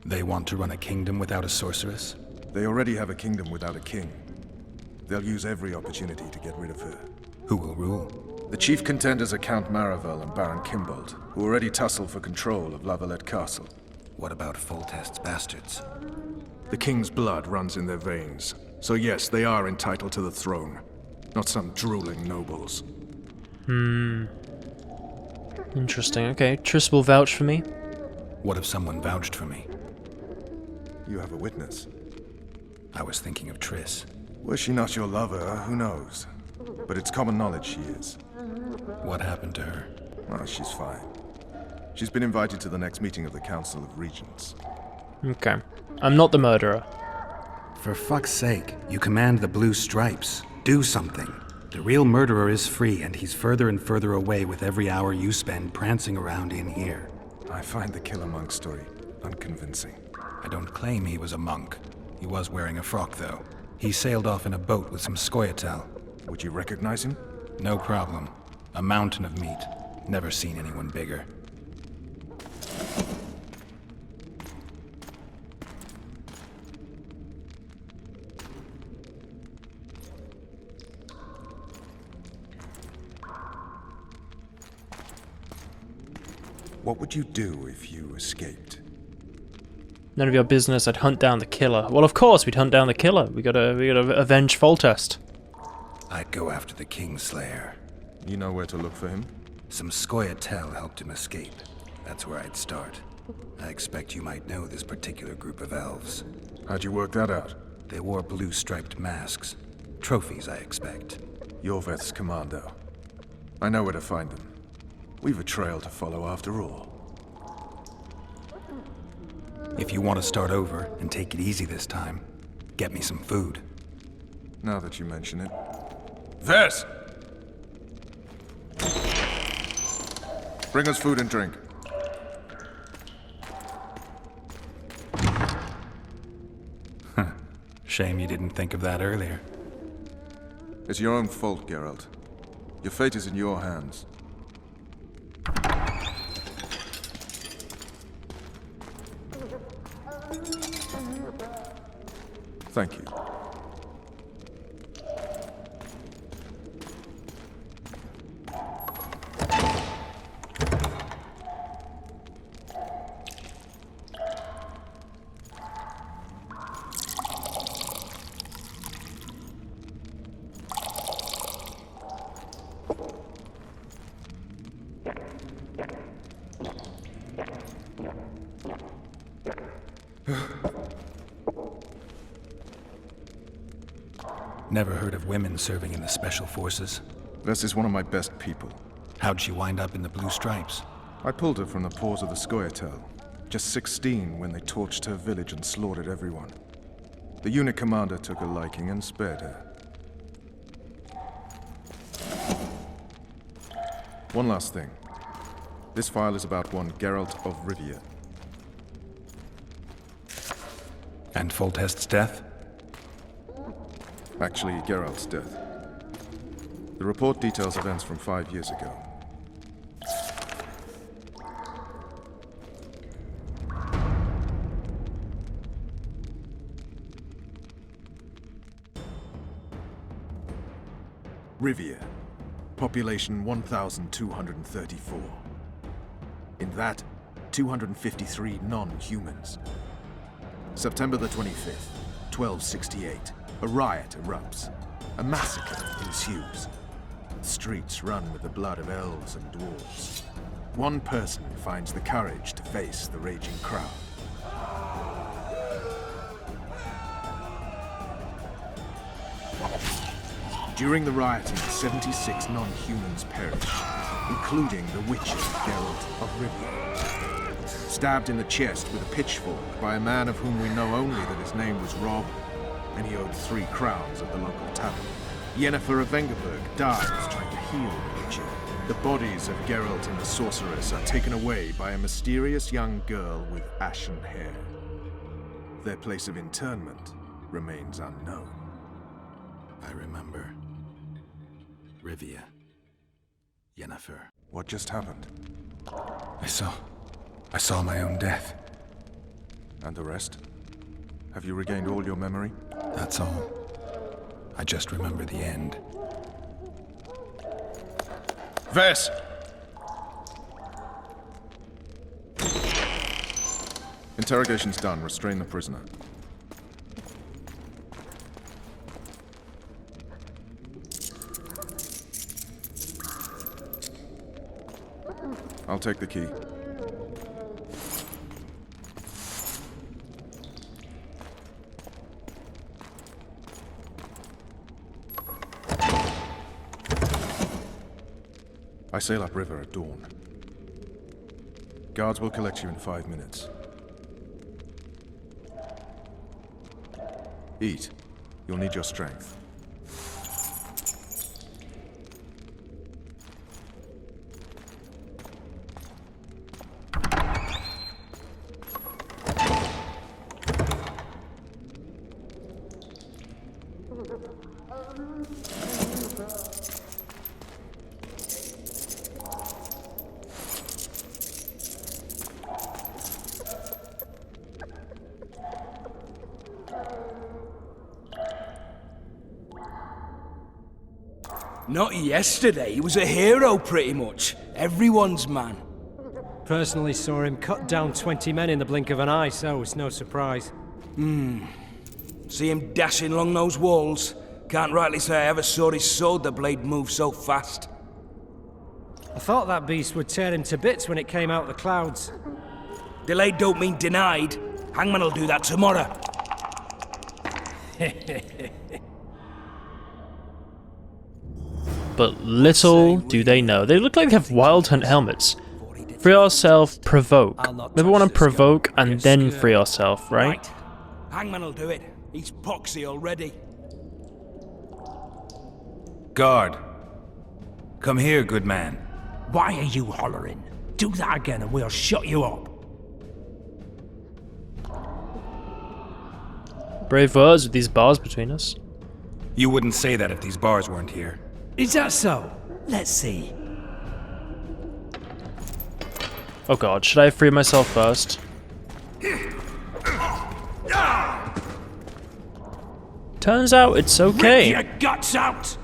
They want to run a kingdom without a sorceress? They already have a kingdom without a king. They'll use every opportunity to get rid of her. Who will rule? The chief contenders are Count Maravel and Baron Kimbold, who already tussle for control of Lavalette Castle. What about Foltest's bastards? The king's blood runs in their veins, so yes, they are entitled to the throne. Not some drooling nobles. Interesting. Okay, Triss will vouch for me. What if someone vouched for me? You have a witness. I was thinking of Triss. Was she not your lover, who knows? But it's common knowledge she is. What happened to her? Oh, she's fine. She's been invited to the next meeting of the Council of Regents. Okay. I'm not the murderer. For fuck's sake, you command the Blue Stripes. Do something. The real murderer is free, and he's further and further away with every hour you spend prancing around in here. I find the Killer Monk story unconvincing. I don't claim he was a monk. He was wearing a frock, though. He sailed off in a boat with some Scoia'tael. Would you recognize him? No problem. A mountain of meat. Never seen anyone bigger. What would you do if you escaped? None of your business. I'd hunt down the killer. Well, of course we'd hunt down the killer. We gotta avenge Foltest. I'd go after the Kingslayer. You know where to look for him? Some Scoia'tael helped him escape. That's where I'd start. I expect you might know this particular group of elves. How'd you work that out? They wore blue-striped masks. Trophies, I expect. Iorveth's commando. I know where to find them. We've a trail to follow after all. If you want to start over and take it easy this time, get me some food. Now that you mention it. Vess! Bring us food and drink. Shame you didn't think of that earlier. It's your own fault, Geralt. Your fate is in your hands. Thank you. Never heard of women serving in the Special Forces. Vess is one of my best people. How'd she wind up in the Blue Stripes? I pulled her from the paws of the Scoia'tael. Just 16 when they torched her village and slaughtered everyone. The unit commander took a liking and spared her. One last thing. This file is about one Geralt of Rivia. And Foltest's death? Actually, Geralt's death. The report details events from 5 years ago. Rivia. Population 1,234. In that, 253 non-humans. September the 25th, 1268. A riot erupts. A massacre ensues. The streets run with the blood of elves and dwarves. One person finds the courage to face the raging crowd. During the rioting, 76 non-humans perished, including the Witcher Geralt of Rivia. Stabbed in the chest with a pitchfork by a man of whom we know only that his name was Rob, and he owed 3 crowns at the local tavern. Yennefer of Vengerberg dies trying to heal the Witcher. The bodies of Geralt and the sorceress are taken away by a mysterious young girl with ashen hair. Their place of internment remains unknown. I remember. Rivia. Yennefer. What just happened? I saw my own death. And the rest? Have you regained all your memory? That's all. I just remember the end. Vess! Interrogation's done. Restrain the prisoner. I'll take the key. I sail upriver at dawn. Guards will collect you in 5 minutes. Eat. You'll need your strength. Not yesterday, he was a hero pretty much. Everyone's man. Personally saw him cut down 20 men in the blink of an eye, so it's no surprise. See him dashing along those walls? Can't rightly say I ever saw his sword the blade move so fast. I thought that beast would tear him to bits when it came out of the clouds. Delayed don't mean denied. Hangman will do that tomorrow. But little do they know. They look like they have Wild Hunt helmets. Free yourself, provoke. Maybe want to provoke and then free yourself, right? Hangman will do it. He's poxy already. Guard. Come here, good man. Why are you hollering? Do that again and we'll shut you up. Brave words with these bars between us. You wouldn't say that if these bars weren't here. Is that so? Let's see. Oh god, should I free myself first? Turns out it's okay. Rip your guts out!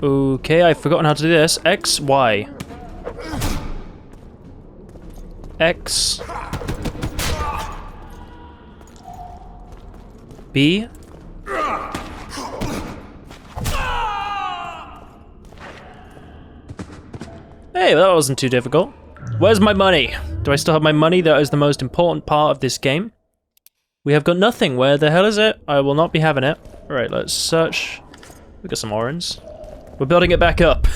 Okay, I've forgotten how to do this. X, Y. X. B. Hey, that wasn't too difficult. Where's my money? Do I still have my money? That is the most important part of this game. We have got nothing. Where the hell is it? I will not be having it. Alright, let's search. We got some orange. We're building it back up.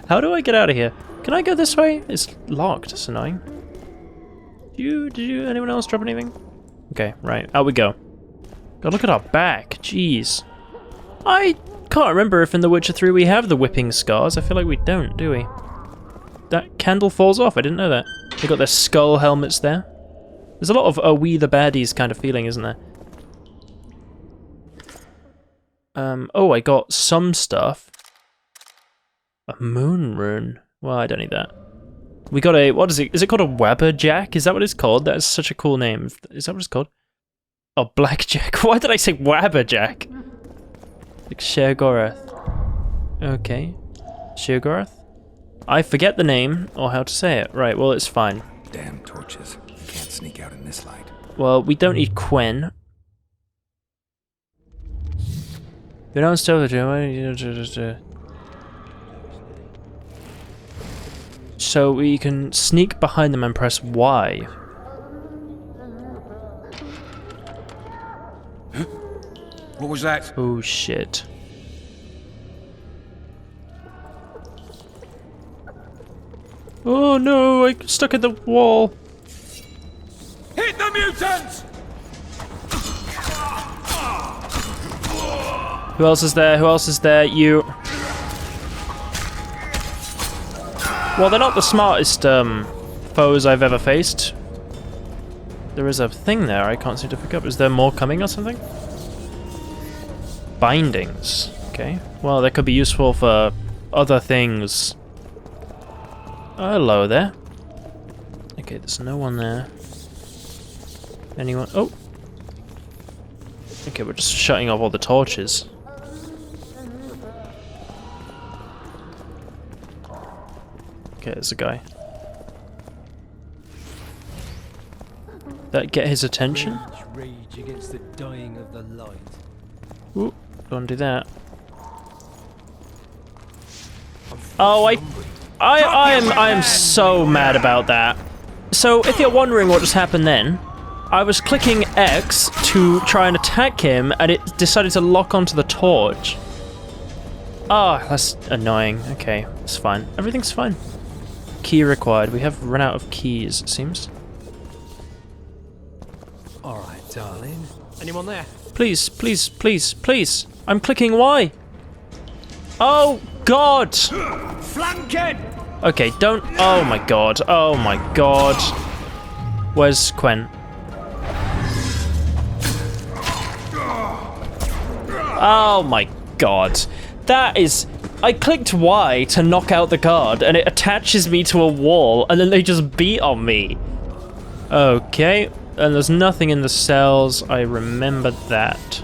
How do I get out of here? Can I go this way? It's locked. It's annoying. Did you, anyone else drop anything? Okay, right. Out we go. God, look at our back. Jeez. I can't remember if in The Witcher 3 we have the whipping scars. I feel like we don't, do we? that candle falls off. I didn't know that. They got their skull helmets there. There's a lot of "Are we the baddies" kind of feeling, isn't there? Oh, I got some stuff. A moon rune. Well, I don't need that. We got a, what is it? Is it called a Wabberjack? Is that what it's called? That is such a cool name. Is that what it's called? Oh, Blackjack. Why did I say Wabberjack? Like Sheogorath. Okay. Sheogorath? I forget the name, or how to say it. Right, well, it's fine. Damn torches. Can't sneak out in this light. Well, we don't need Quen. You don't steal the so we can sneak behind them and press Y. What was that? Oh shit. Oh no, I'm stuck at the wall. Hit the mutants! Who else is there? Who else is there? You. Well, they're not the smartest foes I've ever faced. There is a thing there I can't seem to pick up. Is there more coming or something? Bindings. Okay. Well, that could be useful for other things. Hello there. Okay, there's no one there. Anyone? Oh! Okay, we're just shutting off all the torches. Okay, there's a guy. That get his attention? Rage against the dying of the light. Ooh, don't do that. Oh, I am so mad about that. So, if you're wondering what just happened then, I was clicking X to try and attack him, and it decided to lock onto the torch. Ah, that's annoying. Okay, it's fine. Everything's fine. Key required. We have run out of keys, it seems. Alright, darling. Anyone there? Please, please, please, please. I'm clicking Y. Oh, God. Flanking! Okay, don't. Oh, my God. Oh, my God. Where's Quen? Oh, my God. That is... I clicked Y to knock out the guard, and it attaches me to a wall, and then they just beat on me. Okay, and there's nothing in the cells. I remembered that.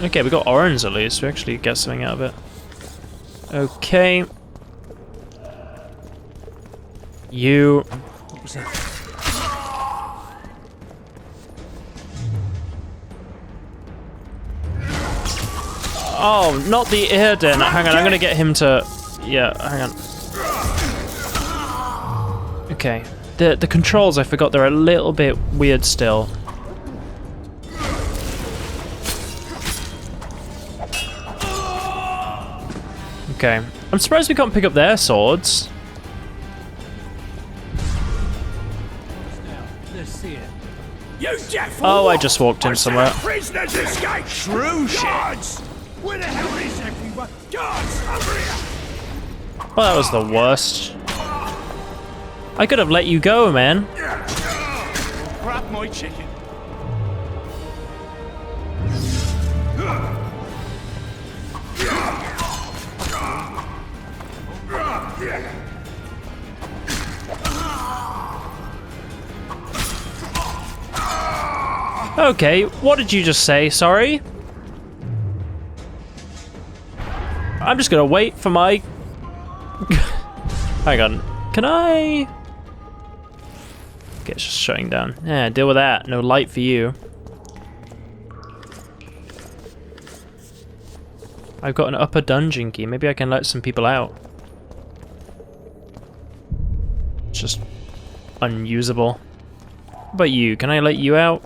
Okay, we got orange at least. We actually get something out of it. Okay. You... What was that? Oh, not the Irden. Hang on, I'm gonna get him to... Yeah, hang on. Okay. The controls, I forgot, they're a little bit weird still. Okay. I'm surprised we can't pick up their swords. Let's see it. You deaf! Oh, I just walked in somewhere. Prisoners escape! True shit! Where the hell is everyone? Guards, over here! Well, that was the worst. I could have let you go, man. Grab my chicken. Okay, what did you just say? Sorry? I'm just gonna wait for my... Hang on. Can I... Okay, it's just shutting down. Yeah, deal with that. No light for you. I've got an upper dungeon key. Maybe I can let some people out. It's just unusable. What about you? Can I let you out?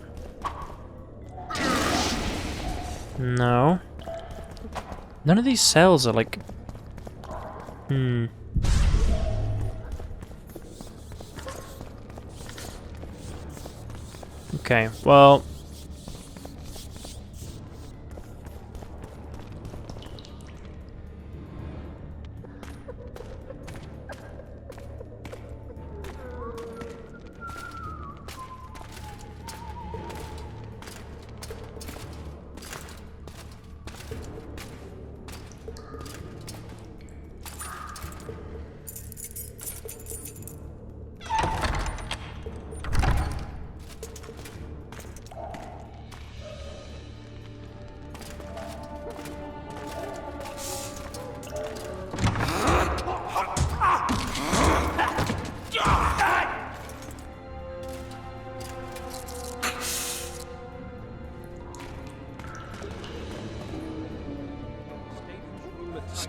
No. None of these cells are like... Okay, well...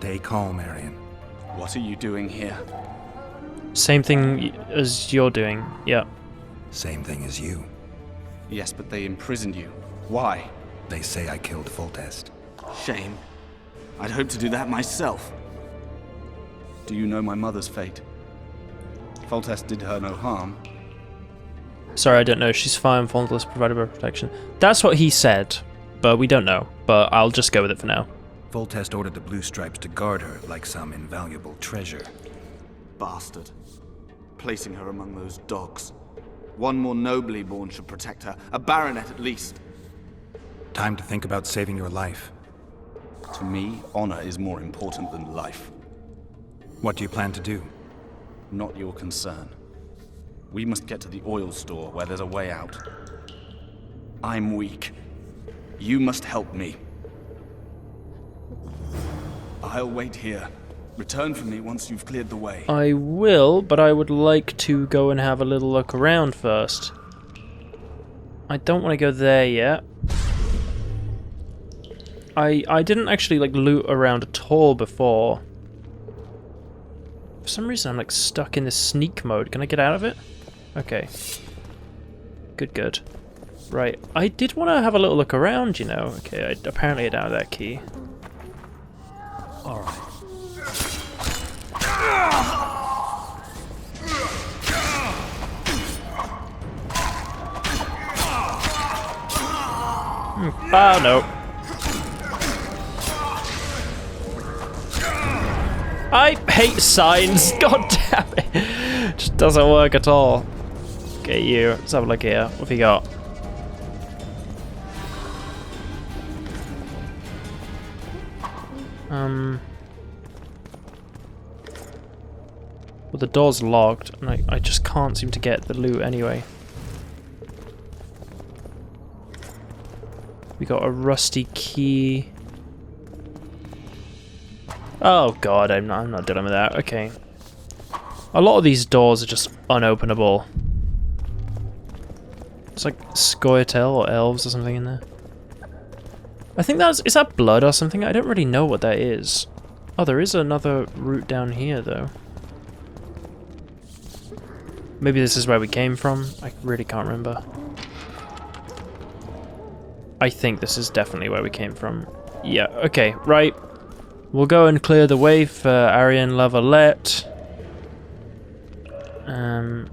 Stay calm, Arian. What are you doing here? Same thing as you're doing, yeah. Same thing as you. Yes, but they imprisoned you. Why? They say I killed Foltest. Shame. I'd hoped to do that myself. Do you know my mother's fate? Foltest did her no harm. Sorry, I don't know. She's fine, faultless, provided by protection. That's what he said, but we don't know. But I'll just go with it for now. Foltest ordered the Blue Stripes to guard her like some invaluable treasure. Bastard. Placing her among those dogs. One more nobly born should protect her. A baronet at least. Time to think about saving your life. To me, honor is more important than life. What do you plan to do? Not your concern. We must get to the oil store where there's a way out. I'm weak. You must help me. I'll wait here. Return for me once you've cleared the way. I will, but I would like to go and have a little look around first. I don't want to go there yet. I didn't actually like loot around at all before. For some reason I'm like stuck in this sneak mode. Can I get out of it? Okay. Good. Right. I did want to have a little look around, you know. Okay, apparently I don't have that key. Alright. Oh no. I hate signs. God damn it. Just doesn't work at all. Okay, you. Let's have a look here. What have you got? Well, the door's locked, and I just can't seem to get the loot anyway. We got a rusty key. Oh god, I'm not dealing with that. Okay. A lot of these doors are just unopenable. It's like Scoia'tael or elves or something in there. I think is that blood or something? I don't really know what that is. Oh, there is another route down here though. Maybe this is where we came from? I really can't remember. I think this is definitely where we came from. Yeah, okay, right. We'll go and clear the way for Arian Lavalette. Let's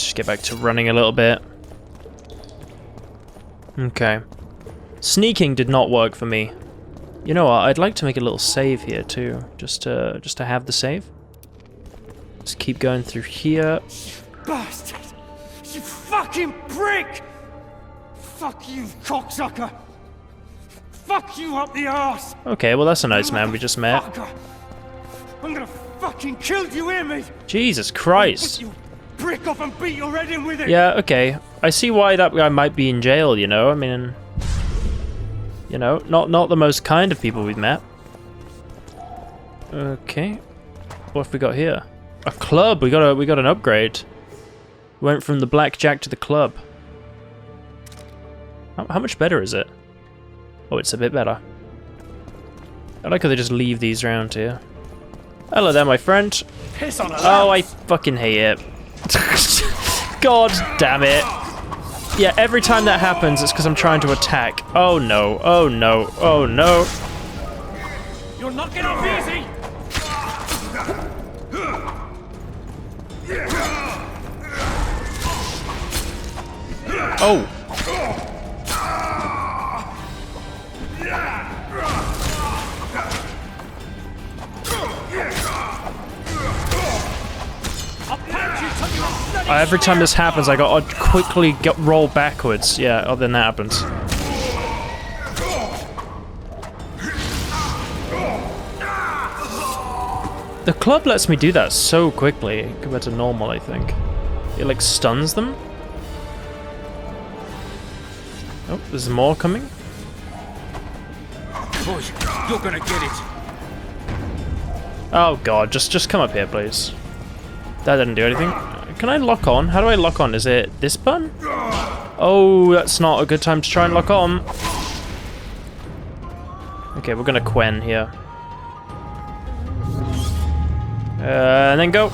just get back to running a little bit. Okay. Sneaking did not work for me. You know what? I'd like to make a little save here too, just to have the save. Just keep going through here. Bastard! You fucking prick! Fuck you, cocksucker! Fuck you up the arse! Okay, well that's a nice man we just met. Fucker. I'm gonna fucking kill you, hear me? Jesus Christ. Put you brick off and beat your head in with it! Yeah, okay. I see why that guy might be in jail, you know? I mean, you know, not the most kind of people we've met. Okay. What have we got here? A club. We got an upgrade. Went from the blackjack to the club. How much better is it? Oh, it's a bit better. I like how they just leave these around here. Hello there, my friend. Piss on a Oh, I fucking hate it. God damn it. Yeah, every time that happens, it's because I'm trying to attack. Oh no, oh no, oh no. You're not getting off easy! Oh. Every time this happens, I gotta quickly roll backwards. Yeah, other than that happens. The club lets me do that so quickly compared to normal, I think. It like stuns them. Oh, there's more coming. Boys, you're gonna get it. Oh god, just come up here, please. That didn't do anything. Can I lock on? How do I lock on? Is it this button? Oh, that's not a good time to try and lock on. Okay, we're gonna Quen here. And then go.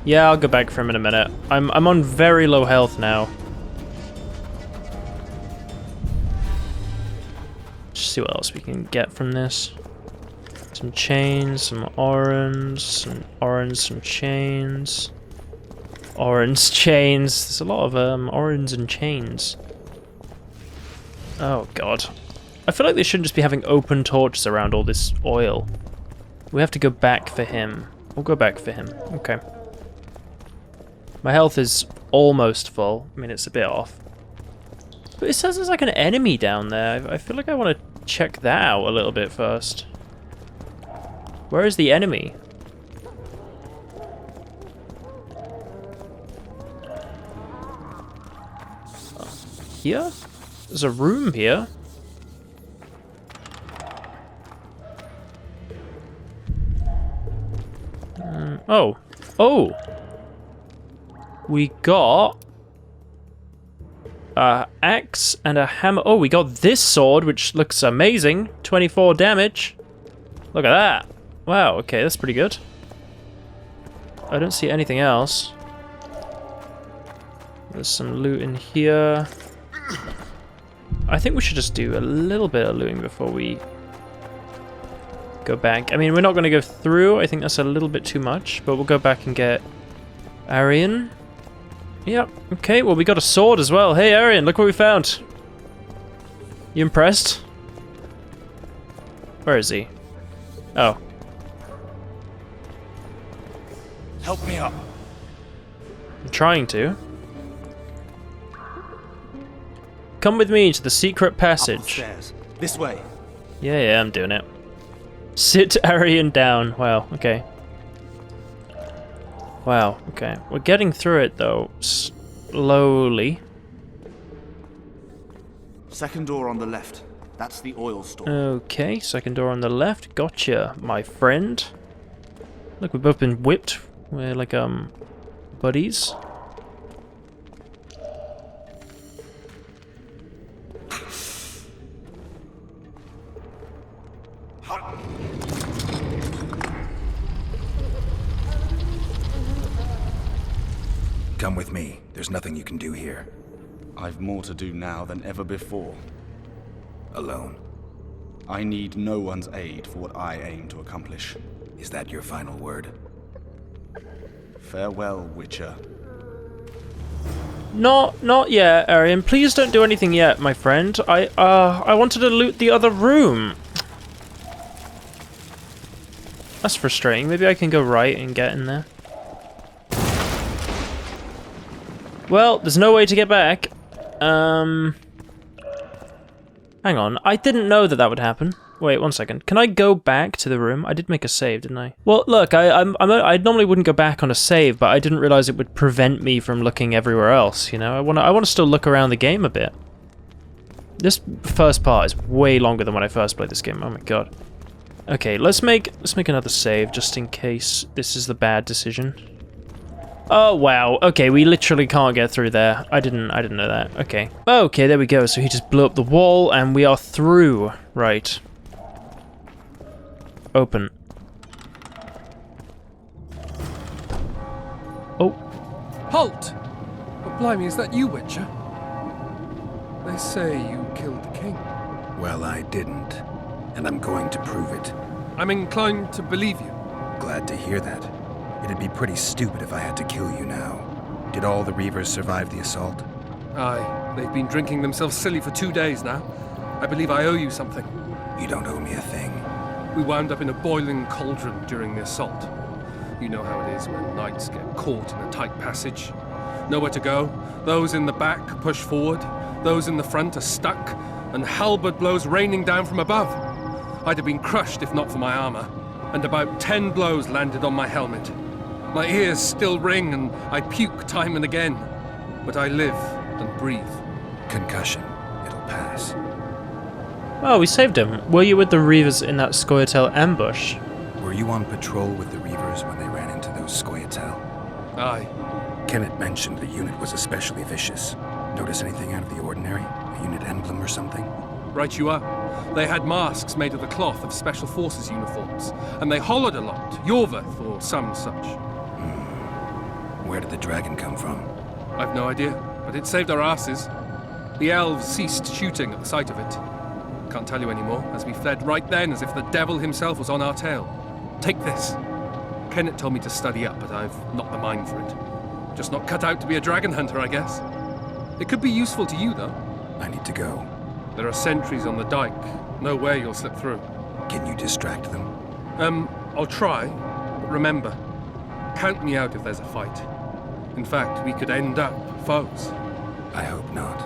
Yeah, I'll go back for him in a minute. I'm on very low health now. Just see what else we can get from this. Some chains, some orange, some chains. Orange chains. There's a lot of orange and chains. Oh god. I feel like they shouldn't just be having open torches around all this oil. We have to go back for him. We'll go back for him. Okay. My health is almost full. I mean, it's a bit off. But it says there's like an enemy down there. I feel like I want to check that out a little bit first. Where is the enemy? Here? There's a room here. Oh. Oh! We got an axe and a hammer. Oh, we got this sword, which looks amazing. 24 damage. Look at that. Wow, okay, that's pretty good. I don't see anything else. There's some loot in here. I think we should just do a little bit of looting before we go back. I mean, we're not going to go through. I think that's a little bit too much, but we'll go back and get Arian. Yep, okay, well, we got a sword as well. Hey, Arian, look what we found. You impressed? Where is he? Oh. Help me up. I'm trying to. Come with me to the secret passage. Upstairs. This way. Yeah, I'm doing it. Sit Arian down. Wow, okay. Wow, okay. We're getting through it, though, slowly. Second door on the left. That's the oil store. Okay, second door on the left. Gotcha, my friend. Look, we've both been whipped. We're like, buddies. Come with me. There's nothing you can do here. I've more to do now than ever before. Alone. I need no one's aid for what I aim to accomplish. Is that your final word? Farewell, Witcher. Not yet, Arian. Please don't do anything yet, my friend. I wanted to loot the other room. That's frustrating. Maybe I can go right and get in there. Well, there's no way to get back. Hang on. I didn't know that would happen. Wait, 1 second. Can I go back to the room? I did make a save, didn't I? Well, look, I normally wouldn't go back on a save, but I didn't realize it would prevent me from looking everywhere else. You know, I want to still look around the game a bit. This first part is way longer than when I first played this game. Oh my god. Okay, let's make another save just in case this is the bad decision. Oh wow. Okay, we literally can't get through there. I didn't know that. Okay. Okay, there we go. So he just blew up the wall and we are through. Right. Open. Oh. Halt! Oh, blimey, is that you, Witcher? They say you killed the king. Well, I didn't. And I'm going to prove it. I'm inclined to believe you. Glad to hear that. It'd be pretty stupid if I had to kill you now. Did all the Reavers survive the assault? Aye, they've been drinking themselves silly for 2 days now. I believe I owe you something. You don't owe me a thing. We wound up in a boiling cauldron during the assault. You know how it is when knights get caught in a tight passage. Nowhere to go. Those in the back push forward. Those in the front are stuck. And halberd blows raining down from above. I'd have been crushed if not for my armor. And about 10 blows landed on my helmet. My ears still ring and I puke time and again. But I live and breathe. Concussion. It'll pass. Oh, we saved him. Were you with the Reavers in that Scoia'tael ambush? Were you on patrol with the Reavers when they ran into those Scoia'tael? Aye. Kenneth mentioned the unit was especially vicious. Notice anything out of the ordinary? A unit emblem or something? Right you are. They had masks made of the cloth of Special Forces uniforms, and they hollered a lot, Iorveth or some such. Where did the dragon come from? I've no idea, but it saved our asses. The elves ceased shooting at the sight of it. Can't tell you anymore, as we fled right then as if the devil himself was on our tail. Take this. Kenneth told me to study up, but I've not the mind for it. Just not cut out to be a dragon hunter, I guess. It could be useful to you, though. I need to go. There are sentries on the dike. No way you'll slip through. Can you distract them? I'll try. But remember, count me out if there's a fight. In fact, we could end up foes. I hope not.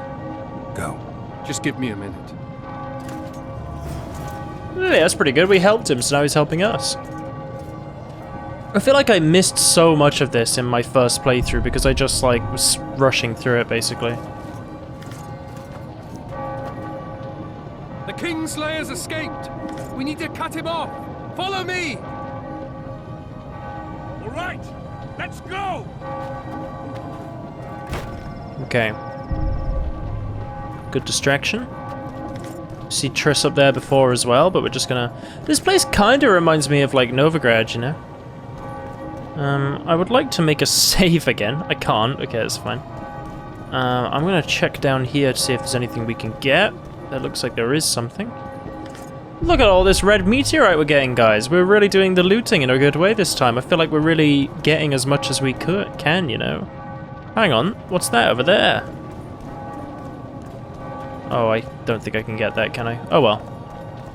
Go. Just give me a minute. Yeah, that's pretty good. We helped him, so now he's helping us. I feel like I missed so much of this in my first playthrough because I just, like, was rushing through it, basically. The Kingslayer's escaped! We need to cut him off! Follow me! All right, let's go! Okay. Good distraction. See Triss up there before as well, but we're just gonna... This place kind of reminds me of, like, Novigrad, you know? I would like to make a save again. I can't. Okay, that's fine. I'm gonna check down here to see if there's anything we can get. That looks like there is something. Look at all this red meteorite we're getting, guys. We're really doing the looting in a good way this time. I feel like we're really getting as much as we can, you know? Hang on. What's that over there? Oh, I don't think I can get that, can I? Oh well.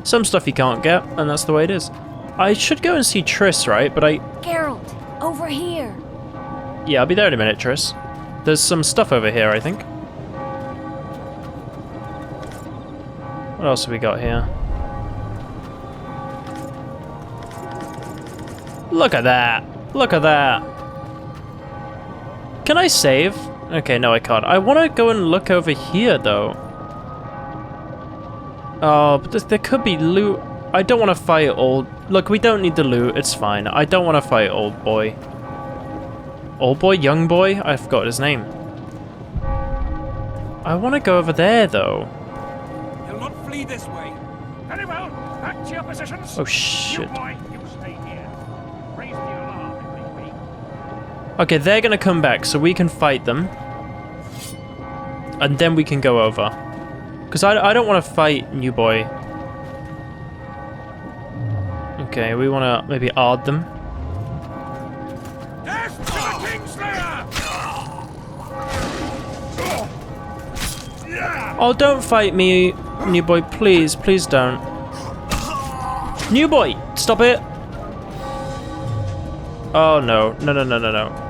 Some stuff you can't get, and that's the way it is. I should go and see Triss, right? But Geralt, over here. Yeah, I'll be there in a minute, Triss. There's some stuff over here, I think. What else have we got here? Look at that! Look at that! Can I save? Okay, no I can't. I want to go and look over here, though. Oh, but there could be loot. I don't want to fight old... Look, we don't need the loot. It's fine. I don't want to fight old boy. Old boy? Young boy? I forgot his name. I want to go over there, though. You'll not flee this way. Very well. Back to your positions. Oh, shit. You boy, you stay here. Raise the alarm if need be. Okay, they're going to come back, so we can fight them. And then we can go over. Because I don't want to fight new boy. Okay, we want to maybe ard them. Death to the Kingslayer! Oh, don't fight me, new boy. Please, please don't. New boy, stop it. Oh, no. No, no, no, no, no.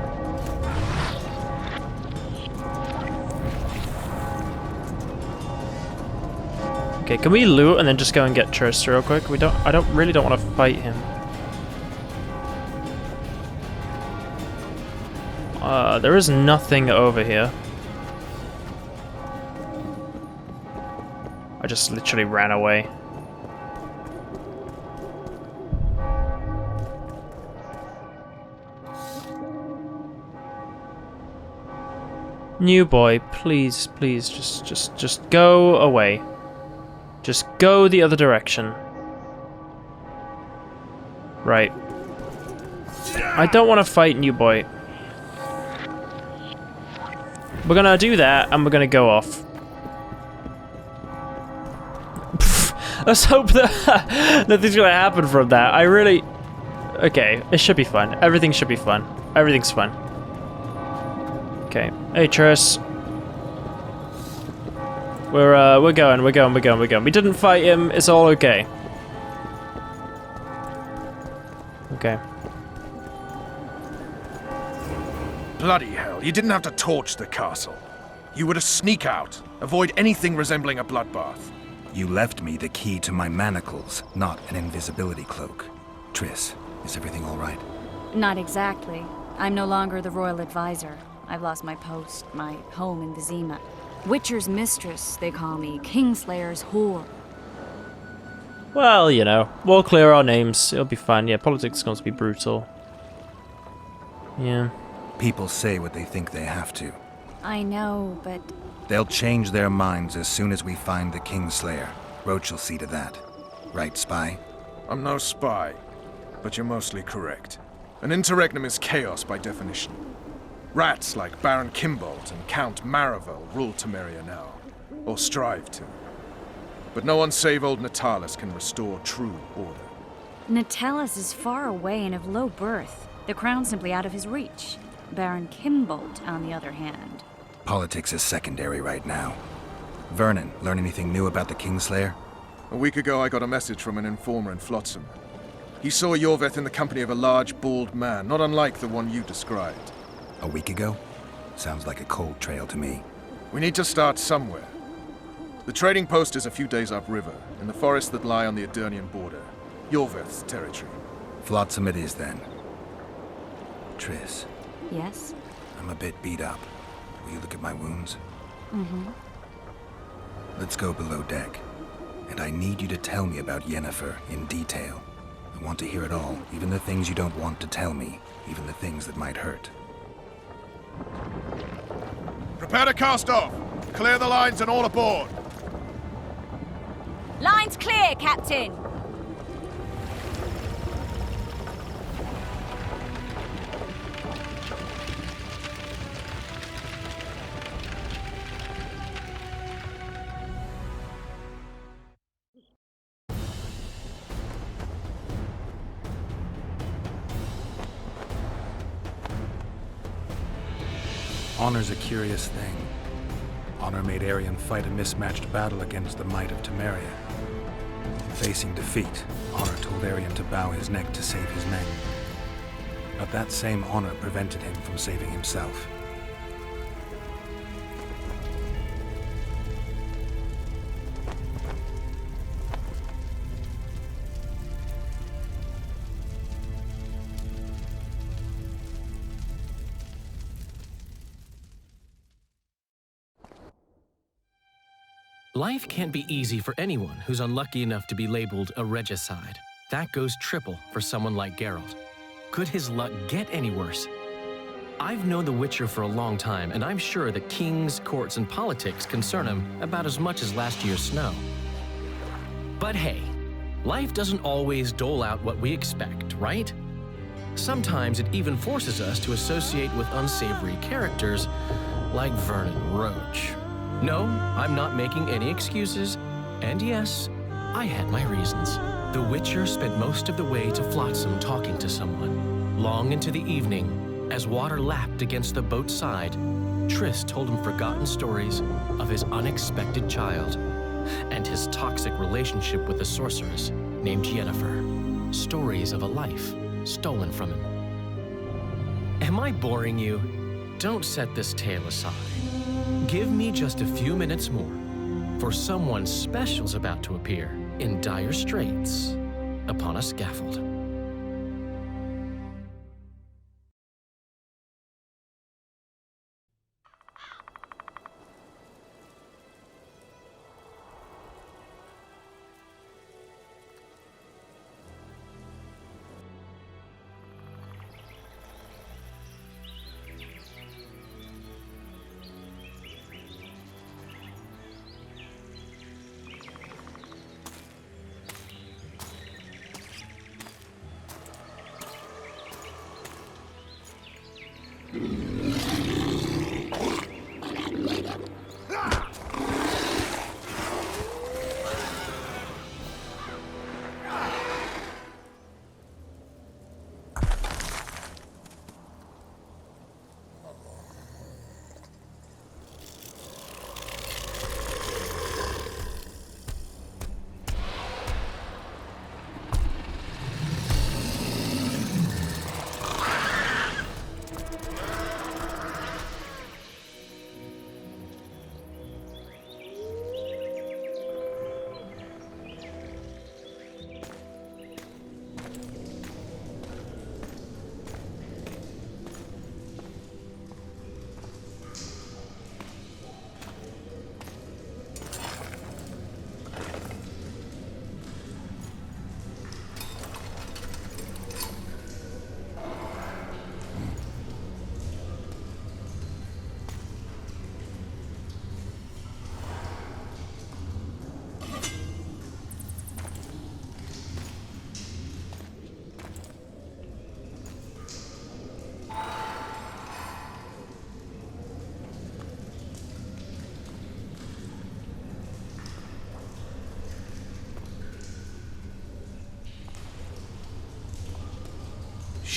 Okay, can we loot and then just go and get Triss real quick? I really don't want to fight him. There is nothing over here. I just literally ran away. New boy, please, please, just go away. Just go the other direction. Right. I don't want to fight new boy. We're gonna do that, and we're gonna go off. Let's hope that nothing's gonna happen from that. I really... Okay, it should be fun. Everything should be fun. Everything's fun. Okay. Hey, Triss. We're going. We didn't fight him. It's all okay. Okay. Bloody hell, you didn't have to torch the castle. You were to sneak out, avoid anything resembling a bloodbath. You left me the key to my manacles, not an invisibility cloak. Triss, is everything all right? Not exactly. I'm no longer the royal advisor. I've lost my post, my home in Vizima. Witcher's mistress, they call me. Kingslayer's whore. Well, you know, we'll clear our names. It'll be fine. Yeah, politics is going to be brutal. Yeah. People say what they think they have to. I know, but... They'll change their minds as soon as we find the Kingslayer. Roche will see to that. Right, spy? I'm no spy, but you're mostly correct. An interregnum is chaos by definition. Rats like Baron Kimbold and Count Maravel rule Temeria now, or strive to. But no one save old Natalis can restore true order. Natalis is far away and of low birth. The crown's simply out of his reach. Baron Kimbold, on the other hand. Politics is secondary right now. Vernon, learn anything new about the Kingslayer? A week ago I got a message from an informer in Flotsam. He saw Iorveth in the company of a large, bald man, not unlike the one you described. A week ago? Sounds like a cold trail to me. We need to start somewhere. The trading post is a few days upriver, in the forests that lie on the Edirnian border. Iorveth's territory. Flotsam it is, then. Triss. Yes? I'm a bit beat up. Will you look at my wounds? Mm-hmm. Let's go below deck. And I need you to tell me about Yennefer in detail. I want to hear it all, even the things you don't want to tell me, even the things that might hurt. Prepare to cast off! Clear the lines and all aboard! Line's clear, Captain! Honor's a curious thing. Honor made Arion fight a mismatched battle against the might of Temeria. Facing defeat, Honor told Arion to bow his neck to save his men. But that same honor prevented him from saving himself. Life can't be easy for anyone who's unlucky enough to be labeled a regicide. That goes triple for someone like Geralt. Could his luck get any worse? I've known the Witcher for a long time, and I'm sure that kings, courts, and politics concern him about as much as last year's snow. But hey, life doesn't always dole out what we expect, right? Sometimes it even forces us to associate with unsavory characters like Vernon Roche. No, I'm not making any excuses, and yes, I had my reasons. The Witcher spent most of the way to Flotsam talking to someone. Long into the evening, as water lapped against the boat's side, Triss told him forgotten stories of his unexpected child and his toxic relationship with a sorceress named Yennefer. Stories of a life stolen from him. Am I boring you? Don't set this tale aside. Give me just a few minutes more, for someone special's about to appear in dire straits upon a scaffold.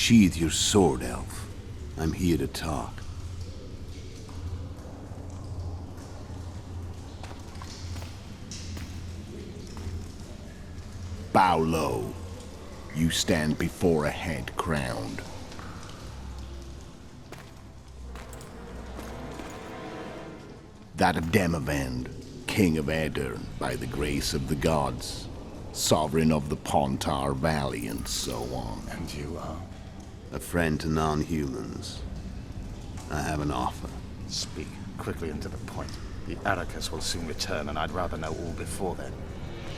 Sheathe your sword, elf. I'm here to talk. Bow low. You stand before a head crowned. That of Demavend, king of Aedirn, by the grace of the gods, sovereign of the Pontar Valley, and so on. And you are? A friend to non-humans. I have an offer. Speak quickly and to the point. The Arrakis will soon return, and I'd rather know all before then.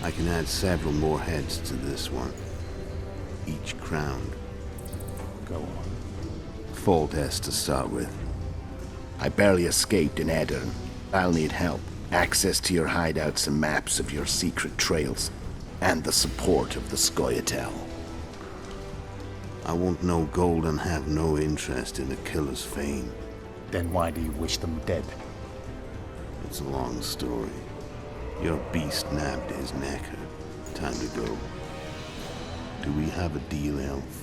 I can add several more heads to this one. Each crowned. Go on. Foltest to start with. I barely escaped in Aedirn. I'll need help. Access to your hideouts and maps of your secret trails. And the support of the Scoia'tael. I want no gold and have no interest in a killer's fame. Then why do you wish them dead? It's a long story. Your beast nabbed his necker. Time to go. Do we have a deal, elf?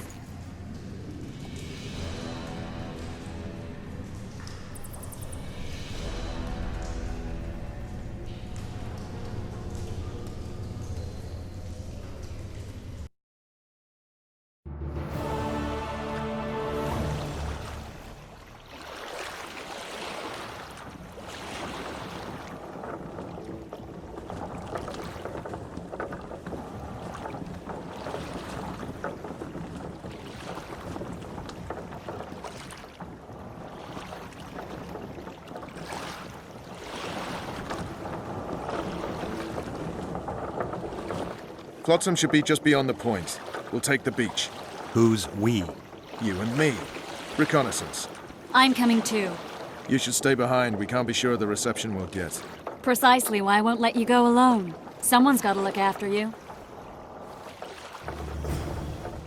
Flotsam should be just beyond the point. We'll take the beach. Who's we? You and me. Reconnaissance. I'm coming too. You should stay behind. We can't be sure of the reception we'll get. Precisely why I won't let you go alone. Someone's got to look after you.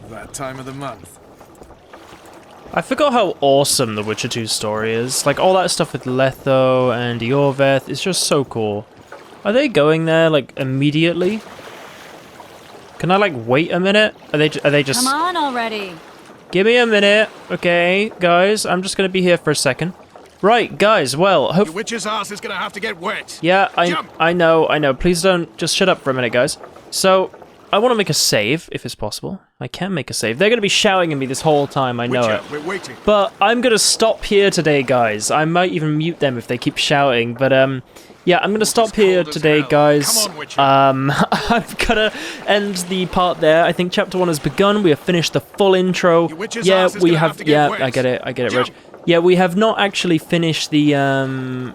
That time of the month. I forgot how awesome The Witcher 2 story is. Like, all that stuff with Letho and Iorveth is just so cool. Are they going there, like, immediately? Can I, like, wait a minute? Are they just... Come on already! Give me a minute. Okay, guys, I'm just gonna be here for a second. Right, guys, well, The witch's ass is gonna have to get wet. Yeah, I know. Please don't... Just shut up for a minute, guys. So, I want to make a save, if it's possible. I can make a save. They're gonna be shouting at me this whole time, I know Witcher, it. we're waiting. But I'm gonna stop here today, guys. I might even mute them if they keep shouting, but, yeah, I'm gonna stop here today, guys. I'm gonna end the part there. I think chapter 1 has begun. We have finished the full intro. Yeah, we have. Yeah, I get it, Roche. Yeah, we have not actually finished the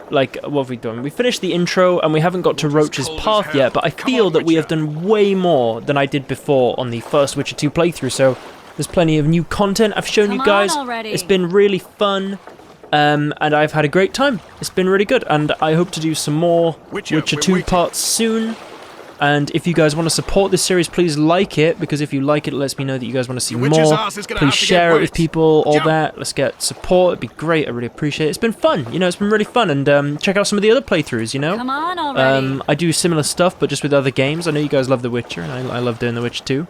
like, what have we done? We finished the intro, and we haven't got to Roche's path yet. But I feel that we have done way more than I did before on the first Witcher 2 playthrough. So there's plenty of new content I've shown you guys. It's been really fun. And I've had a great time. It's been really good, and I hope to do some more Witcher 2 parts soon. And if you guys want to support this series, please like it, because if you like it, it lets me know that you guys want to see more. Please share it with people, all that. Let's get support. It'd be great. I really appreciate it. It's been fun. You know, it's been really fun. And check out some of the other playthroughs, you know? Come on already. I do similar stuff, but just with other games. I know you guys love The Witcher, and I love doing The Witcher 2.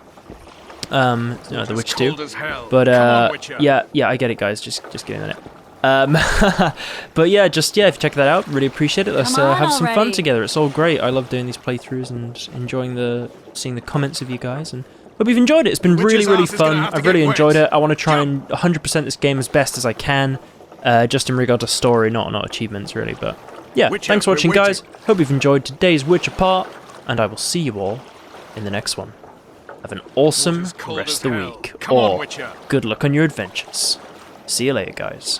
The Witcher 2. But, yeah, I get it, guys. Just give me a minute. But yeah, if you check that out, really appreciate it. Let's have some fun together. It's all great. I love doing these playthroughs and enjoying seeing the comments of you guys, and hope you've enjoyed it. It's been really fun. I've really enjoyed it. I want to try and 100% this game as best as I can, just in regard to story, not achievements really. But yeah, thanks for watching, guys. Hope you've enjoyed today's Witcher part, and I will see you all in the next one. Have an awesome rest of the week, or good luck on your adventures. See you later, guys.